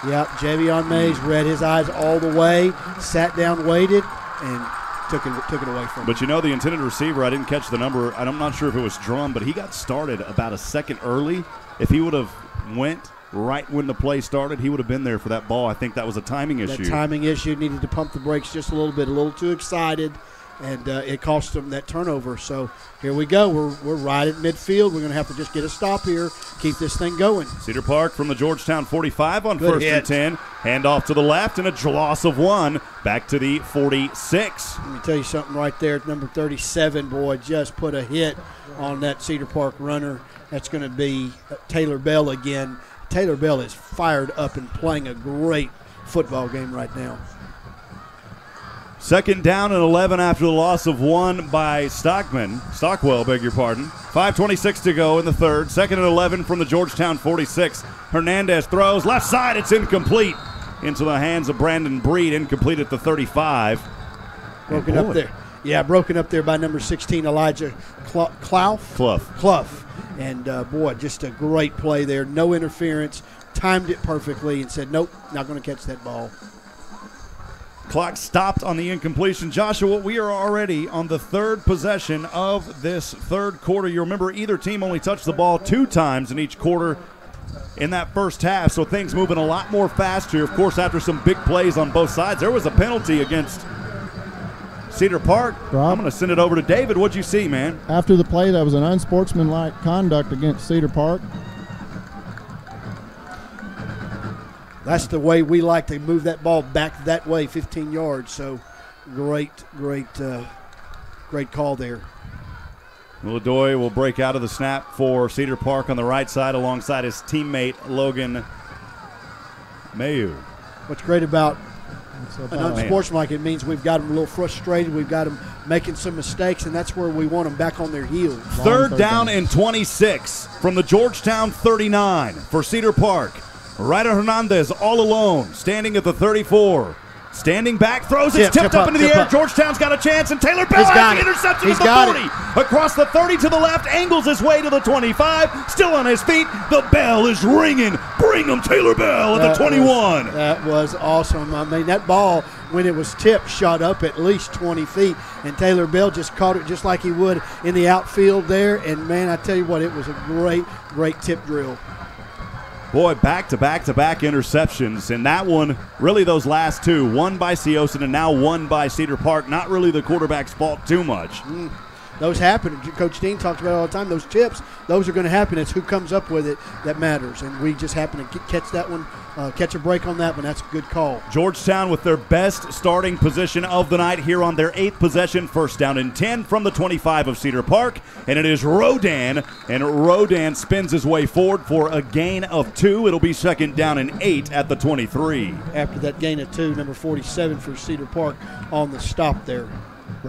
I: Yep, Javion Mays read his eyes all the way, sat down, waited, and took it away from him.
E: But you know, the intended receiver, I didn't catch the number. I'm not sure if it was Drum, but he got started about a second early. If he would have went right when the play started, he would have been there for that ball. I think that was a timing issue.
I: That timing issue, needed to pump the brakes just a little too excited, and it cost them that turnover. So here we go. We're right at midfield. We're going to have to just get a stop here, keep this thing going.
E: Cedar Park from the Georgetown 45 on first and 10. Handoff to the left and a loss of 1 back to the 46.
I: Let me tell you something right there. Number 37, boy, just put a hit on that Cedar Park runner. That's going to be Taylor Bell again. Taylor Bell is fired up and playing a great football game right now.
E: Second down and 11 after the loss of 1 by Stockwell, beg your pardon. 5:26 to go in the third. Second and 11 from the Georgetown 46. Hernandez throws left side. It's incomplete into the hands of Brandon Breed. Incomplete at the 35.
I: Broken up there. Yeah, broken up there by number 16, Elijah Clough. And, boy, just a great play there. No interference. Timed it perfectly and said, nope, not going to catch that ball.
E: Clock stopped on the incompletion. Joshua, we are already on the third possession of this third quarter. You remember either team only touched the ball 2 times in each quarter in that first half, so things moving a lot more fast here. Of course, after some big plays on both sides, there was a penalty against Cedar Park.
J: Rob?
E: I'm going to send it over to David. What'd you see, man?
J: After the play, that was an unsportsmanlike conduct against Cedar Park.
I: That's the way we like to move that ball back that way, 15 yards. So great call there.
E: Ladoy will break out of the snap for Cedar Park on the right side alongside his teammate Logan Mayu.
I: What's great about an unsportsmanlike, it means we've got them a little frustrated. We've got them making some mistakes, and that's where we want them back on their heels.
E: Third down and 26 from the Georgetown 39 for Cedar Park. Ryder Hernandez all alone, standing at the 34. Standing back, throws it, tipped up into the air. Georgetown's got a chance, and Taylor Bell has the interception at the 40. Across the 30 to the left, angles his way to the 25. Still on his feet, the bell is ringing. Bring him, Taylor Bell at the 21.
I: That was awesome. I mean, that ball, when it was tipped, shot up at least 20 feet, and Taylor Bell just caught it just like he would in the outfield there. And, man, I tell you what, it was a great tip drill.
E: Boy, back-to-back-to-back interceptions, and that one, really those last 2, one by Seosin and now one by Cedar Park. Not really the quarterback's fault too much.
I: Those happen. Coach Dean talks about it all the time. Those tips, those are going to happen. It's who comes up with it that matters, and we just happen to catch that one, catch a break on that one. That's a good call.
E: Georgetown with their best starting position of the night here on their 8th possession. First down and 10 from the 25 of Cedar Park, and it is Rodan, and Rodan spins his way forward for a gain of 2. It'll be second down and 8 at the 23.
I: After that gain of 2, number 47 for Cedar Park on the stop there.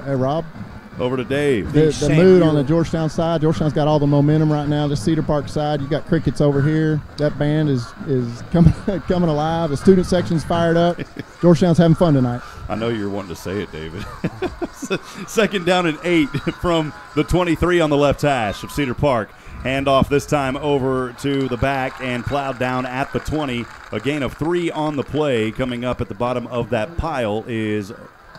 J: Hey, Rob?
E: Over to Dave.
J: The mood on the Georgetown side. Georgetown's got all the momentum right now. The Cedar Park side, you got crickets over here. That band is coming alive. The student section's fired up. Georgetown's having fun tonight.
E: I know you're wanting to say it, David. Second down and 8 from the 23 on the left hash of Cedar Park. Handoff this time over to the back and plowed down at the 20. A gain of 3 on the play. Coming up at the bottom of that pile is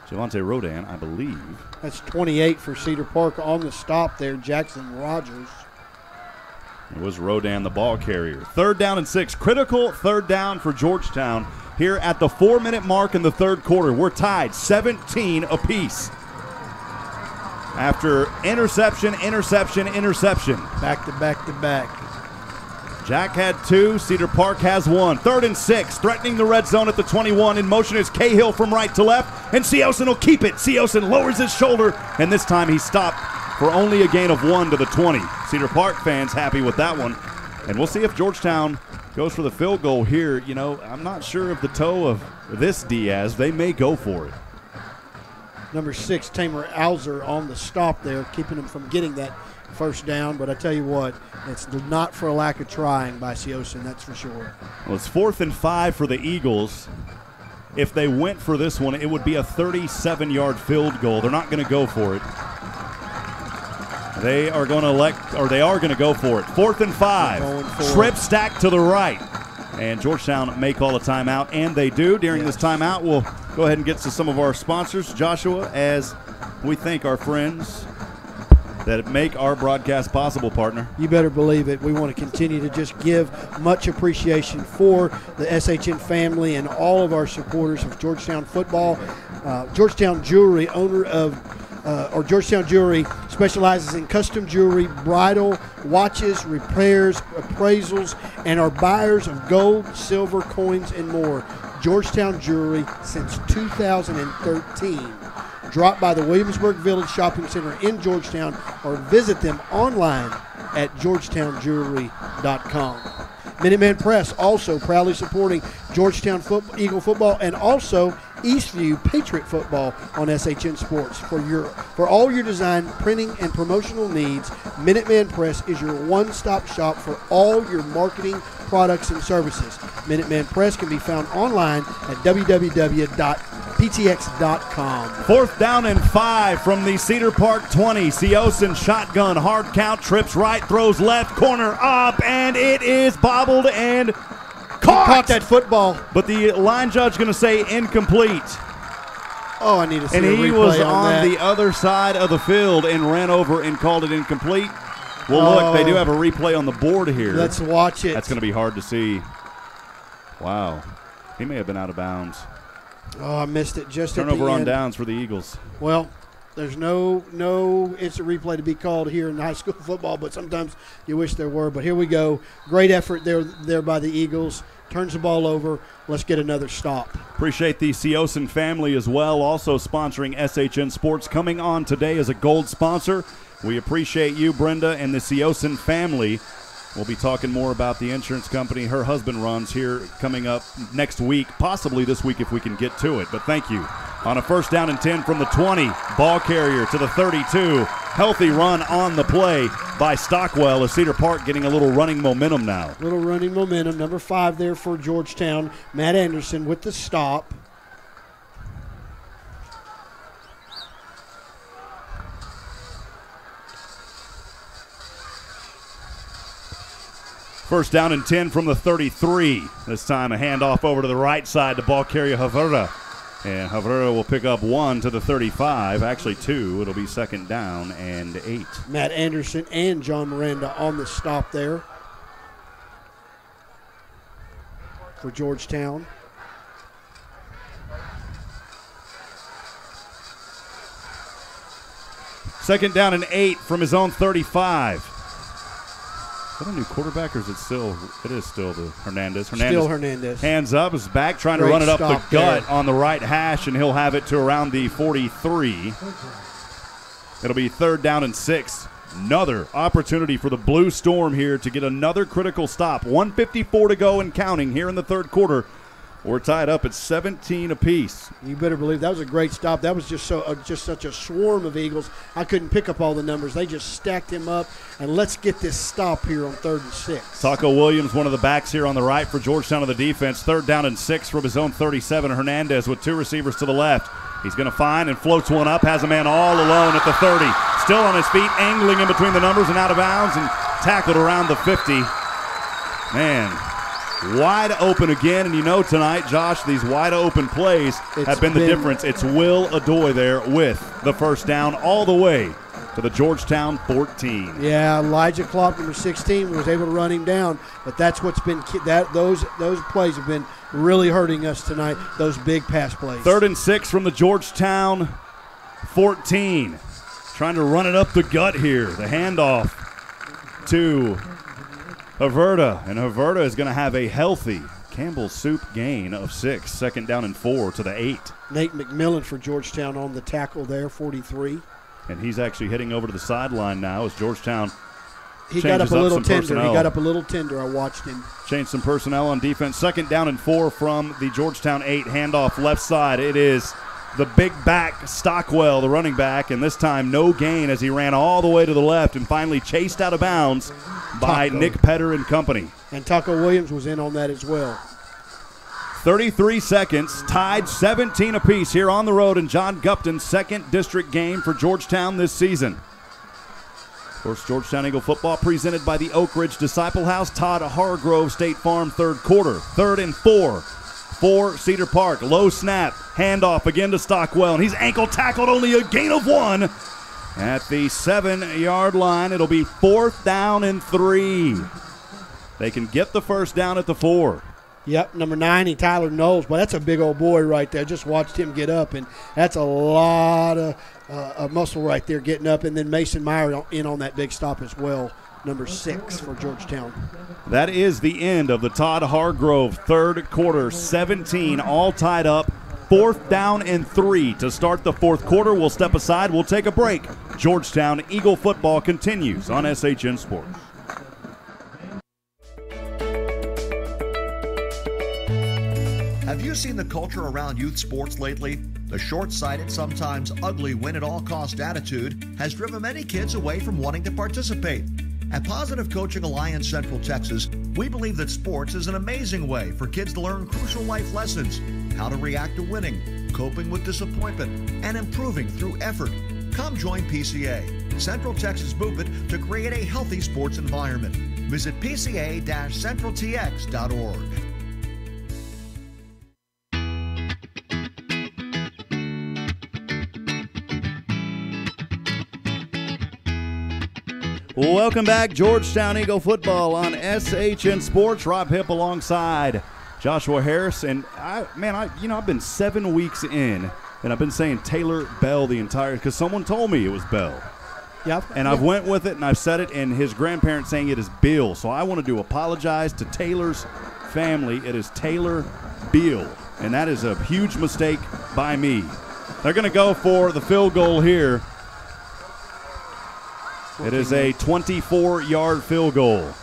E: Javante Rodan, I believe.
I: That's 28 for Cedar Park on the stop there, Jackson Rogers.
E: It was Rodan, the ball carrier. Third down and 6. Critical third down for Georgetown here at the 4-minute mark in the third quarter. We're tied 17 apiece. After interception.
I: Back to back.
E: Jack had 2. Cedar Park has 1. Third and 6. Threatening the red zone at the 21. In motion is Cahill from right to left. And Seosin will keep it. Seosin lowers his shoulder. And this time he stopped for only a gain of 1 to the 20. Cedar Park fans happy with that one. And we'll see if Georgetown goes for the field goal here. You know, I'm not sure of the toe of this Diaz. They may go for it.
I: Number 6, Tamer Alzer on the stop there, keeping him from getting that first down. But I tell you what, it's not for a lack of trying by Seosin, that's for sure.
E: Well, it's 4th and 5 for the Eagles. If they went for this one, it would be a 37-yard field goal. They're not going to go for it. They are going to go for it. 4th and 5. Trip stack to the right. And Georgetown may call a timeout, and they do. During this timeout, we'll go ahead and get to some of our sponsors, Joshua, as we thank our friends that make our broadcast possible, partner.
I: You better believe it. We want to continue to just give much appreciation for the SHN family and all of our supporters of Georgetown football. Georgetown Jewelry, Georgetown Jewelry specializes in custom jewelry, bridal, watches, repairs, appraisals, and are buyers of gold, silver, coins, and more. Georgetown Jewelry since 2013. Drop by the Williamsburg Village Shopping Center in Georgetown or visit them online at georgetownjewelry.com. Minuteman Press also proudly supporting Georgetown Eagle football and also Eastview Patriot football on SHN Sports. For all your design, printing, and promotional needs, Minuteman Press is your one-stop shop for all your marketing products and services. Minuteman Press can be found online at www.ptx.com.
E: 4th down and 5 from the Cedar Park 20. Siosin shotgun, hard count, trips right, throws left, corner up, and it is bobbled and caught
I: that football.
E: But the line judge going to say incomplete.
I: Oh, I need to see a replay on that.
E: And he was on the other side of the field and ran over and called it incomplete. Well, look, they do have a replay on the board here.
I: Let's watch it.
E: That's going to be hard to see. Wow. He may have been out of bounds.
I: Oh, I missed it just at the end.
E: Turnover on downs for the Eagles.
I: Well, there's no instant replay to be called here in high school football, but sometimes you wish there were. But here we go. Great effort there by the Eagles. Turns the ball over. Let's get another stop.
E: Appreciate the Siosin family as well, also sponsoring SHN Sports, coming on today as a gold sponsor. We appreciate you, Brenda, and the Siosin family. We'll be talking more about the insurance company her husband runs here coming up next week, possibly this week if we can get to it. But thank you. On a 1st down and 10 from the 20, ball carrier to the 32. Healthy run on the play by Stockwell as Cedar Park getting a little running momentum now.
I: Little running momentum. Number 5 there for Georgetown. Matt Anderson with the stop.
E: First down and 10 from the 33. This time a handoff over to the right side to ball carrier Havrda. And Havrda will pick up 1 to the 35, actually 2. It'll be 2nd down and 8.
I: Matt Anderson and John Miranda on the stop there for Georgetown.
E: Second down and 8 from his own 35. Is that a new quarterback, or is it still? It is still the Hernandez.
I: Still Hernandez.
E: Hands up, is back, trying to run it up the gut on the right hash, and he'll have it to around the 43. It'll be 3rd down and 6. Another opportunity for the Blue Storm here to get another critical stop. 1:54 to go and counting here in the 3rd quarter. We're tied up at 17 apiece.
I: You better believe that was a great stop. That was just such a swarm of Eagles. I couldn't pick up all the numbers. They just stacked him up. And let's get this stop here on 3rd and 6.
E: Taco Williams, one of the backs here on the right for Georgetown of the defense. 3rd down and 6 from his own 37. Hernandez with 2 receivers to the left. He's going to find and floats one up. Has a man all alone at the 30. Still on his feet, angling in between the numbers and out of bounds, and tackled around the 50. Man. Wide open again, and you know tonight, Josh, these wide open plays have been the difference. It's Will Adoy there with the 1st down all the way to the Georgetown 14.
I: Yeah, Elijah Klopp, number 16, was able to run him down, but that's what's been those plays have been really hurting us tonight. Those big pass plays.
E: 3rd and 6 from the Georgetown 14, trying to run it up the gut here. The handoff to Havrda, and Havrda is going to have a healthy Campbell's Soup gain of 6. 2nd down and 4 to the 8.
I: Nate McMillan for Georgetown on the tackle there, 43.
E: And he's actually heading over to the sideline now as Georgetown
I: He got up a little tender.
E: Personnel.
I: He got up a little tender. I watched him.
E: Changed some personnel on defense. 2nd down and 4 from the Georgetown 8. Handoff left side. It is the big back, Stockwell, the running back, and this time no gain as he ran all the way to the left and finally chased out of bounds by Nick Petter and company.
I: And Taco Williams was in on that as well.
E: 33 seconds, tied 17 apiece here on the road in John Gupton's 2nd district game for Georgetown this season. Of course, Georgetown Eagle football presented by the Oak Ridge Disciple House. Todd Hargrove, State Farm, third quarter. 3rd and 4 for Cedar Park. Low snap, handoff again to Stockwell, and he's ankle tackled, only a gain of 1. At the 7-yard line, it'll be 4th down and 3. They can get the first down at the 4.
I: Yep, number 90, Tyler Knowles. But that's a big old boy right there. Just watched him get up, and that's a lot of muscle right there getting up. And then Mason Meyer in on that big stop as well, number 6 for Georgetown.
E: That is the end of the Todd Hargrove third quarter. 17 all tied up. 4th down and 3 to start the 4th quarter. We'll step aside. We'll take a break. Georgetown Eagle football continues on SHN Sports.
A: Have you seen the culture around youth sports lately? The short-sighted, sometimes ugly win-at-all-cost attitude has driven many kids away from wanting to participate. At Positive Coaching Alliance Central Texas, we believe that sports is an amazing way for kids to learn crucial life lessons, how to react to winning, coping with disappointment, and improving through effort. Come join PCA, Central Texas movement to create a healthy sports environment. Visit pca-centraltx.org.
E: Welcome back, Georgetown Eagle football on SHN Sports. Rob Hipp alongside Joshua Harris, and I've been 7 weeks in, and I've been saying Taylor Bell the entire, because someone told me it was Bell.
I: Yep.
E: And I've went with it, and I've said it, and his grandparents saying it is Bill. So I wanted to apologize to Taylor's family. It is Taylor Beal, and that is a huge mistake by me. They're going to go for the field goal here. It is a 24-yard field goal.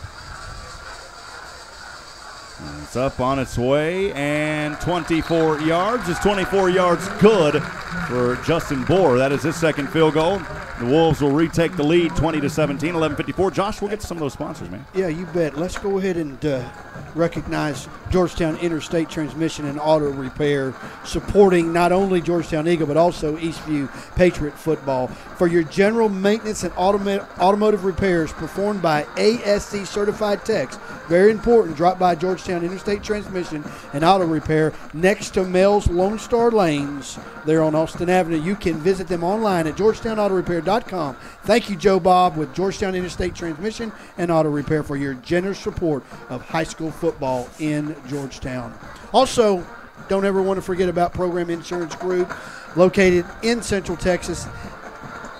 E: And it's up on its way, and 24 yards is 24 yards good for Justin Bohr. That is his second field goal. The Wolves will retake the lead 20-17, 11:54. Josh, we'll get to some of those sponsors, man.
I: Yeah, you bet. Let's go ahead and recognize Georgetown Interstate Transmission and Auto Repair, supporting not only Georgetown Eagle but also Eastview Patriot football. For your general maintenance and automotive repairs performed by ASC certified techs, very important, drop by Georgetown Interstate Transmission and Auto Repair next to Mel's Lone Star Lanes there on Austin Avenue. You can visit them online at georgetownautorepair.com. Thank you, Joe Bob, with Georgetown Interstate Transmission and Auto Repair for your generous support of high school football in Georgetown. Also, don't ever want to forget about Program Insurance Group, located in Central Texas.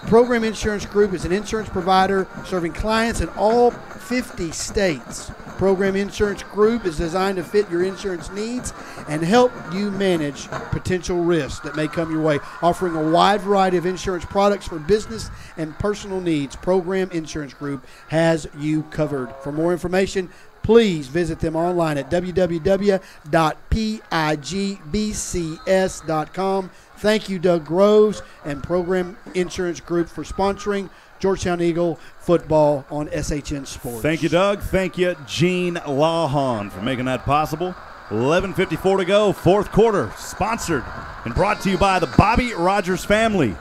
I: Program Insurance Group is an insurance provider serving clients in all 50 states. Program Insurance Group is designed to fit your insurance needs and help you manage potential risks that may come your way, offering a wide variety of insurance products for business and personal needs. Program Insurance Group has you covered. For more information, please visit them online at www.pigbcs.com. Thank you, Doug Groves and Program Insurance Group, for sponsoring Georgetown Eagle football on SHN Sports.
E: Thank you, Doug. Thank you, Gene Lawhon, for making that possible. 11:54 to go, fourth quarter, sponsored and brought to you by the Bobby Rogers family.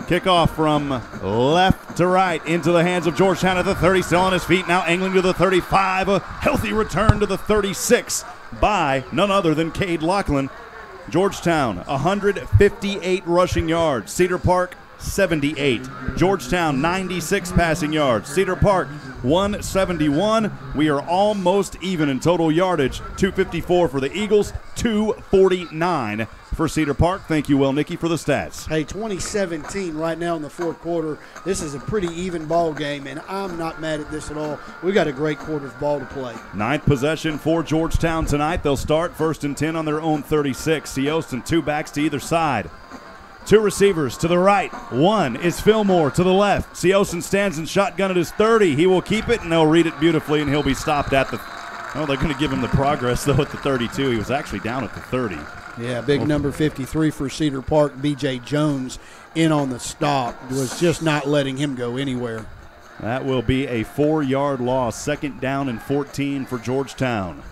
E: Kickoff from left to right into the hands of Georgetown at the 30, still on his feet, now angling to the 35. A healthy return to the 36 by none other than Cade Lachlan. Georgetown, 158 rushing yards. Cedar Park, 78. Georgetown, 96 passing yards. Cedar Park, 171. We are almost even in total yardage. 254 for the Eagles, 249 for Cedar Park. Thank you, Will Nicky, for the stats.
I: Hey, 2017 right now in the fourth quarter. This is a pretty even ball game, and I'm not mad at this at all. We got a great quarter of ball to play.
E: Ninth possession for Georgetown tonight. They'll start 1st and 10 on their own 36. Seoston, 2 backs to either side. 2 receivers to the right. 1 is Fillmore to the left. Seoston stands in shotgun at his 30. He will keep it, and they'll read it beautifully, and he'll be stopped at the – oh, they're going to give him the progress, though, at the 32. He was actually down at the 30.
I: Yeah, big number 53 for Cedar Park. B.J. Jones in on the stop. Was just not letting him go anywhere.
E: That will be a 4-yard loss. 2nd down and 14 for Georgetown.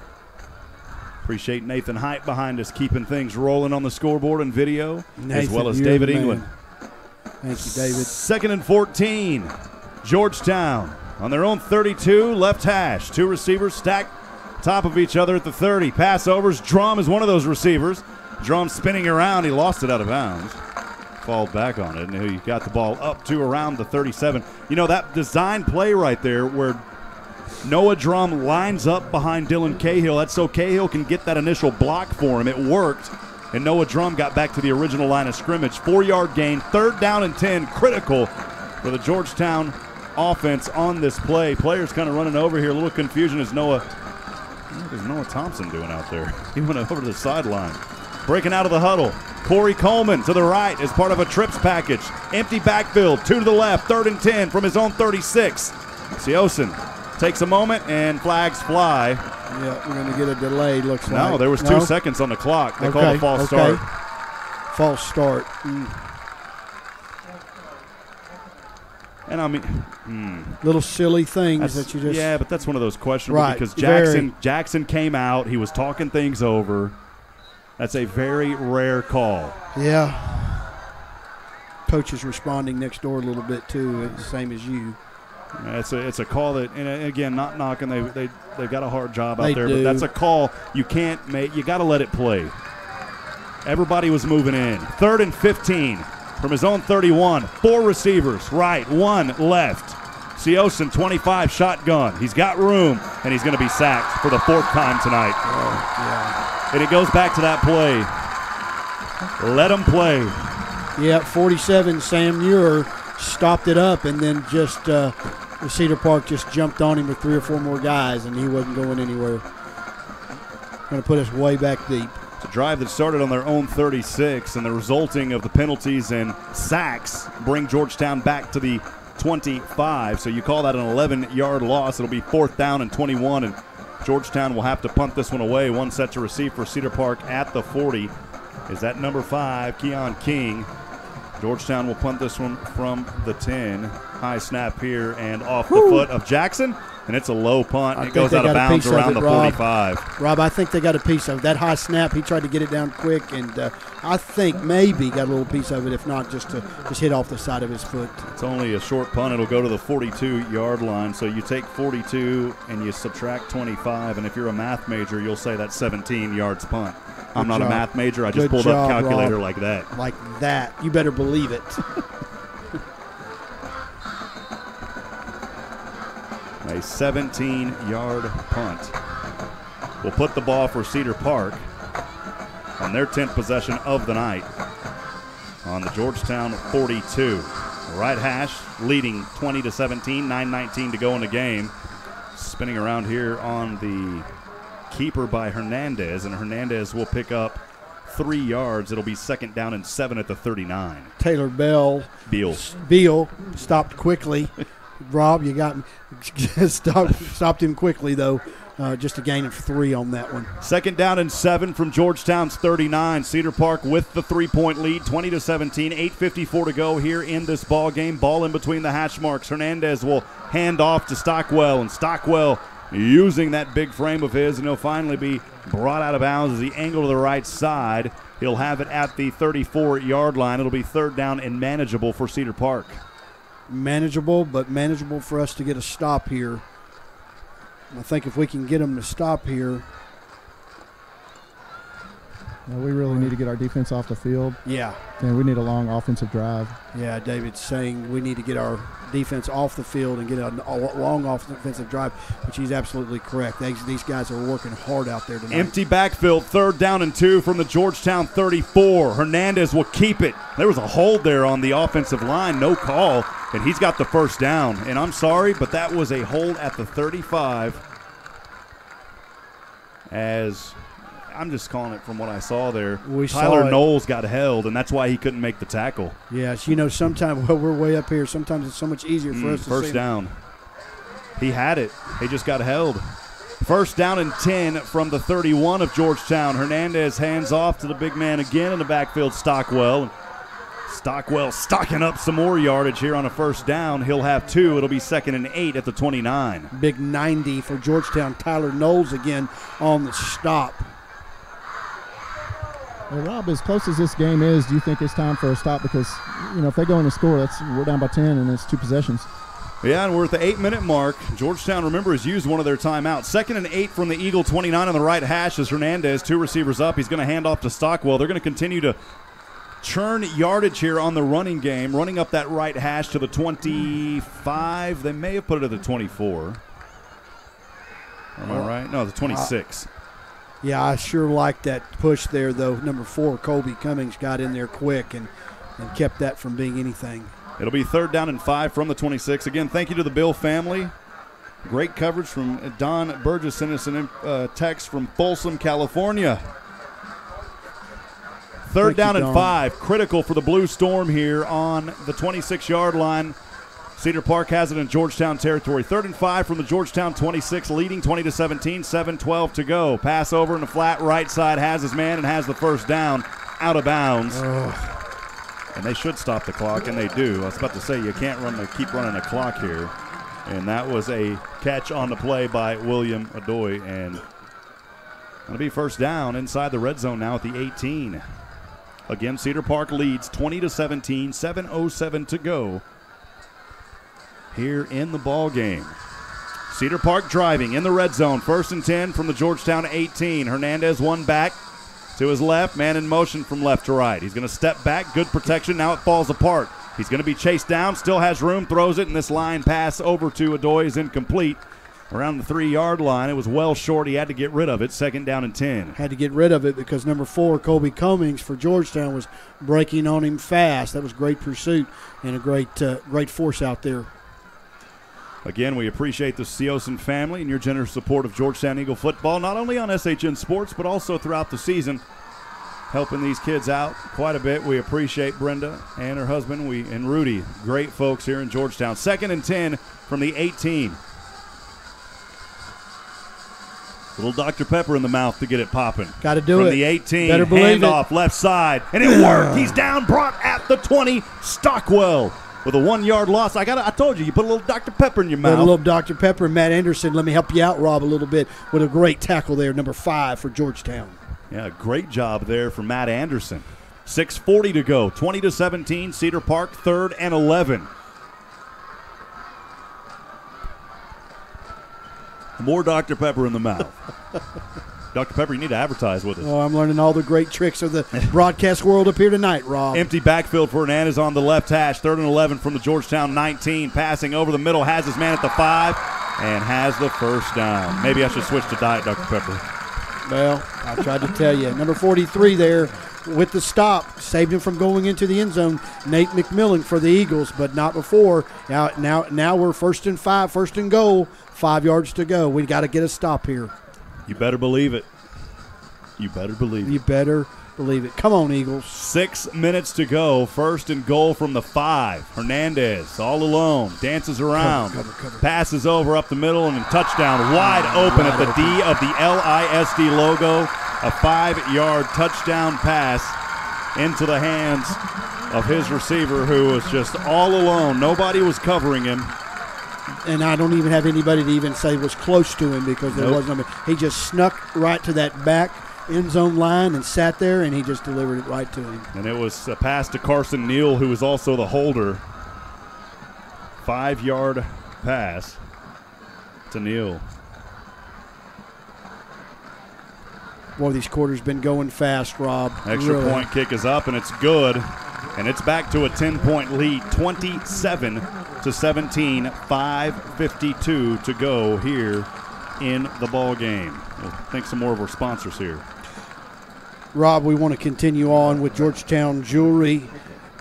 E: Appreciate Nathan Hipp behind us, keeping things rolling on the scoreboard and video,
I: Nathan,
E: as well as David England.
I: Thank you, David.
E: 2nd and 14. Georgetown on their own 32, left hash. Two receivers stacked top of each other at the 30. Passovers. Drum is one of those receivers. Drum spinning around. He lost it out of bounds. Fall back on it, and he got the ball up to around the 37. You know, that design play right there where Noah Drum lines up behind Dylan Cahill. That's so Cahill can get that initial block for him. It worked, and Noah Drum got back to the original line of scrimmage. 4-yard gain, 3rd down and 10, critical for the Georgetown offense on this play. Players kind of running over here. A little confusion as Noah. What is Noah Thompson doing out there? He went over to the sideline. Breaking out of the huddle. Corey Coleman to the right as part of a trips package. Empty backfield, 2 to the left, 3rd and 10 from his own 36. Siosin takes a moment and flags fly.
I: Yeah, we're going to get a delay, looks like.
E: No, there was 2 seconds on the clock. They called a false start.
I: False start.
E: And I mean,
I: little silly things that you just.
E: Yeah, but that's one of those questionable because Jackson came out. He was talking things over. That's a very rare call.
I: Yeah. Coach is responding next door a little bit too, the same as you.
E: It's a call that, and again, not knocking. They've got a hard job out there,
I: do.
E: but that's a call you can't make. You got to let it play. Everybody was moving in. 3rd and 15 from his own 31. 4 receivers, right, 1 left. Siosin, 25, shotgun. He's got room, and he's going to be sacked for the 4th time tonight.
I: Oh, yeah.
E: And it goes back to that play. Let him play.
I: Yeah, 47, Sam Muir stopped it up, and then just Cedar Park just jumped on him with 3 or 4 more guys, and he wasn't going anywhere. Going to put us way back deep.
E: It's a drive that started on their own 36, and the resulting of the penalties and sacks bring Georgetown back to the 25. So you call that an 11-yard loss. It'll be 4th down and 21, and Georgetown will have to punt this one away. One set to receive for Cedar Park at the 40. Is that number 5, Keon King. Georgetown will punt this one from the 10. High snap here and off the foot of Jackson. And it's a low punt. It goes out of bounds around the 45.
I: Rob, I think they got a piece of it. That high snap, he tried to get it down quick, and I think maybe got a little piece of it. If not, just hit off the side of his foot.
E: It's only a short punt. It'll go to the 42-yard line. So you take 42 and you subtract 25. And if you're a math major, you'll say that's 17 yards punt. I'm not a math major. I just pulled up a calculator
I: Rob.
E: like that.
I: Like that. You better believe it.
E: A 17-yard punt will put the ball for Cedar Park on their 10th possession of the night on the Georgetown 42. Right hash leading 20-17, 9:19 to go in the game. Spinning around here on the keeper by Hernandez, and Hernandez will pick up 3 yards. It'll be 2nd down and 7 at the 39.
I: Taylor Beal stopped quickly. Rob, you got stopped him quickly, though. Just a gain of 3 on that one.
E: 2nd down and 7 from Georgetown's 39. Cedar Park with the 3-point lead, 20-17, 8:54 to go here in this ball game. Ball in between the hash marks. Hernandez will hand off to Stockwell, and Stockwell using that big frame of his, and he'll finally be brought out of bounds as he angled to the right side. He'll have it at the 34-yard line. It'll be 3rd down and manageable for Cedar Park.
I: Manageable, but manageable for us to get a stop here. I think if we can get them to stop here.
J: Well, we really need to get our defense off the field.
I: Yeah.
J: And we need a long offensive drive.
I: Yeah, David's saying we need to get our defense off the field and get a long offensive drive, which he's absolutely correct. These guys are working hard out there tonight.
E: Empty backfield, 3rd down and 2 from the Georgetown 34. Hernandez will keep it. There was a hold there on the offensive line, no call, and he's got the 1st down. And I'm sorry, but that was a hold at the 35 as – I'm just calling it from what I saw there. Tyler Knowles got held, and that's why he couldn't make the tackle.
I: Yes, sometimes we're way up here. Sometimes it's so much easier for us to see.
E: 1st down. He had it. He just got held. 1st down and 10 from the 31 of Georgetown. Hernandez hands off to the big man again in the backfield, Stockwell. Stockwell stocking up some more yardage here on a 1st down. He'll have 2. It'll be 2nd and 8 at the 29.
I: Big 90 for Georgetown. Tyler Knowles again on the stop.
J: Well, Rob, as close as this game is, do you think it's time for a stop? Because, if they go in and score, we're down by 10, and it's 2 possessions.
E: Yeah, and we're at the 8-minute mark. Georgetown, remember, has used one of their timeouts. 2nd and 8 from the Eagle 29 on the right hash as Hernandez, 2 receivers up. He's going to hand off to Stockwell. They're going to continue to churn yardage here on the running game, running up that right hash to the 25. They may have put it at the 24. Am I right? No, the 26.
I: Yeah, I sure like that push there, though. Number 4, Colby Cummings, got in there quick and kept that from being anything.
E: It'll be 3rd down and 5 from the 26. Again, thank you to the Bill family. Great coverage from Don Burgess. Sent us a text from Folsom, California. 3rd down and 5. Critical for the Blue Storm here on the 26-yard line. Cedar Park has it in Georgetown territory. 3rd and 5 from the Georgetown 26, leading 20-17, 7:12 to go. Pass over in the flat right side, has his man and has the first down, out of bounds. And they should stop the clock, and they do. I was about to say, you can't keep running a clock here. And that was a catch on the play by William Adoy. And it'll be first down inside the red zone now at the 18. Again, Cedar Park leads 20-17, 7:07 to go here in the ball game. Cedar Park driving in the red zone. 1st and 10 from the Georgetown 18. Hernandez one back to his left. Man in motion from left to right. He's going to step back. Good protection. Now it falls apart. He's going to be chased down. Still has room. Throws it. And this line pass over to Adoy is incomplete. Around the 3-yard line. It was well short. He had to get rid of it. 2nd down and 10.
I: Had to get rid of it because number 4, Colby Cummings for Georgetown, was breaking on him fast. That was great pursuit and a great force out there.
E: Again, we appreciate the Seosin family and your generous support of Georgetown Eagle football, not only on SHN Sports, but also throughout the season, helping these kids out quite a bit. We appreciate Brenda and her husband and Rudy, great folks here in Georgetown. 2nd and 10 from the 18. Little Dr. Pepper in the mouth to get it popping.
I: Got to do it.
E: From the 18,
I: better believe
E: handoff left side, and it worked. He's down, brought at the 20. Stockwell with a 1-yard loss. I told you put a little Dr. Pepper in your mouth.
I: Put a little Dr. Pepper and Matt Anderson. Let me help you out, Rob, a little bit with a great tackle there, number 5 for Georgetown.
E: Yeah, great job there for Matt Anderson. 6:40 to go. 20-17. Cedar Park, 3rd and 11. More Dr. Pepper in the mouth. Dr. Pepper, you need to advertise with us.
I: Oh, I'm learning all the great tricks of the broadcast world up here tonight, Rob.
E: Empty backfield for Hernandez on the left hash. 3rd and 11 from the Georgetown 19. Passing over the middle, has his man at the 5, and has the first down. Maybe I should switch to Diet Dr. Pepper.
I: Well, I tried to tell you. Number 43 there with the stop. Saved him from going into the end zone. Nate McMillan for the Eagles, but not before. Now we're 1st and 5, 1st and goal. 5 yards to go. We got to get a stop here.
E: You better believe it. You better believe it.
I: You better believe it. Come on, Eagles.
E: 6 minutes to go. 1st and goal from the 5. Hernandez all alone. Dances around.
I: Cover.
E: Passes over up the middle and a touchdown wide open at the D of the LISD logo. A 5-yard touchdown pass into the hands of his receiver, who was just all alone. Nobody was covering him.
I: And I don't even have anybody to even say was close to him because there wasn't. He just snuck right to that back end zone line and sat there, and he just delivered it right to him.
E: And it was a pass to Carson Neal, who was also the holder. 5-yard pass to Neal.
I: Boy, these quarters been going fast, Rob.
E: Extra point kick is up, and it's good. And it's back to a 10-point lead, 27-17, 5:52 to go here in the ball game. We'll thank some more of our sponsors here.
I: Rob, we want to continue on with Georgetown Jewelry.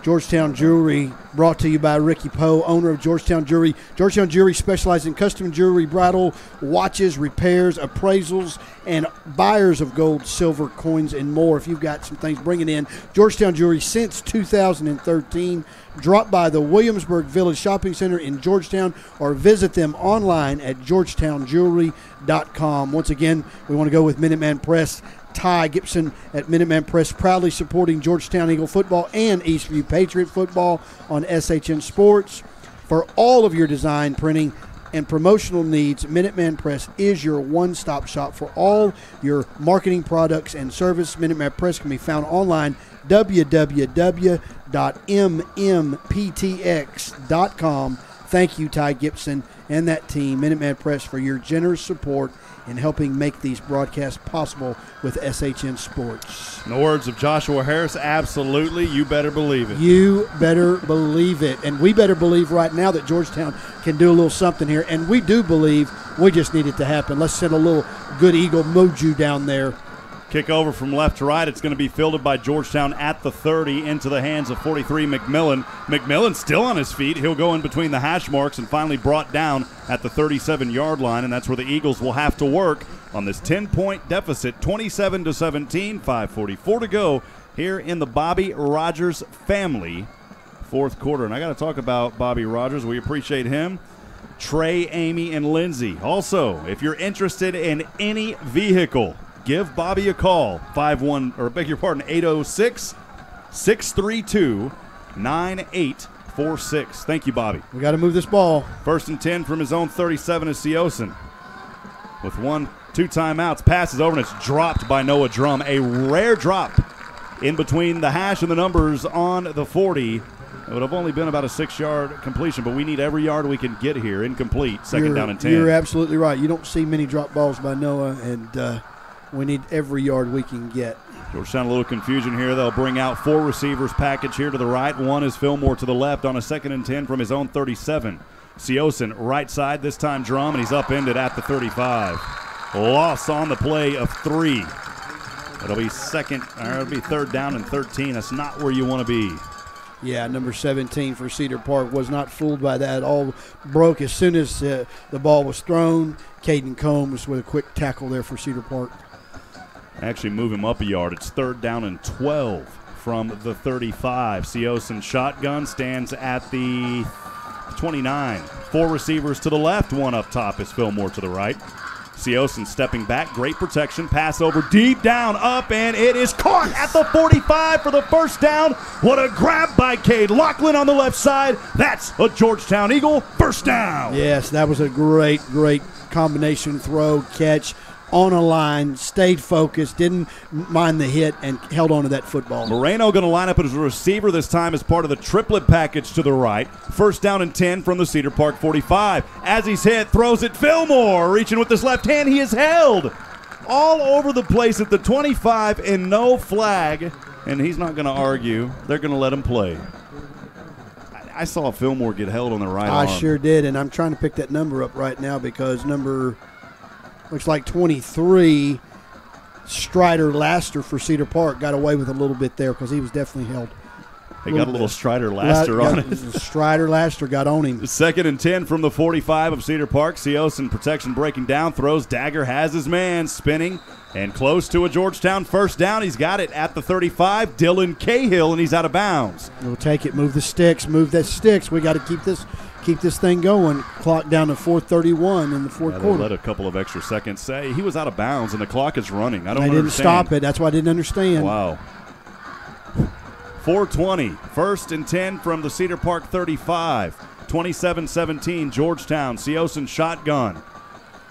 I: Georgetown Jewelry, brought to you by Ricky Poe, owner of Georgetown Jewelry. Georgetown Jewelry specializes in custom jewelry, bridal, watches, repairs, appraisals, and buyers of gold, silver, coins, and more. If you've got some things, bring it in. Georgetown Jewelry since 2013. Drop by the Williamsburg Village Shopping Center in Georgetown or visit them online at georgetownjewelry.com. Once again, we want to go with Minuteman Press. Ty Gibson at Minuteman Press, proudly supporting Georgetown Eagle football and Eastview Patriot football on SHN Sports. For all of your design, printing, and promotional needs, Minuteman Press is your one-stop shop for all your marketing products and service. Minuteman Press can be found online, www.mmptx.com. thank you, Ty Gibson, and that team, Minuteman Press, for your generous support in helping make these broadcasts possible with SHN Sports.
E: In the words of Joshua Harris, absolutely, you better believe it.
I: You better believe it. And we better believe right now that Georgetown can do a little something here. And we do believe, we just need it to happen. Let's send a little good Eagle mojo down there.
E: Kick over from left to right. It's going to be fielded by Georgetown at the 30 into the hands of 43 McMillan. McMillan still on his feet. He'll go in between the hash marks and finally brought down at the 37-yard line, and that's where the Eagles will have to work on this 10-point deficit, 27-17, 5:44 to go here in the Bobby Rogers family fourth quarter. And I got to talk about Bobby Rogers. We appreciate him. Trey, Amy, and Lindsay. Also, if you're interested in any vehicle, give Bobby a call, 800-632-9846. Thank you, Bobby.
I: We got to move this ball.
E: 1st and 10 from his own 37 is Seosin. With 1-2 timeouts, passes over, and it's dropped by Noah Drum. A rare drop in between the hash and the numbers on the 40. It would have only been about a 6-yard completion, but we need every yard we can get here. Incomplete, second down and 10.
I: You're absolutely right. You don't see many drop balls by Noah, and we need every yard we can get.
E: Georgetown, a little confusion here. They'll bring out 4 receivers package here to the right. One is Fillmore to the left on a 2nd and 10 from his own 37. Seosin, right side, this time Drum, and he's upended at the 35. Loss on the play of 3. It'll be 3rd down and 13. That's not where you want to be.
I: Yeah, number 17 for Cedar Park was not fooled by that. All broke as soon as the ball was thrown. Caden Combs with a quick tackle there for Cedar Park.
E: Actually move him up a yard. It's 3rd down and 12 from the 35. Seosin shotgun stands at the 29. 4 receivers to the left, 1 up top is Fillmore to the right. Seosin stepping back, great protection, pass over deep down, up, and it is caught at the 45 for the first down. What a grab by Cade Lachlan on the left side. That's a Georgetown Eagle first down.
I: Yes, that was a great combination throw, catch on a line, stayed focused, didn't mind the hit, and held on to that football.
E: Moreno going to line up as a receiver this time as part of the triplet package to the right. 1st down and 10 from the Cedar Park 45. As he's hit, throws it Fillmore. Reaching with his left hand, he is held all over the place at the 25 and no flag. And he's not going to argue. They're going to let him play. I saw Fillmore get held on the right arm.
I: I sure did, and I'm trying to pick that number up right now because number looks like 23, Strider Laster for Cedar Park, got away with a little bit there because he was definitely held.
E: They got a little Strider Laster on it.
I: Strider Laster got on him.
E: 2nd and 10 from the 45 of Cedar Park. Seosin protection breaking down, throws. Dagger has his man spinning and close to a Georgetown first down. He's got it at the 35. Dylan Cahill, and he's out of bounds.
I: We'll take it. Move the sticks. Move that sticks. We got to keep this thing going. Clock down to 4:31 in the fourth quarter.
E: They let a couple of extra seconds. Say he was out of bounds, and the clock is running. I don't
I: understand. They didn't stop it. That's why I didn't understand.
E: Wow. 4:20. 1st and 10 from the Cedar Park 35. 27-17 Georgetown. Seosin shotgun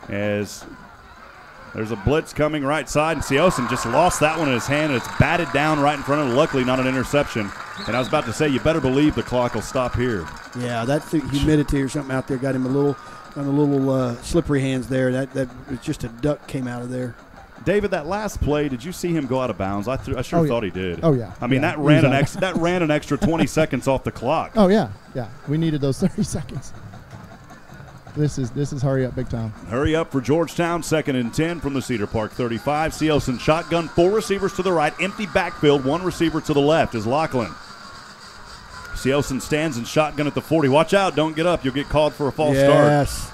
E: as there's a blitz coming right side, and Seosin just lost that one in his hand, and it's batted down right in front of him. Luckily, not an interception. And I was about to say, you better believe the clock will stop here.
I: Yeah, that humidity or something out there got him a little slippery hands there. That was just a duck came out of there.
E: David, that last play, did you see him go out of bounds? I sure thought he did.
J: Oh, yeah.
E: I mean, that ran an extra 20 seconds off the clock.
J: Oh, yeah. Yeah. We needed those 30 seconds. This is hurry up big time.
E: Hurry up for Georgetown. 2nd and 10 from the Cedar Park 35. Seosin shotgun, 4 receivers to the right. Empty backfield, 1 receiver to the left is Lachlan. Seosin stands in shotgun at the 40. Watch out. Don't get up. You'll get called for a false start.
I: Yes.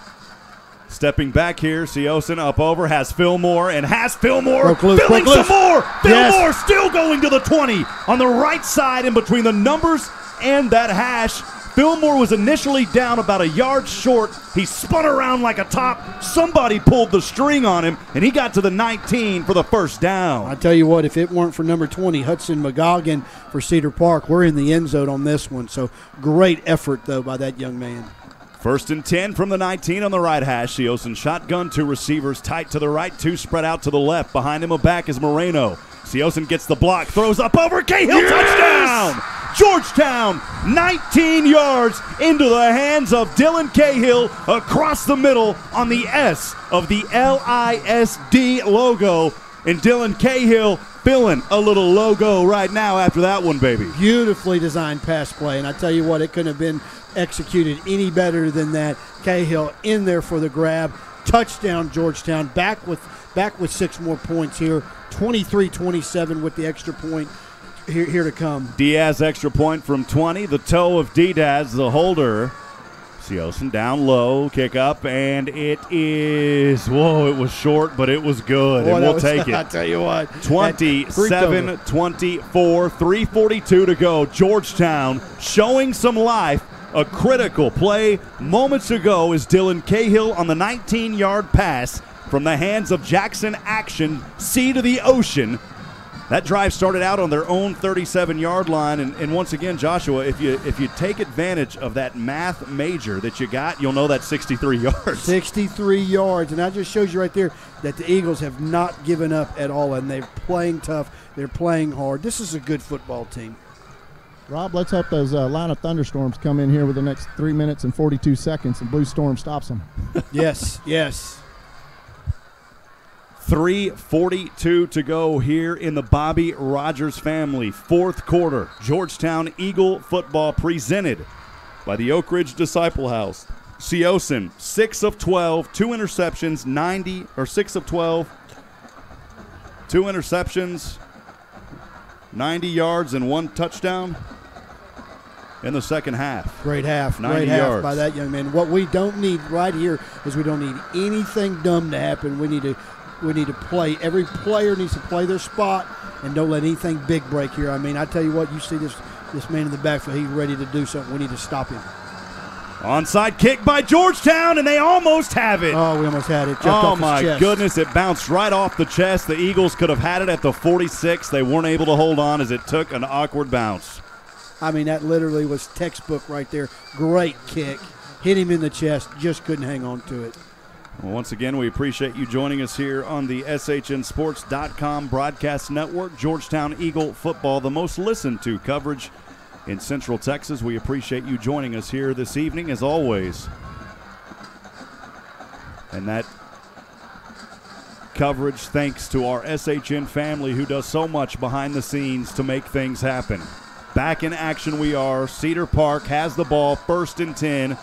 E: Stepping back here, Seosin up over, has Fillmore, and has Fillmore
I: filling
E: some more.
I: Yes.
E: Fillmore still going to the 20 on the right side in between the numbers and that hash. Fillmore was initially down about a yard short. He spun around like a top. Somebody pulled the string on him, and he got to the 19 for the first down.
I: I tell you what, if it weren't for number 20, Hudson McGoggin for Cedar Park, we're in the end zone on this one. So great effort, though, by that young man.
E: 1st and 10 from the 19 on the right hash. Seosin shotgun, 2 receivers tight to the right, 2 spread out to the left. Behind him, back is Moreno. Seosin gets the block, throws up over Cahill, touchdown! Georgetown, 19 yards into the hands of Dylan Cahill across the middle on the S of the LISD logo. And Dylan Cahill filling a little logo right now after that one, baby.
I: Beautifully designed pass play, and I tell you what, it couldn't have been executed any better than that. Cahill in there for the grab. Touchdown, Georgetown. Back with 6 more points here. 23-27 with the extra point here to come.
E: Diaz extra point from 20. The toe of Diaz, the holder. Siosen down low, kick up, and it is, it was short, but it was good, and we'll take it.
I: I tell you what.
E: 27-24, 3:42 to go. Georgetown showing some life. A critical play moments ago is Dylan Cahill on the 19-yard pass from the hands of Jackson Action, sea to the ocean. That drive started out on their own 37-yard line, and once again, Joshua, if you take advantage of that math major that you got, you'll know that's 63 yards.
I: 63 yards, and that just shows you right there that the Eagles have not given up at all, and they're playing tough. They're playing hard. This is a good football team.
J: Rob, let's hope those line of thunderstorms come in here with the next 3 minutes and 42 seconds, and Blue Storm stops them.
I: Yes, yes.
E: 3:42 to go here in the Bobby Rogers family. Fourth quarter, Georgetown Eagle football presented by the Oak Ridge Disciple House. Siosen, 6 of 12, 2 interceptions, 6 of 12, 2 interceptions, 90 yards and 1 touchdown in the second half.
I: Great half.
E: 90
I: Great
E: yards.
I: half by that young man. What we don't need right here is we don't need anything dumb to happen. We need to play. Every player needs to play their spot and don't let anything big break here. I mean, I tell you what, you see this man in the backfield, he's ready to do something. We need to stop him.
E: Onside kick by Georgetown, and they almost have it.
I: Oh, we almost had it.
E: Oh, my goodness. It bounced right off the chest. The Eagles could have had it at the 46. They weren't able to hold on as it took an awkward bounce.
I: I mean, that literally was textbook right there. Great kick. Hit him in the chest. Just couldn't hang on to it.
E: Well, once again, we appreciate you joining us here on the SHNSports.com broadcast network. Georgetown Eagle football, the most listened to coverage in Central Texas. We appreciate you joining us here this evening, as always. And that coverage thanks to our SHN family who does so much behind the scenes to make things happen. Back in action we are. Cedar Park has the ball, 1st and 10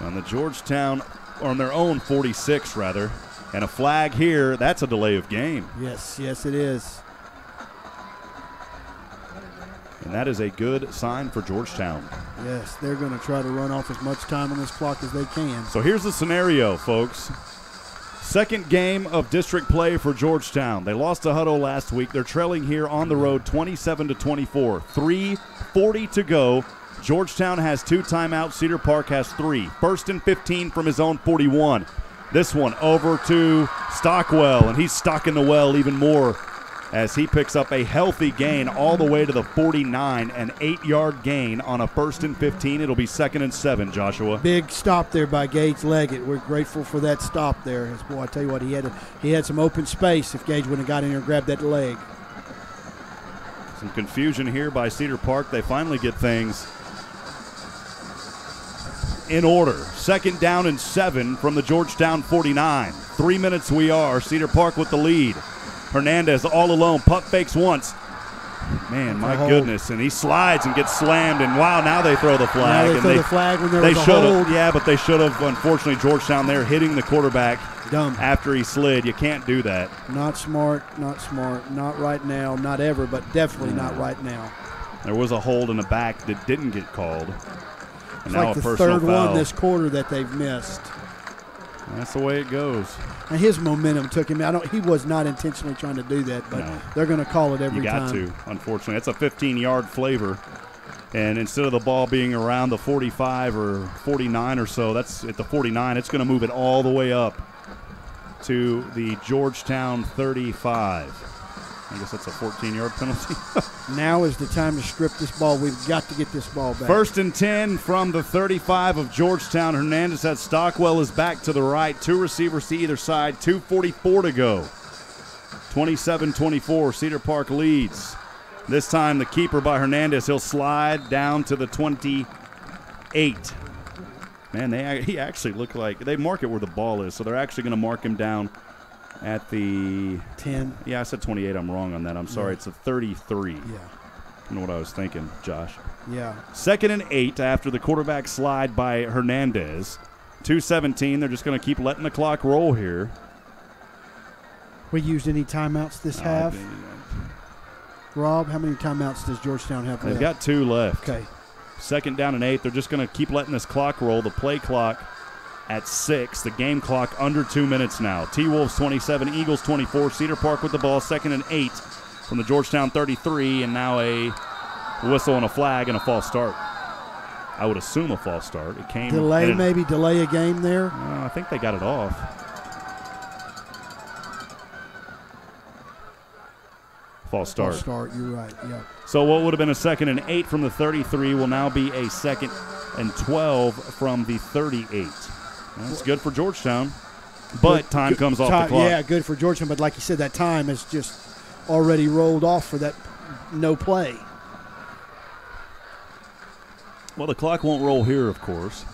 E: on the Georgetown, or on their own 46 rather. And a flag here, that's a delay of game.
I: Yes, yes it is.
E: And that is a good sign for Georgetown.
I: Yes, they're going to try to run off as much time on this clock as they can.
E: So here's the scenario, folks. Second game of district play for Georgetown. They lost to Hutto last week. They're trailing here on the road 27-24. 3:40 to go. Georgetown has 2 timeouts. Cedar Park has 3. 1st and 15 from his own 41. This one over to Stockwell, and he's stocking the well even more as he picks up a healthy gain all the way to the 49, an 8-yard gain on a 1st and 15. It'll be 2nd and 7, Joshua.
I: Big stop there by Gage Leggett. We're grateful for that stop there. Boy, I tell you what, he had some open space if Gage wouldn't have got in there and grabbed that leg.
E: Some confusion here by Cedar Park. They finally get things in order. 2nd down and 7 from the Georgetown 49. 3 minutes we are. Cedar Park with the lead. Hernandez all alone. Punt fakes once. Man, my goodness. And he slides and gets slammed. And, wow, now they throw the flag.
I: Now they throw the flag when there was a hold.
E: Yeah, but they should have. Unfortunately, Georgetown there hitting the quarterback
I: dumb
E: after he slid. You can't do that.
I: Not smart, not smart. Not right now, not ever, but definitely not right now.
E: There was a hold in the back that didn't get called. And
I: it's
E: now
I: like
E: a
I: the
E: personal
I: third
E: foul.
I: one this quarter that they've missed.
E: That's the way it goes.
I: And his momentum took him out. He was not intentionally trying to do that, but they're going to call it every time.
E: You got to, unfortunately. That's a 15-yard flavor. And instead of the ball being around the 45 or 49 or so, that's at the 49. It's going to move it all the way up to the Georgetown 35. I guess that's a 14-yard penalty.
I: Now is the time to strip this ball. We've got to get this ball back.
E: 1st and 10 from the 35 of Georgetown. Hernandez has Stockwell is back to the right. 2 receivers to either side. 2:44 to go. 27-24. Cedar Park leads. This time the keeper by Hernandez. He'll slide down to the 28. Man, he actually looked like they mark it where the ball is, so they're actually going to mark him down at the
I: 10.
E: Yeah, I said 28. I'm wrong on that. I'm sorry.
I: Yeah.
E: It's a 33.
I: Yeah.
E: You know what I was thinking, Josh.
I: Yeah.
E: 2nd and 8 after the quarterback slide by Hernandez. 2:17. They're just going to keep letting the clock roll here.
I: We used any timeouts this half? Rob, how many timeouts does Georgetown have left?
E: They've got 2 left.
I: Okay.
E: 2nd down and 8. They're just going to keep letting this clock roll. The play clock at 6. The game clock under 2 minutes now. T-Wolves 27, Eagles 24. Cedar Park with the ball. 2nd and 8 from the Georgetown 33. And now a whistle and a flag and a false start. I would assume a false start. It came.
I: Delay a game there?
E: I think they got it off. False start.
I: False start, you're right, yeah.
E: So what would have been a 2nd and 8 from the 33 will now be a 2nd and 12 from the 38. That's good for Georgetown, but time comes off the clock.
I: Yeah, good for Georgetown, but like you said, that time has just already rolled off for that no play.
E: Well, the clock won't roll here, of course.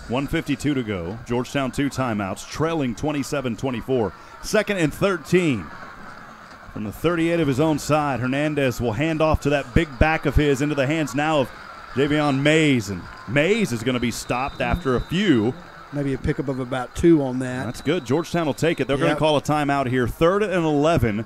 E: 1:52 to go. Georgetown 2 timeouts, trailing 27-24. 2nd and 13. From the 38 of his own side, Hernandez will hand off to that big back of his into the hands now of Javion Mays. And Mays is going to be stopped after a few.
I: Maybe a pickup of about 2 on that.
E: That's good. Georgetown will take it. They're going to call a timeout here. 3rd and 11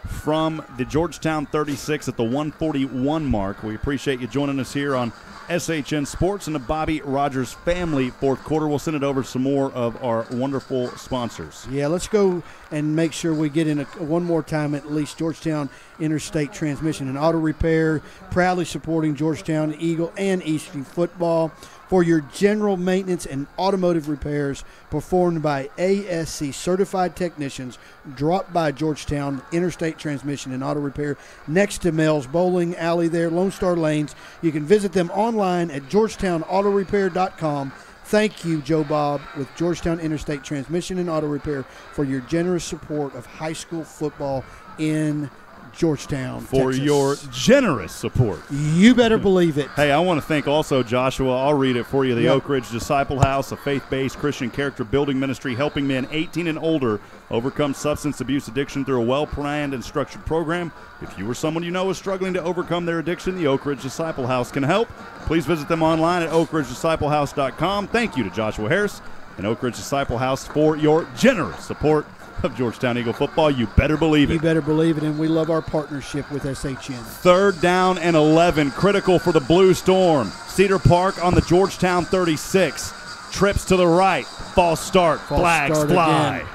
E: from the Georgetown 36 at the 1:41 mark. We appreciate you joining us here on SHN Sports and the Bobby Rogers Family Fourth Quarter. We'll send it over to some more of our wonderful sponsors.
I: Yeah, let's go and make sure we get in one more time at least. Georgetown Interstate Transmission and Auto Repair, proudly supporting Georgetown Eagle and Eastview football for your general maintenance and automotive repairs performed by ASC certified technicians. Drop by Georgetown Interstate Transmission and Auto Repair next to Mel's Bowling Alley there, Lone Star Lanes. You can visit them online at georgetownautorepair.com. Thank you, Joe Bob, with Georgetown Interstate Transmission and Auto Repair for your generous support of high school football in Georgetown,
E: for
I: Texas.
E: your generous support.
I: You better believe it.
E: Hey, I want to thank also Joshua. I'll read it for you. The Oak Ridge Disciple House, a faith-based Christian character building ministry helping men 18 and older overcome substance abuse addiction through a well-planned and structured program. If you or someone you know is struggling to overcome their addiction, the Oak Ridge Disciple House can help. Please visit them online at oakridgedisciplehouse.com. Thank you to Joshua Harris and Oak Ridge Disciple House for your generous support of Georgetown Eagle football. You better believe it.
I: You better believe it, and we love our partnership with SHN.
E: 3rd down and 11, critical for the Blue Storm. Cedar Park on the Georgetown 36. Trips to the right. False start. Flags fly. Again.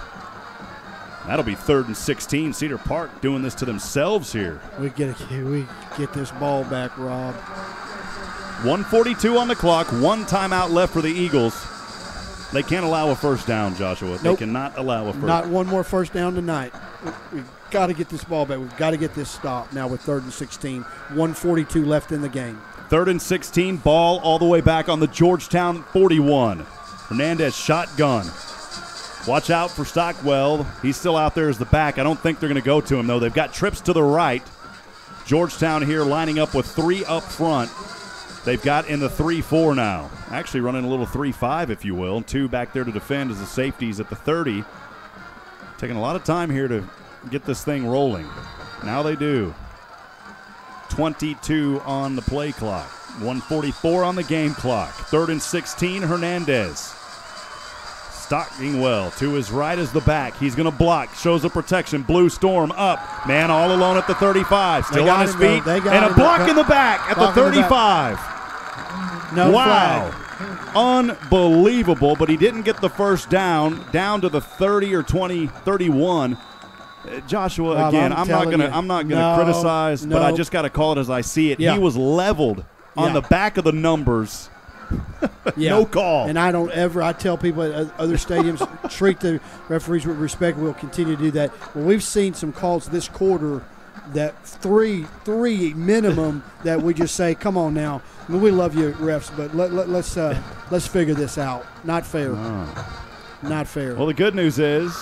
E: That'll be 3rd and 16. Cedar Park doing this to themselves here.
I: We get this ball back, Rob.
E: 1:42 on the clock. 1 timeout left for the Eagles. They can't allow a first down, Joshua.
I: Nope.
E: They cannot allow a first.
I: Not one more first down tonight. We've got to get this ball back. We've got to get this stopped now with 3rd and 16. 1:42 left in the game.
E: 3rd and 16, ball all the way back on the Georgetown 41. Hernandez shotgun. Watch out for Stockwell. He's still out there as the back. I don't think they're going to go to him, though. They've got trips to the right. Georgetown here lining up with 3 up front. They've got in the 3-4 now. Actually running a little 3-5, if you will. 2 back there to defend as the safeties at the 30. Taking a lot of time here to get this thing rolling. Now they do. 22 on the play clock. 1:44 on the game clock. 3rd and 16, Hernandez. Stockwell to his right is the back. He's going to block. Shows the protection. Blue Storm up. Man all alone at the 35. Still on his feet. And a block in the back at the 35.
I: No
E: wow.
I: flag.
E: Unbelievable, but he didn't get the first down to the 30 or 20, 31. Joshua,
I: Rob,
E: again, I'm not gonna criticize, but I just got to call it as I see it.
I: Yeah.
E: He was leveled on the back of the numbers. No call.
I: And I tell people at other stadiums, treat the referees with respect. We'll continue to do that. Well, we've seen some calls this quarter that three minimum that we just say, come on now. I mean, we love you, refs, but let's figure this out. Not fair. Not fair.
E: Well, the good news is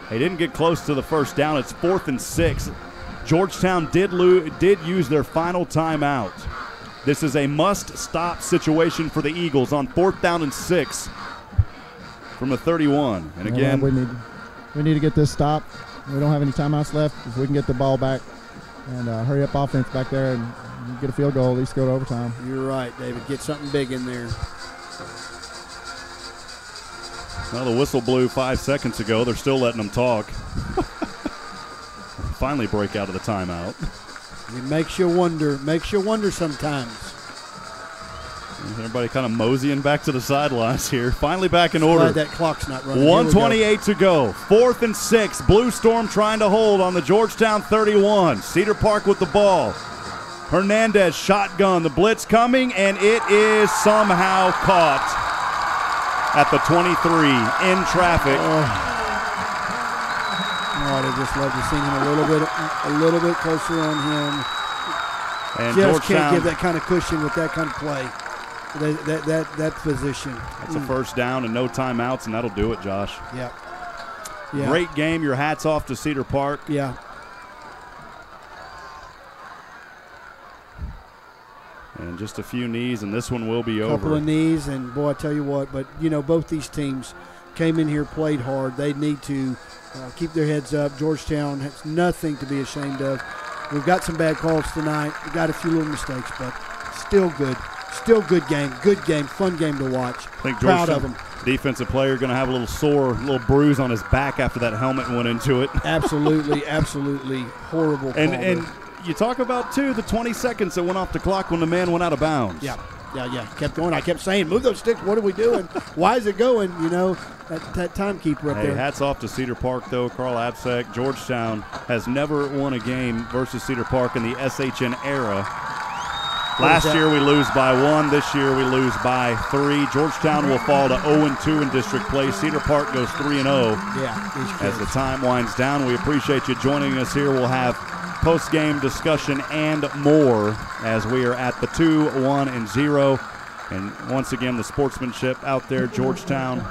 E: they didn't get close to the first down. It's 4th and 6. Georgetown did use their final timeout. This is a must-stop situation for the Eagles on 4th down and 6 from the 31. And again,
J: we need to get this stopped. We don't have any timeouts left. If we can get the ball back and hurry up offense back there and get a field goal, at least go to overtime.
I: You're right, David. Get something big in there.
E: Well, the whistle blew 5 seconds ago. They're still letting them talk. Finally break out of the timeout.
I: It makes you wonder. Makes you wonder sometimes.
E: Everybody kind of moseying back to the sidelines here. Finally back in order.
I: Glad that clock's not running.
E: 1:28 to go. 4th and 6. Blue Storm trying to hold on the Georgetown 31. Cedar Park with the ball. Hernandez shotgun. The blitz coming, and it is somehow caught at the 23 in traffic.
I: Oh, I'd just love to see him a little bit closer on him.
E: And
I: just
E: Georgetown
I: can't give that kind of cushion with that kind of play. That position.
E: That's a first down and no timeouts, and that'll do it, Josh.
I: Yeah.
E: Great game. Your hat's off to Cedar Park.
I: Yeah.
E: And just a few knees, and this one will be over.
I: Couple of knees, and boy, I tell you what. But both these teams came in here, played hard. They need to keep their heads up. Georgetown has nothing to be ashamed of. We've got some bad calls tonight. We got a few little mistakes, but still good. Still good game, fun game to watch.
E: I think
I: proud of them.
E: Defensive player going to have a little bruise on his back after that helmet went into it.
I: Absolutely horrible call.
E: And you talk about, too, the 20 seconds that went off the clock when the man went out of bounds.
I: Yeah. Kept going. I kept saying, move those sticks. What are we doing? Why is it going? That timekeeper up there.
E: Hats off to Cedar Park, though. Carl Absek. Georgetown has never won a game versus Cedar Park in the SHN era. Last year we lose by 1. This year we lose by 3. Georgetown will fall to 0-2 in district play. Cedar Park goes 3-0.
I: Yeah.
E: As the time winds down, we appreciate you joining us here. We'll have post-game discussion and more as we are at the 2-1-0. And once again, the sportsmanship out there. Georgetown,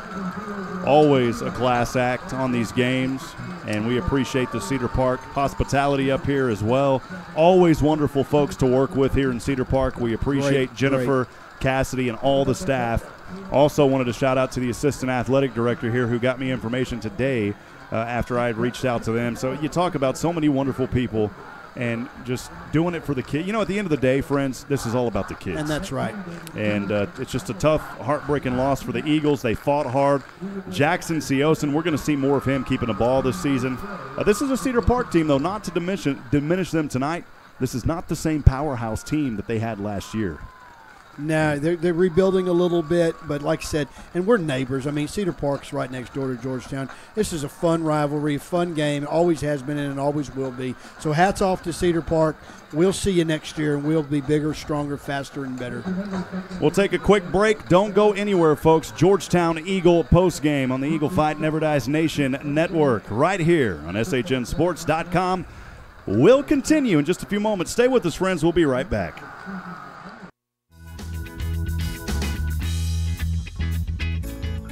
E: always a class act on these games. And we appreciate the Cedar Park hospitality up here as well. Always wonderful folks to work with here in Cedar Park. We appreciate Jennifer, Cassidy, and all the staff. Also wanted to shout out to the assistant athletic director here who got me information today after I had reached out to them. So you talk about so many wonderful people and just doing it for the kid. At the end of the day, friends, this is all about the kids.
I: And that's right.
E: And it's just a tough, heartbreaking loss for the Eagles. They fought hard. Jackson Seosin, we're going to see more of him keeping the ball this season. This is a Cedar Park team, though, not to diminish them tonight. This is not the same powerhouse team that they had last year.
I: No, they're rebuilding a little bit, but like I said, and we're neighbors. I mean, Cedar Park's right next door to Georgetown. This is a fun rivalry, fun game. Always has been and always will be. So hats off to Cedar Park. We'll see you next year, and we'll be bigger, stronger, faster, and better.
E: We'll take a quick break. Don't go anywhere, folks. Georgetown Eagle postgame on the Eagle Fight Never Dies Nation Network right here on SHNSports.com. We'll continue in just a few moments. Stay with us, friends. We'll be right back.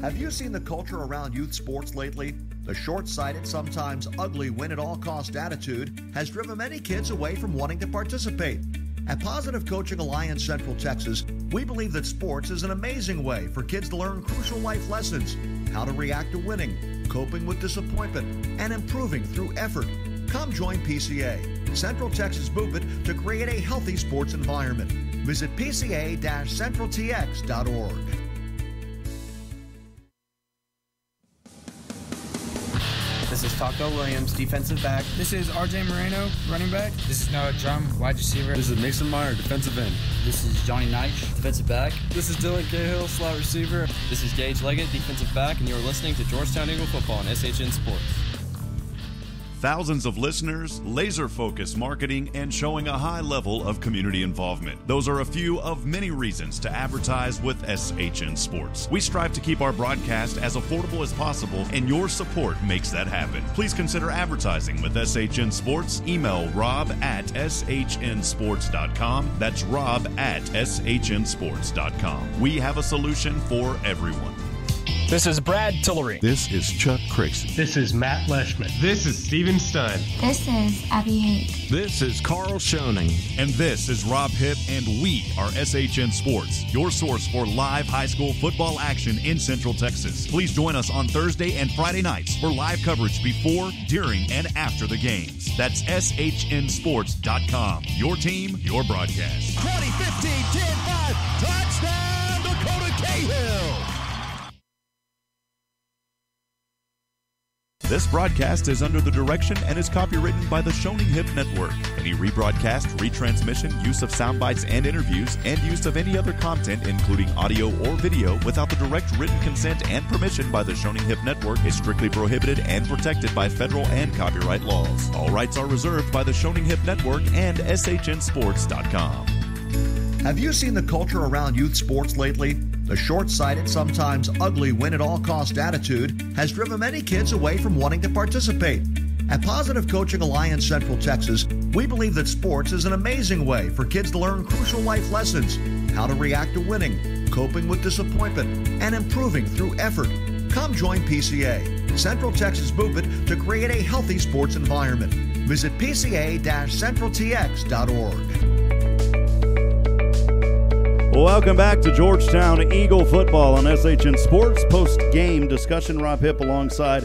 A: Have you seen the culture around youth sports lately? The short-sighted, sometimes ugly win-at-all-cost attitude has driven many kids away from wanting to participate. At Positive Coaching Alliance Central Texas, we believe that sports is an amazing way for kids to learn crucial life lessons, how to react to winning, coping with disappointment, and improving through effort. Come join PCA, Central Texas movement to create a healthy sports environment. Visit pca-centraltx.org.
B: This is Taco Williams, defensive back.
C: This is RJ Moreno, running back.
D: This is Noah Drum, wide receiver.
G: This is Mason Meyer, defensive end.
F: This is Johnny Knight, defensive back.
G: This is Dylan Cahill, slot receiver.
H: This is Gage Leggett, defensive back, and you're listening to Georgetown Eagle Football on SHN Sports.
L: Thousands of listeners, laser-focused marketing, and showing a high level of community involvement. Those are a few of many reasons to advertise with SHN Sports. We strive to keep our broadcast as affordable as possible, and your support makes that happen. Please consider advertising with SHN Sports. Email rob@shnsports.com. That's rob@shnsports.com. We have a solution for everyone.
M: This is Brad Tillery.
L: This is Chuck Craigston.
N: This is Matt Leishman. This is Steven Stein.
O: This is Abby Hake.
L: This is Carl Schoening. And this is Rob Hipp, and we are SHN Sports, your source for live high school football action in Central Texas. Please join us on Thursday and Friday nights for live coverage before, during, and after the games. That's SHNSports.com. Your team, your broadcast.
P: 2015, 10-5, touchdown, Dakota Cahill.
L: This broadcast is under the direction and is copywritten by the Schoening Hipp Network. Any rebroadcast, retransmission, use of sound bites and interviews, and use of any other content, including audio or video, without the direct written consent and permission by the Schoening Hipp Network is strictly prohibited and protected by federal and copyright laws. All rights are reserved by the Schoening Hipp Network and SHNSports.com.
A: Have you seen the culture around youth sports lately? The short-sighted, sometimes ugly win-at-all-cost attitude has driven many kids away from wanting to participate. At Positive Coaching Alliance Central Texas, we believe that sports is an amazing way for kids to learn crucial life lessons, how to react to winning, coping with disappointment, and improving through effort. Come join PCA, Central Texas movement to create a healthy sports environment. Visit pca-centraltx.org.
E: Welcome back to Georgetown Eagle football on SHN Sports. Post-game discussion. Rob Hipp alongside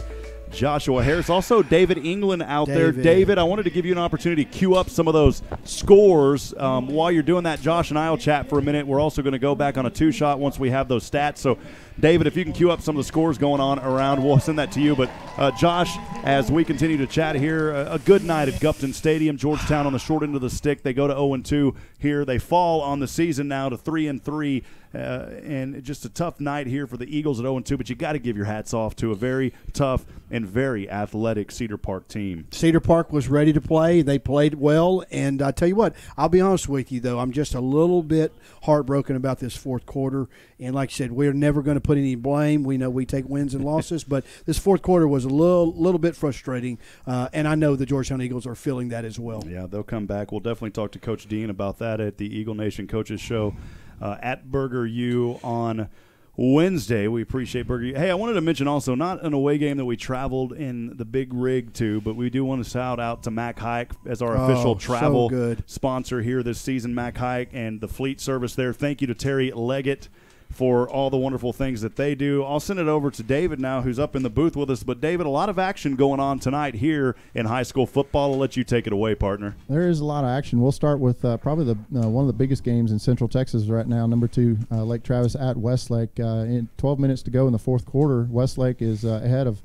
E: Joshua Harris. Also, David England out there. David, I wanted to give you an opportunity to queue up some of those scores. While you're doing that, Josh and I will chat for a minute. We're also going to go back on a two-shot once we have those stats. So, David, if you can queue up some of the scores going on around, we'll send that to you. But, Josh, as we continue to chat here, a good night at Gupton Stadium. Georgetown on the short end of the stick. They go to 0-2 here. They fall on the season now to 3-3. And just a tough night here for the Eagles at 0-2, but you got to give your hats off to a very tough and very athletic Cedar Park team.
I: Cedar Park was ready to play. They played well, and I tell you what, I'll be honest with you, though. I'm just a little bit heartbroken about this fourth quarter, and like I said, we're never going to put any blame. We know we take wins and losses, but this fourth quarter was a little bit frustrating, and I know the Georgetown Eagles are feeling that as well.
E: Yeah, they'll come back. We'll definitely talk to Coach Dean about that at the Eagle Nation Coaches Show at Burger U on Wednesday. We appreciate Burger U. Hey, I wanted to mention also, not an away game that we traveled in the big rig to, but we do want to shout out to Mac Hike as our official travel sponsor here this season. Mac Hike and the fleet service there. Thank you to Terry Leggett for all the wonderful things that they do. I'll send it over to David now, who's up in the booth with us. But, David, a lot of action going on tonight here in high school football. I'll let you take it away, partner.
J: There is a lot of action. We'll start with probably one of the biggest games in Central Texas right now, number 2, Lake Travis at Westlake. In 12 minutes to go in the fourth quarter, Westlake is ahead of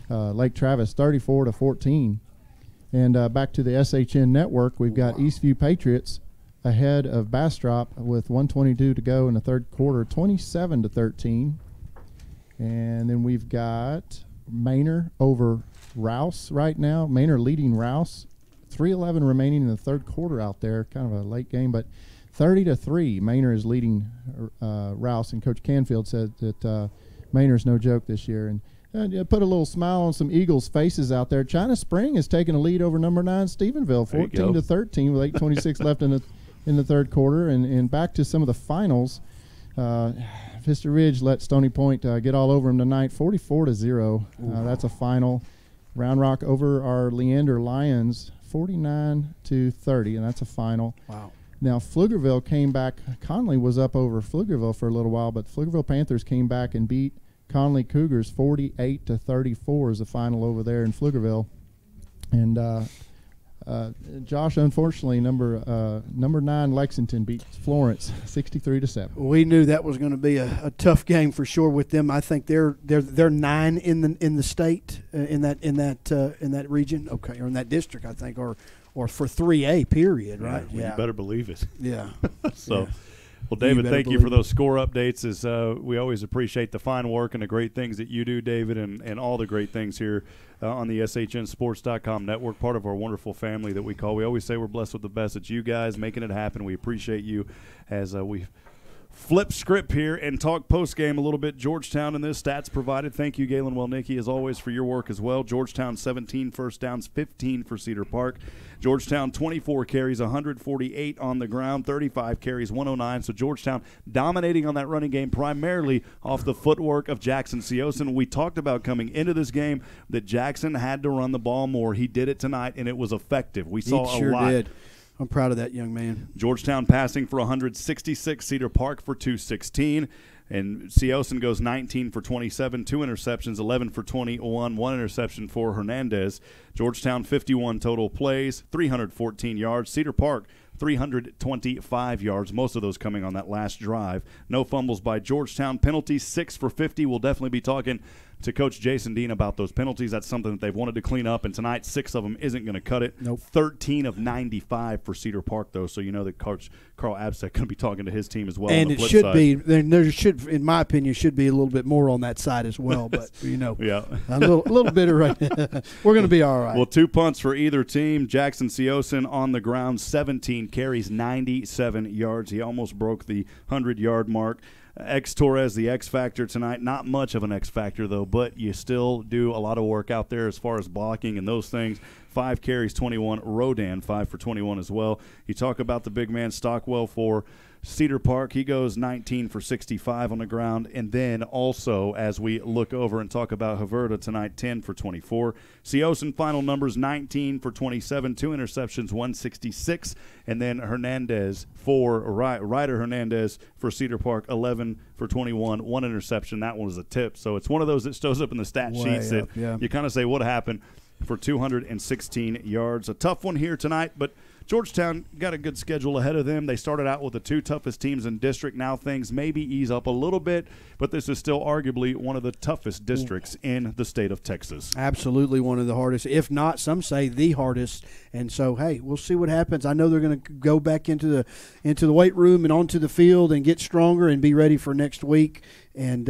J: Lake Travis 34-14. And back to the SHN network, we've got Eastview Patriots ahead of Bastrop with 1:22 to go in the third quarter, 27-13. And then we've got Manor over Rouse right now. Manor leading Rouse, 3:11 remaining in the third quarter out there. Kind of a late game, but 30-3. Manor is leading Rouse, and Coach Canfield said that Manor's no joke this year. And put a little smile on some Eagles' faces out there. China Spring is taking a lead over number 9 Stephenville, 14-13 with 8:26 left in the third quarter. And back to some of the finals. Vista Ridge let Stony Point get all over them tonight, 44-0. That's a final. Round Rock over our Leander Lions, 49-30, and that's a final.
I: Wow.
J: Now, Pflugerville came back. Conley was up over Pflugerville for a little while, but Pflugerville Panthers came back and beat Conley Cougars 48-34 is the final over there in Pflugerville. And Josh, unfortunately, number 9 Lexington beat Florence 63-7.
I: We knew that was going to be a tough game for sure with them. I think they're 9 in the state in that region, okay, or in that district, I think, or for 3A period, right?
E: Yeah. You better believe it.
I: Yeah.
E: So. Well, David, thank you for those score updates. We always appreciate the fine work and the great things that you do, David, and all the great things here on the SHNSports.com network, part of our wonderful family that we call. We always say we're blessed with the best. It's you guys making it happen. We appreciate you as we flip script here and talk post-game a little bit. Georgetown in this, stats provided. Thank you, Galen Welnicki, as always, for your work as well. Georgetown 17 first downs, 15 for Cedar Park. Georgetown 24 carries, 148 on the ground, 35 carries, 109. So Georgetown dominating on that running game primarily off the footwork of Jackson Seosin. We talked about coming into this game that Jackson had to run the ball more. He did it tonight, and it was effective. We saw
I: He sure
E: a lot.
I: did. I'm proud of that young man.
E: Georgetown passing for 166, Cedar Park for 216. And Seosin goes 19 for 27, 2 interceptions, 11 for 21, 1 interception for Hernandez. Georgetown 51 total plays, 314 yards. Cedar Park 325 yards, most of those coming on that last drive. No fumbles by Georgetown. Penalties 6 for 50. We'll definitely be talking to Coach Jason Dean about those penalties. That's something that they've wanted to clean up, and tonight 6 of them isn't going to cut it.
I: Nope.
E: 13 of 95 for Cedar Park, though, so you know that Coach Carl Abstack going to be talking to his team as well.
I: And
E: on the
I: it
E: flip
I: should
E: side.
I: be, there should, in my opinion, should be a little bit more on that side as well. But, you know,
E: yeah.
I: a little bitter right now. We're going to be all right.
E: Well, 2 punts for either team. Jackson Seosin on the ground, 17 carries, 97 yards. He almost broke the 100-yard mark. Torres, the X factor tonight. Not much of an X factor, though, but you still do a lot of work out there as far as blocking and those things. 5 carries, 21. Rodan, 5 for 21 as well. You talk about the big man Stockwell for Cedar Park. He goes 19 for 65 on the ground. And then also, as we look over and talk about Haverda tonight, 10 for 24. Seosin, final numbers, 19 for 27, 2 interceptions, 166. And then Hernandez Ryder Hernandez for Cedar Park, 11 for 21, 1 interception. That one was a tip. So it's one of those that shows up in the stat sheets that you kind of say, what happened, for 216 yards. A tough one here tonight, but Georgetown got a good schedule ahead of them. They started out with the 2 toughest teams in district. Now things maybe ease up a little bit, but this is still arguably one of the toughest districts in the state of Texas.
I: Absolutely one of the hardest, if not, some say the hardest. And so, hey, we'll see what happens. I know they're going to go back into the weight room and onto the field and get stronger and be ready for next week. And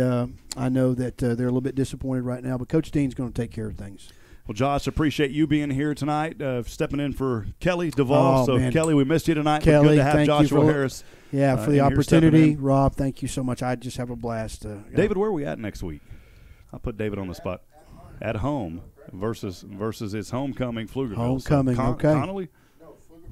I: I know that they're a little bit disappointed right now, but Coach Dean's going to take care of things.
E: Well, Josh, appreciate you being here tonight, stepping in for Kelly DeVoll.
I: Man.
E: Kelly, we missed you tonight.
I: Kelly,
E: good to have
I: thank
E: Joshua
I: you
E: Harris.
I: Yeah, for the opportunity. Rob, thank you so much. I just have a blast.
E: David, where are we at next week? I'll put David on the spot. At home versus his homecoming, Pflugerville.
I: Homecoming, okay.
E: Connolly?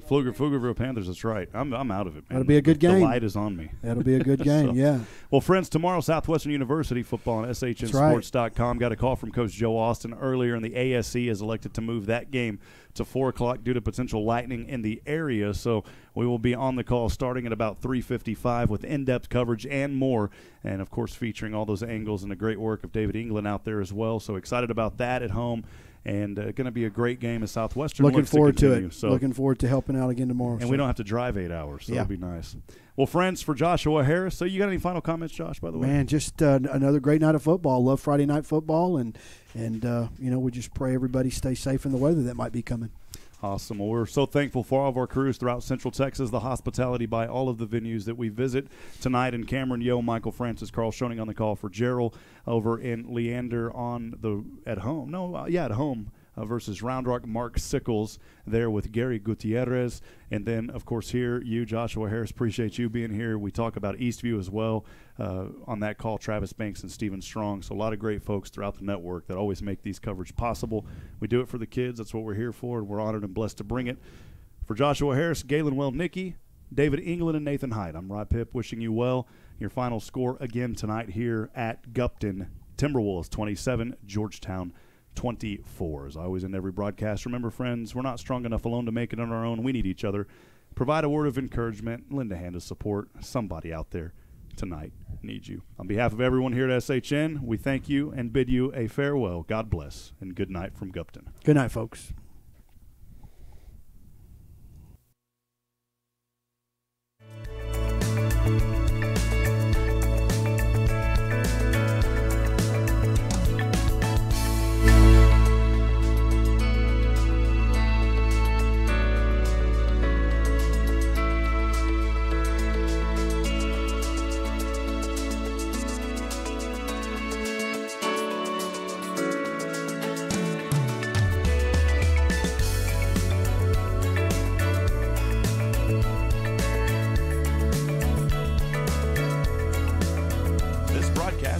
E: Pflugerville Panthers, that's right. I'm out of it, man.
I: That'll be a good game.
E: The light is on me.
I: That'll be a good game, yeah.
E: Well, friends, tomorrow, Southwestern University football on SHNSports.com. Got a call from Coach Joe Austin earlier, and the ASC has elected to move that game to 4 o'clock due to potential lightning in the area. So we will be on the call starting at about 3:55 with in-depth coverage and more, and, of course, featuring all those angles and the great work of David England out there as well. So excited about that at home. And going to be a great game at Southwestern.
I: Looking forward to it.
E: So.
I: Looking forward to helping out again tomorrow.
E: And we don't have to drive 8 hours, so it'll be nice. Well, friends, for Joshua Harris, so you got any final comments, Josh, by the way?
I: Man, just another great night of football. Love Friday night football, and you know, we just pray everybody stay safe in the weather that might be coming.
E: Awesome. Well, we're so thankful for all of our crews throughout Central Texas, the hospitality by all of the venues that we visit tonight in Cameron, Michael Francis, Carl Schoening on the call for Gerald over in Leander at home. Versus Round Rock, Mark Sickles there with Gary Gutierrez. And then, of course, here, you, Joshua Harris, appreciate you being here. We talk about Eastview as well on that call, Travis Banks and Stephen Strong. So a lot of great folks throughout the network that always make these coverage possible. We do it for the kids. That's what we're here for, and we're honored and blessed to bring it. For Joshua Harris, Galen Welnicki, David England, and Nathan Hyde, I'm Rob Hipp wishing you well. Your final score again tonight here at Gupton. Timberwolves 27, Georgetown 24. As I always end every broadcast, remember, friends, we're not strong enough alone to make it on our own. We need each other. Provide a word of encouragement, lend a hand of support. Somebody out there tonight needs you. On behalf of everyone here at SHN, we thank you and bid you a farewell. God bless, and good night from Gupton.
I: Good night, folks.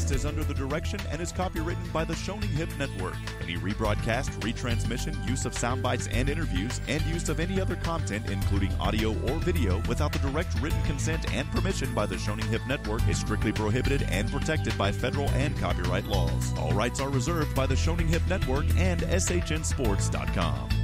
L: broadcast is under the direction and is copywritten by the Hipp Network. Any rebroadcast, retransmission, use of sound bites and interviews, and use of any other content, including audio or video, without the direct written consent and permission by the Hipp Network is strictly prohibited and protected by federal and copyright laws. All rights are reserved by the Hipp Network and SHNSports.com.